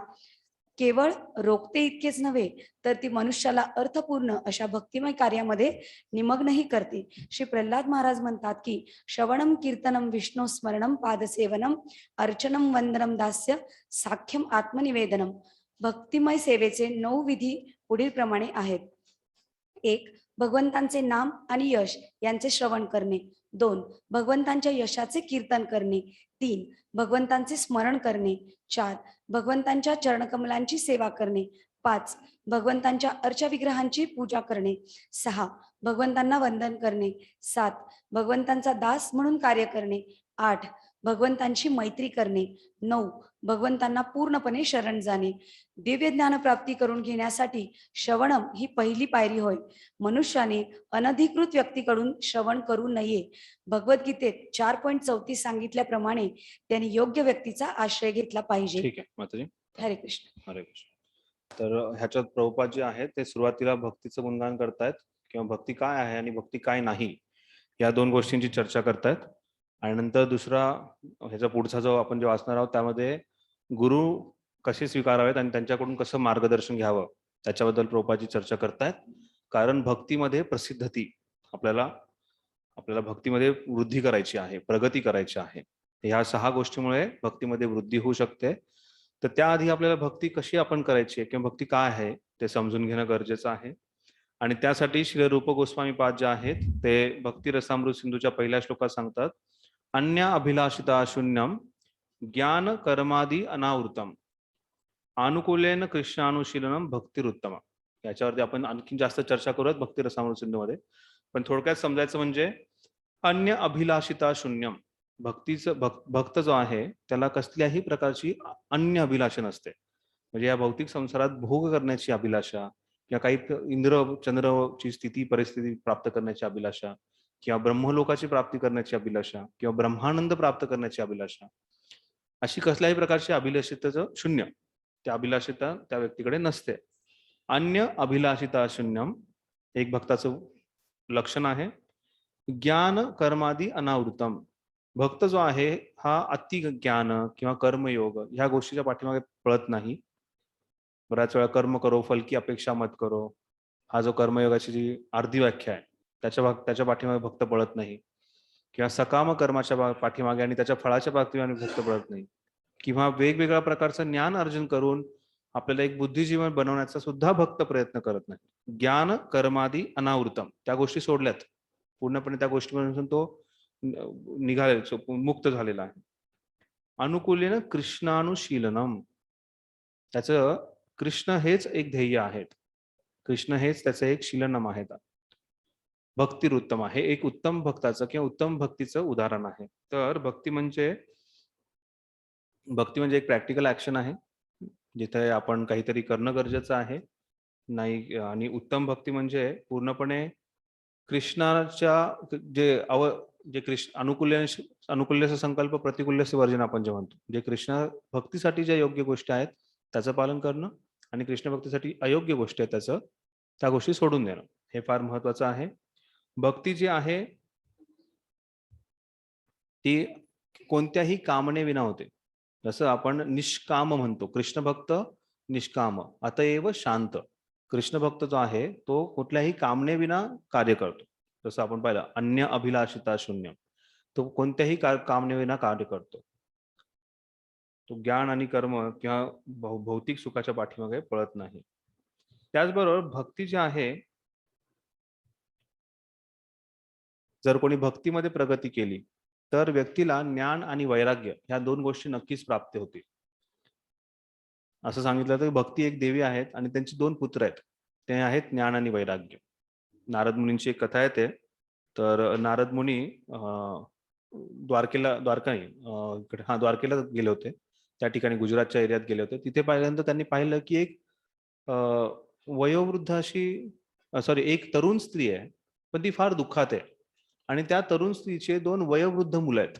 केवळ रोखते इतकेच नव्हे तर ती मनुष्याला अर्थपूर्ण अशा भक्तिमय कार्यामध्ये निमग्नही करते. श्री प्रल्हाद महाराज म्हणतात की श्रवणम कीर्तनम विष्णू स्मरणम पादसेवनम अर्चनम वंदनम दास्य साख्यम आत्मनिवेदनम. भक्तिमय सेवेचे 9 विधी पुढील प्रमाणे आहेत. 1. भगवंतांचे नाम आणि यश यांचे श्रवण करणे. 2. भगवंतांच्या यशाचे कीर्तन करणे. 3. भगवंतांचे स्मरण करणे. 4. भगवंतांच्या चरणकमलांची सेवा करणे. 5. भगवंतांच्या अर्चविग्रहांची पूजा करणे. 6. भगवंतांना वंदन करणे. 7. भगवंतांचा दास म्हणून कार्य करणे. 8. भगवंतांची मैत्री करणे. 9. भगवंतांना पूर्णपणे शरण जाणे. दिव्य ज्ञान प्राप्ती करून घेण्यासाठी श्रवणम ही पहिली पायरी होय. मनुष्याने अनधिकृत व्यक्तीकडून श्रवण करू नये. भगवद्गीतेत 4.34 सांगितल्याप्रमाणे त्यांनी योग्य व्यक्तीचा आश्रय घेतला पाहिजे. ठीक आहे माताजी. हरे कृष्ण. हरे कृष्ण. तर ह्याच्यात प्रभुपाद जे आहेत ते सुरुवातीला भक्तीचं गुणगान करतायत किंवा भक्ती काय आहे आणि भक्ती काय नाही या 2 गोष्टींची चर्चा करतायत. आणि नंतर दुसरा ह्याचा पुढचा जो आपण जे वाचणार आहोत त्यामध्ये गुरु कसे स्वीकारावेत आणि त्यांच्याकडून कसं मार्गदर्शन घ्यावं त्याच्याबद्दल प्रभुपादजी चर्चा करतायत. कारण भक्तीमध्ये प्रसिद्धती आपल्याला भक्तीमध्ये वृद्धी करायची आहे, प्रगती करायची आहे. ह्या 6 गोष्टीमुळे भक्तीमध्ये वृद्धी होऊ शकते. तर त्याआधी आपल्याला भक्ती कशी आपण करायची आहे किंवा भक्ती काय आहे ते समजून घेणं गरजेचं आहे. आणि त्यासाठी श्री रूप गोस्वामी पाद जे आहेत ते भक्ती रसामृत सिंधूच्या पहिल्या श्लोकात सांगतात, अन्य अभिलाषिता शून्यम ज्ञान कर्मादि अनावृतम अनुकूलेन कृष्णानुशीलनम भक्तिरुत्तम. याच्यावरती आपण आणखी जास्त चर्चा करूयात भक्ती रसामृत सिंधूमध्ये. पण थोडक्यात समजायचं म्हणजे अन्य अभिलाषिता शून्यम. भक्त जो आहे त्याला कसल्याही प्रकारची अन्य अभिलाषा नसते. म्हणजे या भौतिक संसारात भोग करण्याची अभिलाषा किंवा काही इंद्र चंद्रची स्थिती परिस्थिती प्राप्त करण्याची अभिलाषा किंवा ब्रह्मलोकाची प्राप्ती करण्याची अभिलाषा किंवा ब्रह्मानंद प्राप्त करण्याची अभिलाषा अशी कसल्याही प्रकारची अभिलाषिताचं शून्य त्या अभिलाषिता त्या व्यक्तीकडे नसते. अन्य अभिलाषिता शून्यम एक भक्ताचं लक्षण आहे. ज्ञान कर्मादि अनावृतम. भक्त जो आहे हा अति ज्ञान किंवा कर्मयोग ह्या गोष्टीच्या पाठीमागे पळत नाही. बऱ्याच वेळा कर्म करो फल की अपेक्षा मत करो हा जो कर्मयोगाची जी अर्धी व्याख्या आहे त्याच्या पाठीमागे भक्त पळत नाही. किंवा सकाम कर्माच्या पाठीमागे आणि त्याच्या फळाच्या पाठीमागे भक्त पळत नाही. किंवा वेगवेगळ्या प्रकारचं ज्ञान अर्जन करून आपल्याला एक बुद्धिजीवन बनवण्याचा सुद्धा भक्त प्रयत्न करत नाही. ज्ञान कर्मादि अनावृतम त्या गोष्टी सोडल्यात पूर्णपणे. त्या गोष्टीपासून तो निघाले मुक्त झालेला आहे. अनुकूलेन कृष्णानुशीलनम. त्याचं कृष्ण हेच एक ध्येय आहेत. कृष्ण हेच त्याचं एक शीलनम आहे. भक्तिरुत्तम आहे एक उत्तम भक्ताचं किंवा उत्तम भक्तीचं उदाहरण आहे. तर भक्ती म्हणजे एक प्रॅक्टिकल ऍक्शन आहे जिथे आपण काहीतरी करणं गरजेचं आहे नाही. आणि उत्तम भक्ती म्हणजे पूर्णपणे कृष्णाच्या जे कृष्ण अनुकूल्यचा संकल्प प्रतिकूल्यचे वर्जन आपण जे म्हणतो. जे कृष्ण भक्तीसाठी ज्या योग्य गोष्टी आहेत त्याचं पालन करणं आणि कृष्ण भक्तीसाठी अयोग्य गोष्टी आहेत त्या गोष्टी सोडून देणं हे फार महत्वाचं आहे. भक्ती जी आहे ती कोणत्याही कामने विना होते. जसं आपण निष्काम म्हणतो. कृष्ण भक्त निष्काम अतएव शांत. कृष्ण भक्त जो आहे तो कुठल्याही कामने विना कार्य करतो. जसं आपण पाहिलं अन्य अभिलाषिता शून्य. तो कोणत्याही कामने विना कार्य करतो. तो ज्ञान आणि कर्म किंवा भौतिक सुखाच्या पाठीमागे पळत नाही. त्याचबरोबर भक्ती जी आहे जर कोणी भक्तीमध्ये प्रगती केली तर व्यक्तीला ज्ञान आणि वैराग्य ह्या 2 गोष्टी नक्कीच प्राप्त होतील. असं सांगितलं तर भक्ती एक देवी आहेत आणि त्यांची 2 पुत्र आहेत. ते आहेत ज्ञान आणि वैराग्य. नारद मुनींची एक कथा येते. तर नारद मुनी द्वारकेला गेले होते. त्या ठिकाणी गुजरातच्या एरियात गेले होते. तिथे पाहिल्यानंतर त्यांनी पाहिलं की एक वयोवृद्ध अशी एक तरुण स्त्री आहे, पण ती फार दुःखात आहे आणि त्या तरुण स्त्रीचे 2 वयोवृद्ध मुलं आहेत.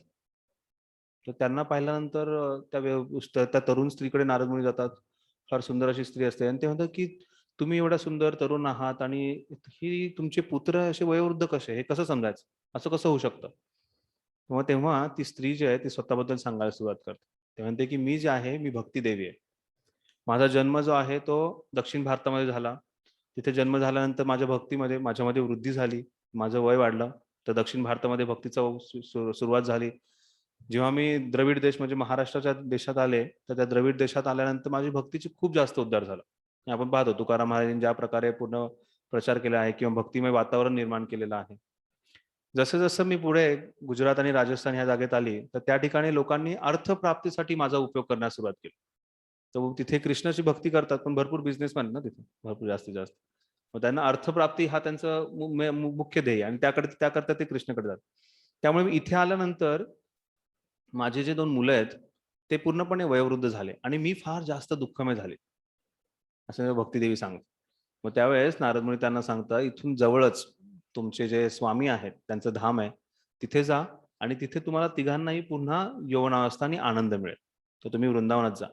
तर त्यांना पाहिल्यानंतर त्या तरुण स्त्रीकडे नारद मुनी जातात. फार सुंदर अशी स्त्री असते आणि ते म्हणतात की तुम्ही एवढ्या सुंदर तरुण आहात आणि ही तुमचे पुत्र असे वयोवृद्ध कसे, हे कसं समजायचं, असं कसं होऊ शकतं? मग तेव्हा ती स्त्री जी आहे ती स्वतःबद्दल सांगायला सुरुवात करते. ते म्हणते की मी जे आहे मी भक्ती देवी आहे. माझा जन्म जो आहे तो दक्षिण भारतामध्ये झाला. तिथे जन्म झाल्यानंतर माझ्या भक्तीमध्ये माझ्यामध्ये वृद्धी झाली. माझं वय वाढलं तर दक्षिण भारतामध्ये भक्तीचा सुरुवात झाली. जेव्हा मी द्रविड देश म्हणजे महाराष्ट्राच्या देशात आले तर त्या द्रविड देशात आल्यानंतर माझी भक्तीची खूप जास्त उद्धार झाला. आणि आपण पाहतो तुकाराम महाराजांनी ज्या प्रकारे पूर्ण प्रचार केला आहे किंवा भक्तिमय वातावरण निर्माण केलेलं आहे. जसं जसं मी पुढे गुजरात आणि राजस्थान ह्या जागेत आली तर त्या ठिकाणी लोकांनी अर्थप्राप्तीसाठी माझा उपयोग करण्यास सुरुवात केली. तर तिथे कृष्णाची भक्ती करतात पण भरपूर बिझनेसमॅन ना तिथे भरपूर जास्तीत जास्त. मग त्यांना अर्थप्राप्ती हा त्यांचं मुख्य ध्येय आणि त्याकरता ते कृष्णाकडे जातात. त्यामुळे मी इथे आल्यानंतर माझे जे 2 मुलं आहेत ते पूर्णपणे वयोवृद्ध झाले आणि मी फार जास्त दुःखमय झाले, असं भक्तिदेवी सांगते. मग त्यावेळेस नारद मुनी त्यांना सांगतात इथून जवळच तुमचे जे स्वामी आहेत त्यांचं धाम आहे, तिथे जा आणि तिथे तुम्हाला तिघांनाही पुन्हा यौवनावस्था आणि आनंद मिळेल. तर तुम्ही वृंदावनात जा.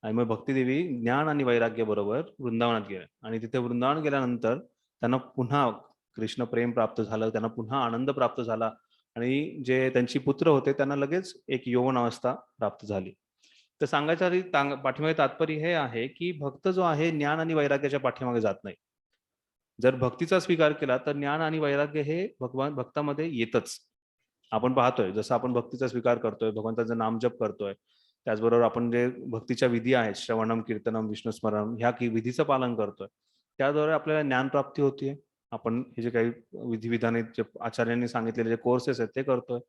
आणि मग भक्तिदेवी ज्ञान आणि वैराग्य बरोबर वृंदावनात गेले आणि तिथे वृंदावन गेल्यानंतर त्यांना पुन्हा कृष्ण प्रेम प्राप्त झालं, त्यांना पुन्हा आनंद प्राप्त झाला आणि जे त्यांची पुत्र होते त्यांना लगेच एक यौवन अवस्था प्राप्त झाली. तर सांगायचं पाठीमागे तात्पर्य हे आहे की भक्त जो आहे ज्ञान आणि वैराग्याच्या पाठीमागे जात नाही. जर भक्तीचा स्वीकार केला तर ज्ञान आणि वैराग्य हे भक्तामध्ये येतच. आपण पाहतोय जसं आपण भक्तीचा स्वीकार करतोय, भगवंताचं नामजप करतोय, त्याचबरोबर आपण जे भक्तीच्या विधी आहेत श्रवणम कीर्तनम विष्णुस्मरणम ह्या विधीचं पालन करतोय, त्याद्वारे आपल्याला ज्ञानप्राप्ती होतीये. आपण हे जे काही विधिविधाने जे आचार्यांनी सांगितलेले जे कोर्सेस आहेत ते करतोय,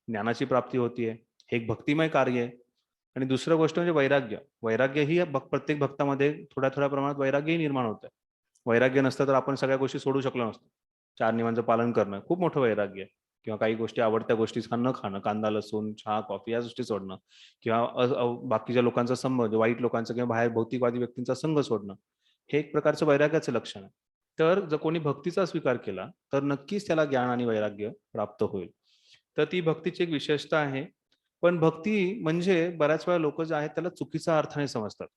ज्ञानाची प्राप्ती होतीये. हे एक भक्तिमय कार्य आहे. आणि दुसरं गोष्ट म्हणजे वैराग्य. वैराग्य ही प्रत्येक भक्तामध्ये थोड्या थोड्या प्रमाणात वैराग्यही निर्माण होतं. वैराग्य नसतं तर आपण सगळ्या गोष्टी सोडू शकलो नसतो. 4 नियमांचं पालन करणं खूप मोठं वैराग्य आहे. किंवा काही गोष्टी आवडत्या गोष्टी न खाणं, कांदा लसूण चहा कॉफी या गोष्टी सोडणं किंवा बाकीच्या लोकांचा संबंध, वाईट लोकांचा किंवा बाहेर भौतिकवादी व्यक्तींचा संघ सोडणं, हे एक प्रकारचं वैराग्याचं लक्षण आहे. तर जर कोणी भक्तीचा स्वीकार केला तर नक्कीच त्याला ज्ञान आणि वैराग्य प्राप्त होईल. तर ती भक्तीची एक विशेषता आहे. पण भक्ती म्हणजे बऱ्याच वेळा लोक जे आहेत त्याला चुकीच्या अर्थाने समजतात.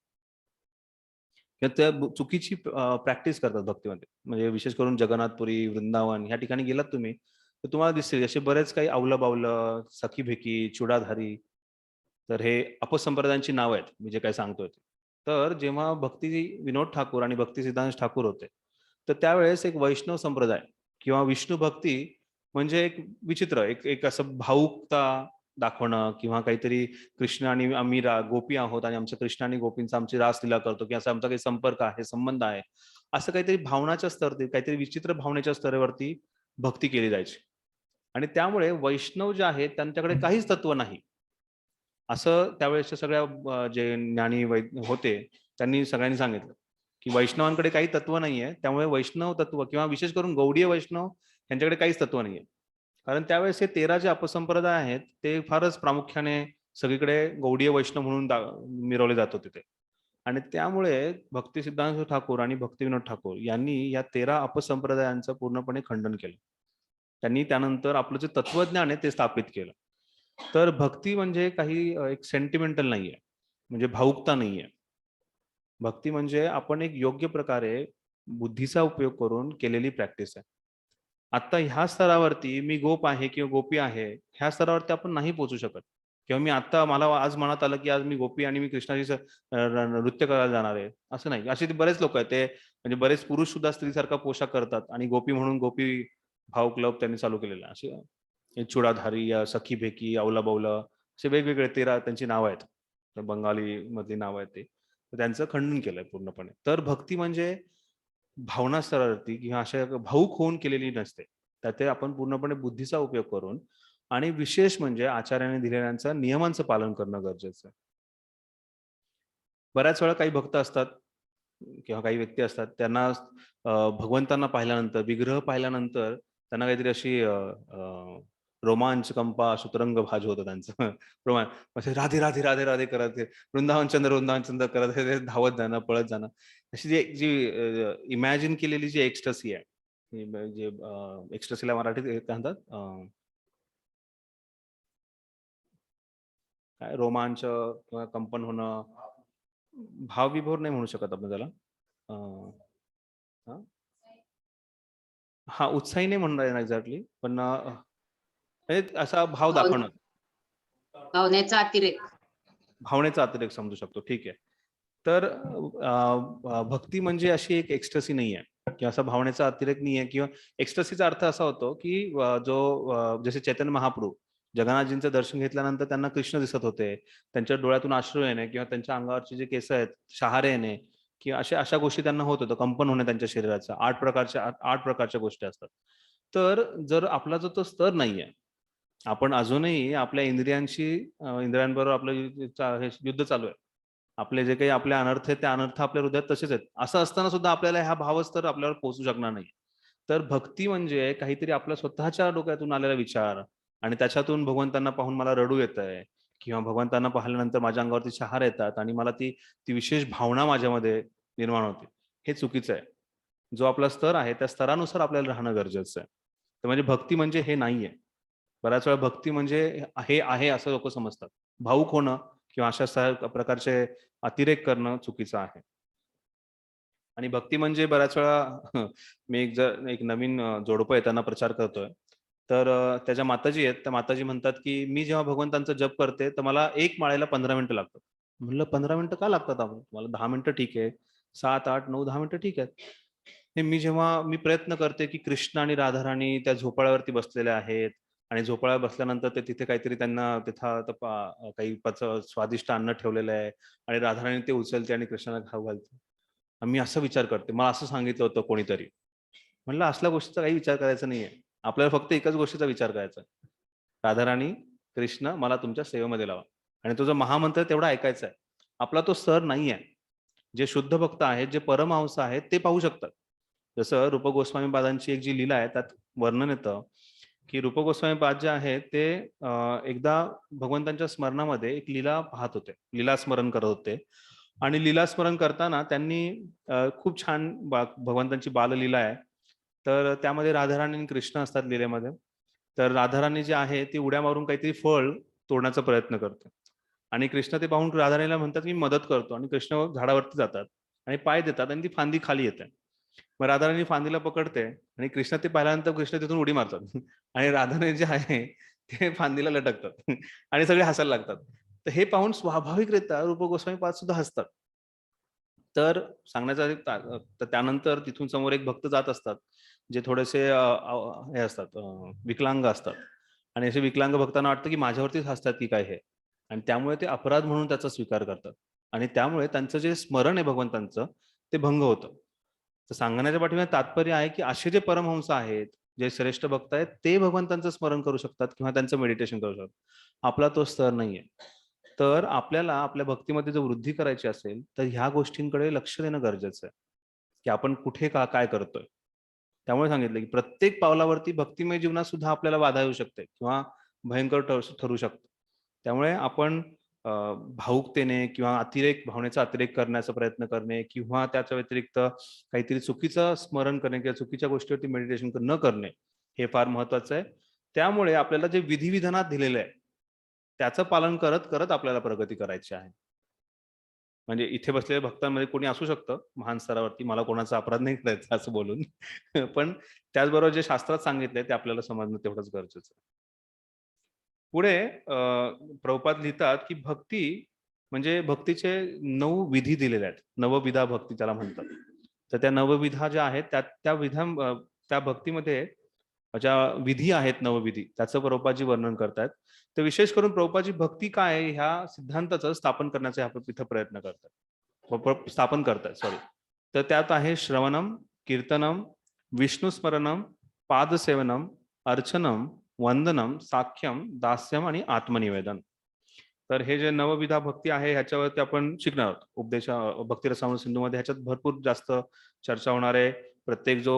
त्या चुकीची प्रॅक्टिस करतात भक्तीमध्ये. म्हणजे विशेष करून जगन्नाथपुरी, वृंदावन ह्या ठिकाणी गेलात तुम्ही तर तुम्हाला दिसतील असे बरेच काही अवलं बावलं, सखी भेकी, चुडाधारी, तर हे अपसंप्रदायांची नाव आहेत मी जे काही सांगतोय. तर जेव्हा भक्ती विनोद ठाकूर आणि भक्ती सिद्धांत ठाकूर होते तर त्यावेळेस एक वैष्णव संप्रदाय किंवा विष्णू भक्ती म्हणजे एक विचित्र एक असं भावुकता दाखवणं किंवा काहीतरी कृष्ण आणि आम्ही गोपी आहोत आणि आमच्या कृष्ण आणि गोपींचा आमची रासलीला करतो किंवा असा आमचा काही संपर्क आहे, संबंध आहे, असं काहीतरी भावनाच्या स्तरावरती काहीतरी विचित्र भावनेच्या स्तरावरती भक्ती केली जायची. आणि त्यामुळे वैष्णव जे आहेत त्यांच्याकडे काहीच तत्व नाही असं त्यावेळेसच्या सगळ्या जे ज्ञानी होते त्यांनी सगळ्यांनी सांगितलं की वैष्णवांकडे काही तत्व नाहीये. त्यामुळे वैष्णव तत्व किंवा विशेष करून गौडीय वैष्णव यांच्याकडे काहीच तत्व नाहीये. कारण त्यावेळेस हे 13 जे अपसंप्रदाय आहेत ते फारच प्रामुख्याने सगळीकडे गौडीय वैष्णव म्हणून मिरवले जात होते ते. आणि त्यामुळे भक्ती सिद्धांत ठाकूर आणि भक्तिविनोद ठाकूर यांनी या 13 अपसंप्रदायांचं पूर्णपणे खंडन केलं. त्यांनी त्यानंतर आपलं जे तत्वज्ञान आहे ते स्थापित केलं. तर भक्ती म्हणजे काही एक सेंटिमेंटल नाहीये, म्हणजे भावुकता नाहीये. भक्ती म्हणजे आपण एक योग्य प्रकारे बुद्धीचा उपयोग करून केलेली प्रॅक्टिस आहे. आता ह्या स्तरावरती मी गोप आहे किंवा गोपी आहे ह्या स्तरावरती आपण नाही पोहोचू शकत. किंवा मी आता मला आज मनात आलं की आज मी गोपी आणि मी कृष्णाची नृत्य करायला जाणार आहे असं नाही. असे बरेच लोक आहेत ते म्हणजे बरेच पुरुष सुद्धा स्त्रीसारखा पोशाख करतात आणि गोपी म्हणून गोपी भाव क्लब त्यांनी चालू केलेला. असे चुडाधारी या सखी भेकी अवला बावला असे वेगवेगळे 13 त्यांची नाव आहेत, बंगाली मधली नाव आहेत ते. त्यांचं खंडन केलंय पूर्णपणे. तर भक्ती म्हणजे भावना स्तरावरती किंवा अशा भावुक होऊन केलेली नसते. तर ते आपण पूर्णपणे बुद्धीचा उपयोग करून आणि विशेष म्हणजे आचार्याने दिलेल्या नियमांचं पालन करणं गरजेचं आहे. बऱ्याच वेळा काही भक्त असतात किंवा काही व्यक्ती असतात त्यांना भगवंतांना पाहिल्यानंतर विग्रह पाहिल्यानंतर त्यांना काहीतरी अशी रोमांच कंपा सुतरंग भाज होतं त्यांचं रोमांच. म्हणजे राधे राधे राधे राधे करत वृंदावन चंद्र करत हे धावत जाणं, पळत जाणं, अशी जी इमॅजिन केलेली जी एक्स्टसी आहे, जे एक्स्टसीला मराठीत काय म्हणतात, काय रोमांच किंवा कंपन होणं, भावविभोर नाही म्हणू शकत आपण त्याला, हा उत्साही नाही म्हणणार आहे एक्झॅक्टली, पण असा भाव दाखवणं, भावनेचा अतिरेक. भावनेचा अतिरेक समजू शकतो. ठीक आहे. तर भक्ती म्हणजे अशी एक एक्स्टसी नाही आहे किंवा असा भावनेचा अतिरेक नाही आहे, किंवा एक्स्टसीचा अर्थ असा होतो की जो जसे चैतन्य महाप्रभू जगन्नाथजींचं दर्शन घेतल्यानंतर त्यांना कृष्ण दिसत होते, त्यांच्या डोळ्यातून अश्रू येणे किंवा त्यांच्या अंगावरचे जे केस आहेत शहारे येणे किंवा अशा गोष्टी त्यांना होत होतं, कंपन होणे त्यांच्या शरीराचा, 8 प्रकारच्या गोष्टी असतात. तर जर आपला जो तो स्तर नाहीये, आपण अजूनही आपल्या इंद्रियांबरोबर आपलं हे युद्ध चालू आहे, आपले जे काही आपले अनर्थ आहेत, ते अनर्थ आपल्या हृदयात तसेच आहेत, असं असताना सुद्धा आपल्याला हा भावस्तर आपल्यावर पोहोचू शकणार नाही. तर भक्ती म्हणजे काहीतरी आपल्या स्वतःच्या डोक्यातून आलेला विचार आणि त्याच्यातून भगवंतांना पाहून मला रडू येत आहे किंवा भगवंतांना पाहिल्यानंतर माझ्या अंगावरती शहार येतात आणि मला ती विशेष भावना माझ्यामध्ये निर्माण होते, हे चुकीचं आहे. जो आपला स्तर आहे त्या स्तरानुसार आपल्याला राहणं गरजेचं आहे. तर म्हणजे भक्ती म्हणजे हे नाहीये. बऱ्याच वेळा भक्ती म्हणजे हे आहे असं लोक समजतात. भाऊक होणं किंवा अशा प्रकारचे अतिरेक करणं चुकीचं आहे. आणि भक्ती म्हणजे बऱ्याच वेळा मी एक नवीन जोडपं आहे त्यांना प्रचार करतोय, तर त्याच्या माताजी आहेत, त्या माताजी म्हणतात की मी जेव्हा भगवंतांचा जप करते तर मला 1 माळेला 15 मिनिटं लागतात. म्हणलं 15 मिनिटं का लागतात? मला 10 मिनिटं ठीक आहे, 7, 8, 9, 10 मिनिटं ठीक आहेत. हे मी प्रयत्न करते की कृष्ण आणि राधाराणी त्या झोपाळ्यावरती बसलेल्या आहेत आणि झोपाळ्यावर बसल्यानंतर ते तिथे काहीतरी त्यांना काही स्वादिष्ट अन्न ठेवलेलं आहे आणि राधाराणी ते उचलते आणि कृष्णाला खाऊ घालते. मी असं विचार करते, मला असं सांगितलं होतं कोणीतरी. म्हणलं असल्या गोष्टीचा काही विचार करायचा नाहीये, आपल्याला फक्त एकच गोष्टीचा विचार करायचा, राधाराणी कृष्ण मला तुमच्या सेवेमध्ये लावा आणि तुझा महामंत्र तेवढा ऐकायचा आहे. आपला तो स्तर नाही आहे. जे शुद्ध भक्त आहेत, जे परमहंस आहेत, ते पाहू शकतात. जसं रूप गोस्वामी पादांची एक जी लीला आहे त्यात वर्णन येतं की रूप गोस्वामी पाद जे आहेत ते एकदा भगवंतांच्या स्मरणामध्ये एक लीला पाहत होते, लीला स्मरण करत होते आणि लीला स्मरण करताना त्यांनी खूप छान भगवंतांची बाललीला आहे, तर त्यामध्ये राधाराणी आणि कृष्ण असतात लीलेमध्ये. तर राधाराणी जी आहे ती उड्या मारून काहीतरी फळ तोडण्याचा प्रयत्न करते आणि कृष्ण ते पाहून राधाराणीला म्हणतात मी मदत करतो आणि कृष्ण झाडावरती जातात आणि पाय देतात आणि ती फांदी खाली येते. मग राधाराणी फांदीला पकडते आणि कृष्ण ते पाहिल्यानंतर कृष्ण तिथून उडी मारतात आणि राधाराणी जे आहे ते फांदीला लटकतात आणि सगळे हसायला लागतात. तर हे पाहून स्वाभाविकरित्या रूप गोस्वामी पाद सुद्धा हसतात. तर सांगण्याचा तर त्यानंतर तिथून समोर एक भक्त जात असतात जे थोडेसे हे असतात, विकलांग असतात आणि असे विकलांग भक्तांना वाटतं की माझ्यावरतीच हसतात की काय हे, आणि त्यामुळे ते अपराध म्हणून त्याचा स्वीकार करतात आणि त्यामुळे त्यांचं जे स्मरण आहे भगवंतांचं ते भंग होतं. तर सांगण्याच्या पाठीमागे तात्पर्य आहे की असे जे परमहंस आहेत, जे श्रेष्ठ भक्त आहेत, ते भगवंतांचं स्मरण करू शकतात किंवा त्यांचं मेडिटेशन करू शकतात. आपला तो स्तर नाहीये. तर आपल्याला आपल्या भक्तीमध्ये जर वृद्धी करायची असेल तर ह्या गोष्टींकडे लक्ष देणं गरजेचं आहे की आपण कुठे काय करतोय. त्यामुळे सांगितलं की प्रत्येक पावलावरती भक्तिमय जीवनात सुद्धा आपल्याला बाधा येऊ शकते किंवा भयंकर ठरू शकतो. त्यामुळे आपण भावुकतेने किंवा भावनेचा अतिरेक करण्याचा प्रयत्न करणे किंवा त्याच्या व्यतिरिक्त काहीतरी चुकीचं स्मरण करणे किंवा चुकीच्या गोष्टीवरती मेडिटेशन न करणे हे फार महत्वाचं आहे. त्यामुळे आपल्याला जे विधिविधानात दिलेलं आहे त्याचं पालन करत करत आपल्याला प्रगती करायची आहे. म्हणजे इथे बसलेल्या भक्तांमध्ये कोणी असू शकतं महान स्तरावरती, मला कोणाचा अपराध नाही करायचा असं बोलून पण त्याचबरोबर जे शास्त्रात सांगितलंय ते आपल्याला समजणं तेवढंच गरजेचं आहे. पुढे प्रभुपाद लिहितात की भक्ती म्हणजे भक्तीचे 9 विधी दिलेले आहेत, नवविधा भक्ती त्याला म्हणतात. तर त्या नवविधा ज्या आहेत त्या भक्तीमध्ये ज्या विधी आहेत नवविधी त्याचं प्रभुपादजी वर्णन करतात. तर विशेष करून प्रभुपादजी भक्ती काय आहे ह्या सिद्धांताचं स्थापन करण्याचा इथं प्रयत्न करतात, स्थापन करतात सॉरी. तर त्यात आहे श्रवणम, कीर्तनम, विष्णुस्मरणम, पादसेवनम, अर्चनम, वंदनम, साख्यम, दास्यम आणि आत्मनिवेदन. तर हे जे नवविधा भक्ती आहे ह्याच्यावरती आपण शिकणार आहोत. भक्ती रसामृत सिंधूमध्ये ह्याच्यात भरपूर जास्त चर्चा होणार आहे. प्रत्येक जो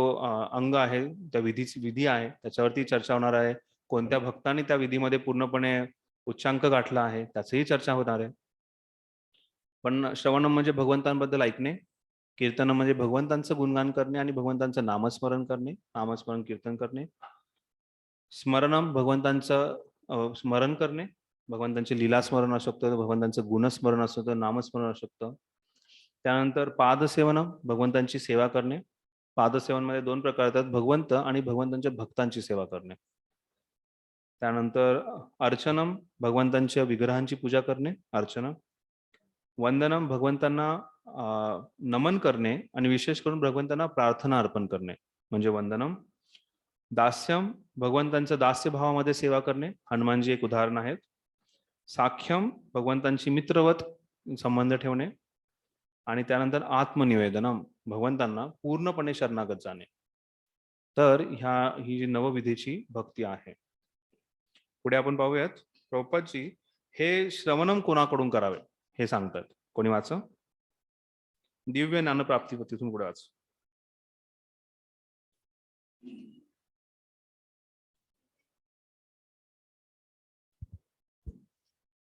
अंग आहे त्या विधी आहे त्याच्यावरती चर्चा होणार आहे. कोणत्या भक्तांनी त्या विधीमध्ये पूर्णपणे उच्चांक गाठला आहे त्याचीही चर्चा होणार आहे. पण श्रवणम म्हणजे भगवंतांबद्दल ऐकणे, कीर्तन म्हणजे भगवंतांचं गुणगान करणे आणि भगवंतांचं नामस्मरण करणे, नामस्मरण कीर्तन करणे. स्मरणम भगवंतांचं स्मरण करणे, भगवंतांचे लीला स्मरण असू शकतं, भगवंतांचं गुणस्मरण असू शकतं, नामस्मरण असू शकतं. त्यानंतर पादसेवनम भगवंतांची सेवा करणे. पादसेवनमध्ये 2 प्रकार येतात, भगवंत आणि भगवंतांच्या भक्तांची सेवा करणे. त्यानंतर अर्चनम भगवंतांच्या विग्रहांची पूजा करणे, अर्चना. वंदनम भगवंतांना नमन करणे आणि विशेष करून भगवंतांना प्रार्थना अर्पण करणे म्हणजे वंदनम. दास्यम भगवंतांच्या दास्य भावामध्ये सेवा करणे, हनुमानजी एक उदाहरण आहेत. साख्यम भगवंतांची मित्रवत संबंध ठेवणे आणि त्यानंतर आत्मनिवेदनम भगवंतांना पूर्णपणे शरणागत जाणे. तर ही जी नवविधीची भक्ती आहे. पुढे आपण पाहूयात, प्रभुपादजी हे श्रवणम कोणाकडून करावे हे सांगतात. कोणी वाचा, दिव्य ज्ञानप्राप्ती तिथून पुढे वाच.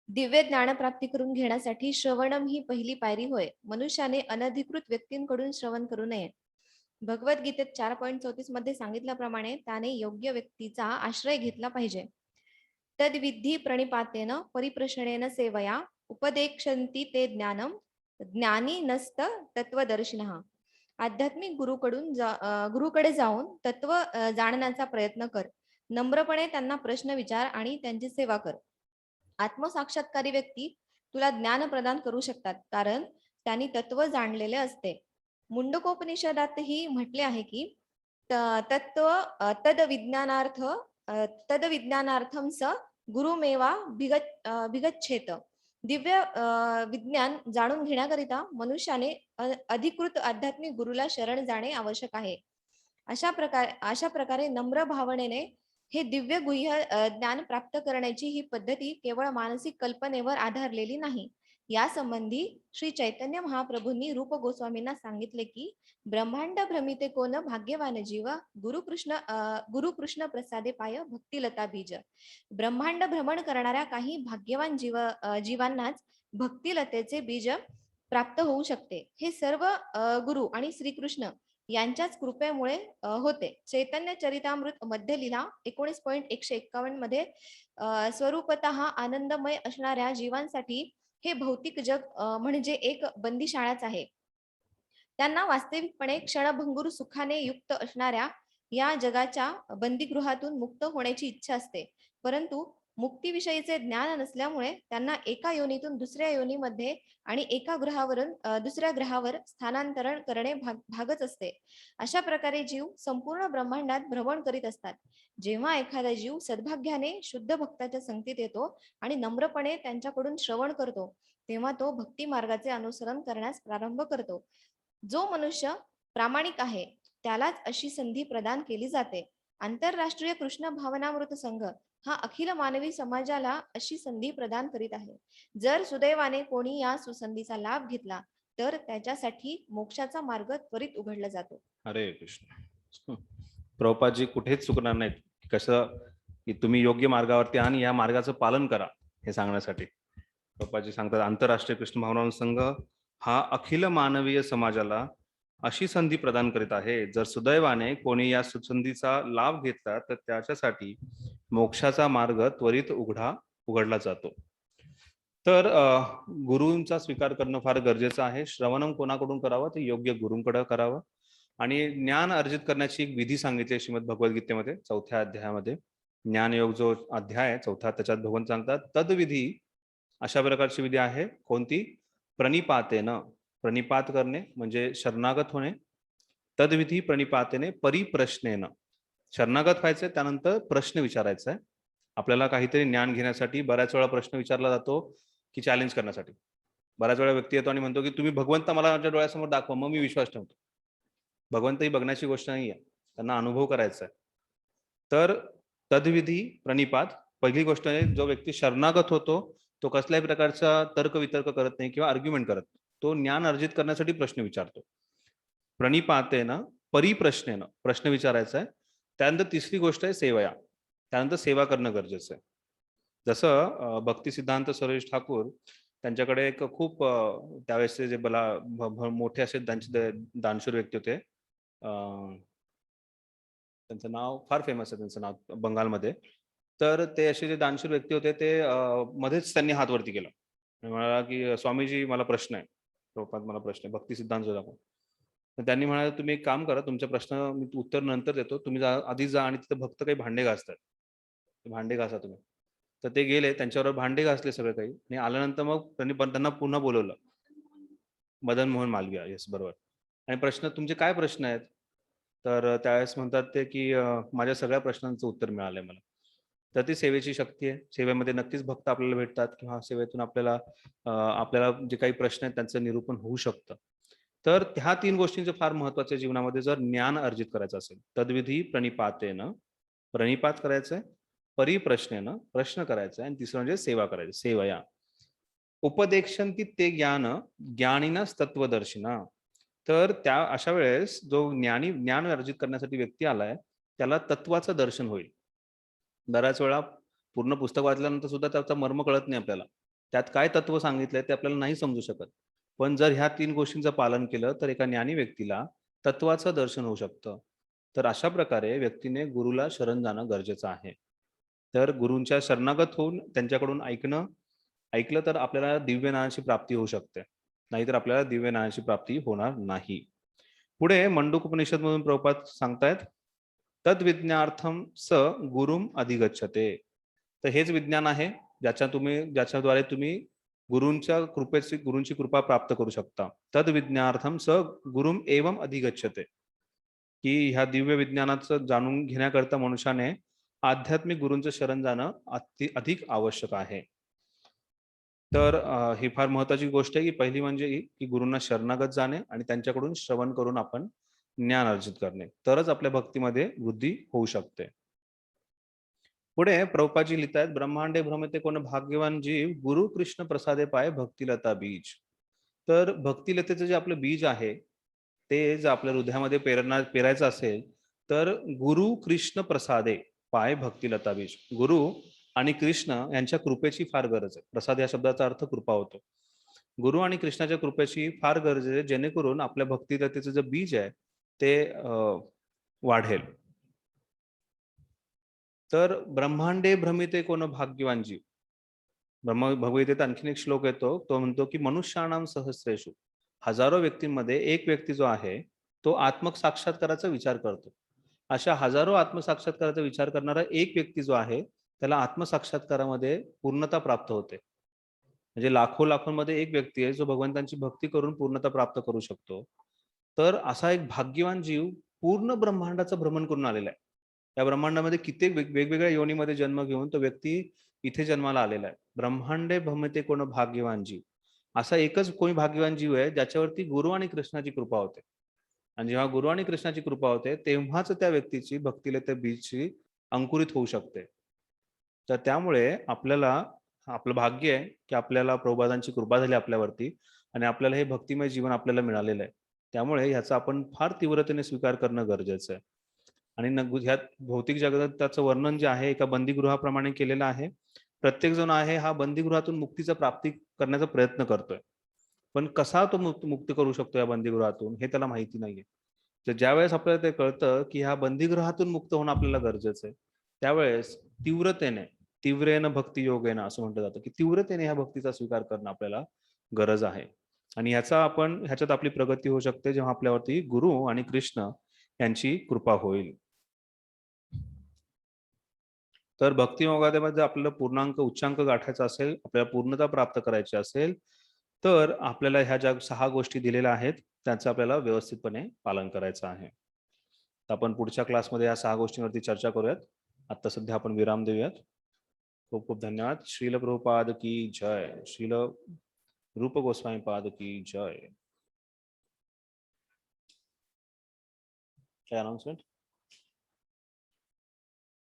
दिव्य ज्ञानप्राप्ती करून घेण्यासाठी श्रवणम ही पहिली पायरी होय. मनुष्याने अनधिकृत व्यक्तींकडून श्रवण करू नये. भगवद्गीतेत 4.34 मध्ये सांगितल्याप्रमाणे त्याने योग्य व्यक्तीचा आश्रय घेतला पाहिजे. तद्विधी प्रणिपातेन परिप्रश्नेन सेवया उपदेक्षन्ति ते ज्ञानम ज्ञानी नस्त तत्वदर्शिनः. आध्यात्मिक गुरुकडे जाऊन तत्व जाणण्याचा प्रयत्न कर. नम्रपणे त्यांना प्रश्न विचार आणि त्यांची सेवा कर. आत्मसाक्षात्कारी व्यक्ती तुला ज्ञान प्रदान करू शकतात, कारण त्यांनी तत्व जाणलेले असते. मुंडकोपनिषदातही म्हटले आहे की तत्व तदविज्ञानार्थम स गुरुमेवा भिगच्छेत. दिव्य विज्ञान जाणून घेण्याकरिता मनुष्याने अधिकृत आध्यात्मिक गुरुला शरण जाणे आवश्यक आहे. अशा प्रकारे नम्र भावनेने हे दिव्य गुह्य ज्ञान प्राप्त करण्याची ही पद्धती केवळ मानसिक कल्पनेवर आधारलेली नाही. यासंबंधी श्री चैतन्य महाप्रभूंनी रूप गोस्वामींना सांगितले की ब्रह्मांड भ्रमिते कोण भाग्यवान जीव गुरुकृष्ण प्रसादे पाय भक्तिलता बीज. ब्रह्मांड भ्रमण करणाऱ्या काही भाग्यवान जीवांनाच भक्तिलतेचे बीज प्राप्त होऊ शकते. हे सर्व गुरु आणि श्रीकृष्ण यांच्याच कृपेमुळे होते. चैतन्य चरितामृत मध्य लीला 19.151 मध्ये स्वरूपतः आनंदमय असणाऱ्या जीवांसाठी हे भौतिक जग म्हणजे एक बंदीशाळाच आहे. त्यांना वास्तविकपणे क्षणभंगूर सुखाने युक्त असणाऱ्या या जगाच्या बंदीगृहातून मुक्त होण्याची इच्छा असते, परंतु मुक्तीविषयीचे ज्ञान नसल्यामुळे त्यांना एका योनीतून दुसऱ्या योनीमध्ये आणि एका ग्रहावरून दुसऱ्या ग्रहावर स्थानांतरण करणे भागच असते. अशा प्रकारे जीव संपूर्ण ब्रह्मांडात भ्रमण करीत असतात. जेव्हा एखादा जीव सद्भाग्याने शुद्ध भक्ताच्या संगतीत येतो आणि नम्रपणे त्यांच्याकडून श्रवण करतो, तेव्हा तो भक्ती मार्गाचे अनुसरण करण्यास प्रारंभ करतो. जो मनुष्य प्रामाणिक आहे त्यालाच अशी संधी प्रदान केली जाते. आंतरराष्ट्रीय कृष्ण भावनामृत संघ हा अखिल मानवी समाजाला अशी संधी प्रदान करीत आहे. जर सुदैवाने कोणी या सुसंधीचा लाभ घेतला तर त्याच्यासाठी मोक्षाचा मार्ग त्वरित उघडला जातो. हरे कृष्ण. प्रभुपादजी कुठेच चुकणार नाहीत, कसं की तुम्ही योग्य मार्गावरती आणि या मार्गाचं पालन करा हे सांगण्यासाठी. प्रभुपादजी सांगतात आंतरराष्ट्रीय कृष्ण भावना संघ हा अखिल मानवीय समाजाला अशी संधी प्रदान करीत आहे. जर सुदैवाने कोणी या सुसंधीचा लाभ घेतला तर त्याच्यासाठी मोक्षाचा मार्ग त्वरित उघडला जातो. तर गुरूंचा स्वीकार करणं फार गरजेचं आहे. श्रवणम कोणाकडून करावं, ते योग्य गुरूंकडे करावं. आणि ज्ञान अर्जित करण्याची एक विधी सांगितली श्रीमद भगवद्गीतेमध्ये 4थ्या अध्यायामध्ये. ज्ञानयोग जो अध्याय आहे 4था, त्याच्यात भगवंत सांगतात तद्विधी अशा प्रकारची विधी आहे. कोणती? प्रणिपातेनं, प्रणिपात करणे म्हणजे शरणागत होणे. तद्विधी प्रणिपातेने परिप्रश्नेनं, शरणागत व्हायचंय, त्यानंतर प्रश्न विचारायचा आहे. आपल्याला काहीतरी ज्ञान घेण्यासाठी बऱ्याच वेळा प्रश्न विचारला जातो की चॅलेंज करण्यासाठी. बऱ्याच वेळा व्यक्ती येतो आणि म्हणतो की तुम्ही भगवंत मला माझ्या डोळ्यासमोर दाखवा, मग मी विश्वास ठेवतो. भगवंत ही बघण्याची गोष्ट नाही आहे, त्यांना अनुभव करायचा आहे. तर तद्विधी प्रणिपात पहिली गोष्ट आहे. जो व्यक्ती शरणागत होतो तो कसल्याही प्रकारचा तर्कवितर्क करत नाही किंवा आर्ग्युमेंट करत, तो ज्ञान अर्जित करण्यासाठी प्रश्न विचारतो. प्रणिपातेनं परिप्रश्नेनं, प्रश्न विचारायचा आहे. त्यानंतर तिसरी गोष्ट आहे सेवया. त्यानंतर सेवा करणं गरजेचं आहे. जसं भक्ती सिद्धांत सरोज ठाकूर त्यांच्याकडे एक खूप त्यावेळेसचे जे मोठे असे दानशूर व्यक्ती होते. त्यांचं नाव फार फेमस आहे, त्यांचं नाव बंगालमध्ये. तर ते असे जे दानशूर व्यक्ती होते ते मध्येच त्यांनी हात वरती केला आणि म्हणाला की स्वामीजी मला प्रश्न आहे, प्रभुपाद मला प्रश्न आहे, भक्ती सिद्धांत दाखव. तर त्यांनी म्हणाले तुम्ही एक काम करा, तुमचे प्रश्न मी उत्तर नंतर देतो, तुम्ही आधी जा आणि तिथे भक्त काही भांडे घासतात, भांडे घासा तुम्ही. तर ते गेले, त्यांच्यावर भांडे घासले सगळे काही, आणि आल्यानंतर मग त्यांना पुन्हा बोलवलं. मदन मोहन मालवीय, येस बरोबर. आणि प्रश्न तुमचे काय प्रश्न आहेत? तर त्यावेळेस म्हणतात ते की माझ्या सगळ्या प्रश्नांचं उत्तर मिळालंय मला. तर ती सेवेची शक्ती आहे. सेवेमध्ये नक्कीच भक्त आपल्याला भेटतात किंवा सेवेतून आपल्याला जे काही प्रश्न आहेत त्यांचं निरूपण होऊ शकतं. तर ह्या 3 गोष्टींचे फार महत्त्वाचे जीवनामध्ये जर ज्ञान अर्जित करायचं असेल, तद्विधी प्रणिपातेन, प्रणिपात करायचंय, परिप्रश्नेन प्रश्न करायचा, आणि तिसरं म्हणजे सेवा करायची, सेवया. उपदेक्षन्ति ते ज्ञान ज्ञानिनस तत्वदर्शिना. तर त्या अशा वेळेस जो ज्ञान अर्जित करण्यासाठी व्यक्ती आलाय त्याला तत्वाचं दर्शन होईल. बऱ्याच वेळा पूर्ण पुस्तक वाचल्यानंतर सुद्धा त्याचा मर्म कळत नाही आपल्याला, त्यात काय तत्व सांगितलंय ते आपल्याला नाही समजू शकत. पण जर ह्या 3 गोष्टींचं पालन केलं तर एका ज्ञानी व्यक्तीला तत्वाचं दर्शन होऊ शकतं. तर अशा प्रकारे व्यक्तीने गुरुला शरण जाणं गरजेचं आहे. तर गुरूंच्या शरणागत होऊन त्यांच्याकडून ऐकलं तर आपल्याला दिव्य ज्ञानाची प्राप्ती होऊ शकते, नाहीतर आपल्याला दिव्य ज्ञानाची प्राप्ती होणार नाही. पुढे मंडूक उपनिषद मधून प्रभुपाद सांगतायत, तद्विज्ञार्थम स गुरुम अधिगच्छते. तर हेच विज्ञान आहे ज्याच्याद्वारे तुम्ही गुरूंची कृपा प्राप्त करू शकता. तद्विज्ञार्थम स गुरुम एवं अधिगच्छते, की ह्या दिव्य विज्ञानाचं जाणून घेण्याकरता मनुष्याने आध्यात्मिक गुरूंचं शरण जाणं अधिक आवश्यक आहे. तर ही फार महत्त्वाची गोष्ट आहे की पहिली म्हणजे की गुरूंना शरणागत जाणे आणि त्यांच्याकडून श्रवण करून आपण ज्ञान अर्जित करणे, तरच आपल्या भक्तीमध्ये वृद्धी होऊ शकते. पुढे प्रभुपादजी लिहितायत, ब्रह्मांडे भ्रमते कोण भाग्यवान जीव, गुरु कृष्ण प्रसादे पाय भक्तिलता बीज. तर भक्तिलतेचं जे आपलं बीज आहे ते जर आपल्या हृदयामध्ये पेरायचं असेल तर गुरु कृष्ण प्रसादे पाय भक्तिलता बीज. गुरु आणि कृष्ण यांच्या कृपेची फार गरज आहे. प्रसाद या शब्दाचा अर्थ कृपा होतो. गुरु आणि कृष्णाच्या कृपेची फार गरज आहे, जेणेकरून आपल्या भक्तिलतेचं जे बीज आहे ते वाढेल. तर ब्रह्मांडे भ्रमिते कोण भाग्यवान जीव. भगवद्गीतेत आणखीन एक श्लोक येतो, तो म्हणतो की मनुष्याणाम सहस्रेषु, हजारो व्यक्तींमध्ये एक व्यक्ती जो आहे तो आत्मसाक्षात्काराचा विचार करतो. अशा हजारो आत्मसाक्षात्काराचा विचार करणारा एक व्यक्ती जो आहे त्याला आत्मसाक्षात्कारामध्ये पूर्णता प्राप्त होते. म्हणजे लाखोंमध्ये एक व्यक्ती आहे जो भगवंतांची भक्ती करून पूर्णता प्राप्त करू शकतो. तर असा एक भाग्यवान जीव पूर्ण ब्रह्मांडाचं भ्रमण करून आलेला आहे. या ब्रह्मांडामध्ये कित्येक वेगवेगळ्या योनीमध्ये जन्म घेऊन तो व्यक्ती इथे जन्माला आलेला आहे. ब्रह्मांडे भ्रमते कोण भाग्यवान जीव. असा एकच कोणी भाग्यवान जीव आहे ज्याच्यावरती गुरु आणि कृष्णाची कृपा होते. आणि जेव्हा गुरु आणि कृष्णाची कृपा होते तेव्हाच त्या व्यक्तीची भक्तिलते बीजची अंकुरित होऊ शकते. तर त्यामुळे आपलं भाग्य आहे की आपल्याला प्रभुपादांची कृपा झाली आपल्यावरती आणि आपल्याला हे भक्तिमय जीवन आपल्याला मिळालेलं आहे. त्यामुळे ह्याचा आपण फार तीव्रतेने स्वीकार करणं गरजेचं आहे. आणि ह्यात भौतिक जगताचं वर्णन जे आहे एका बंदीगृहाप्रमाणे केलेलं आहे. प्रत्येक जण आहे हा बंदीगृहातून मुक्तीचा प्राप्ती करण्याचा प्रयत्न करतोय, पण कसा तो मुक्त करू शकतो या बंदीगृहातून हे त्याला माहिती नाहीये. तर ज्यावेळेस आपल्याला ते कळतं की ह्या बंदीगृहातून मुक्त होणं आपल्याला गरजेचं आहे, त्यावेळेस तीव्रेन भक्ती योगेन असं म्हटलं जातं की तीव्रतेने ह्या भक्तीचा स्वीकार करणं आपल्याला गरज आहे. आणि ह्याच्यात आपली प्रगती होऊ शकते जेव्हा आपल्यावरती गुरु आणि कृष्ण यांची कृपा होईल. तर भक्तियोगामध्ये आपल्याला पूर्णांक उच्चांक गाठायचा असेल, आपल्याला पूर्णता प्राप्त करायची असेल तर आपल्याला ह्या ज्या 6 गोष्टी दिलेल्या आहेत त्यांचं आपल्याला व्यवस्थितपणे पालन करायचं आहे. तर आपण पुढच्या क्लासमध्ये या 6 गोष्टींवरती चर्चा करूयात. आता सध्या आपण विराम देऊयात. खूप खूप धन्यवाद. श्रील प्रभुपाद की जय. श्रील रूप गोस्वामी पाद की जय. काय अनाउन्समेंट?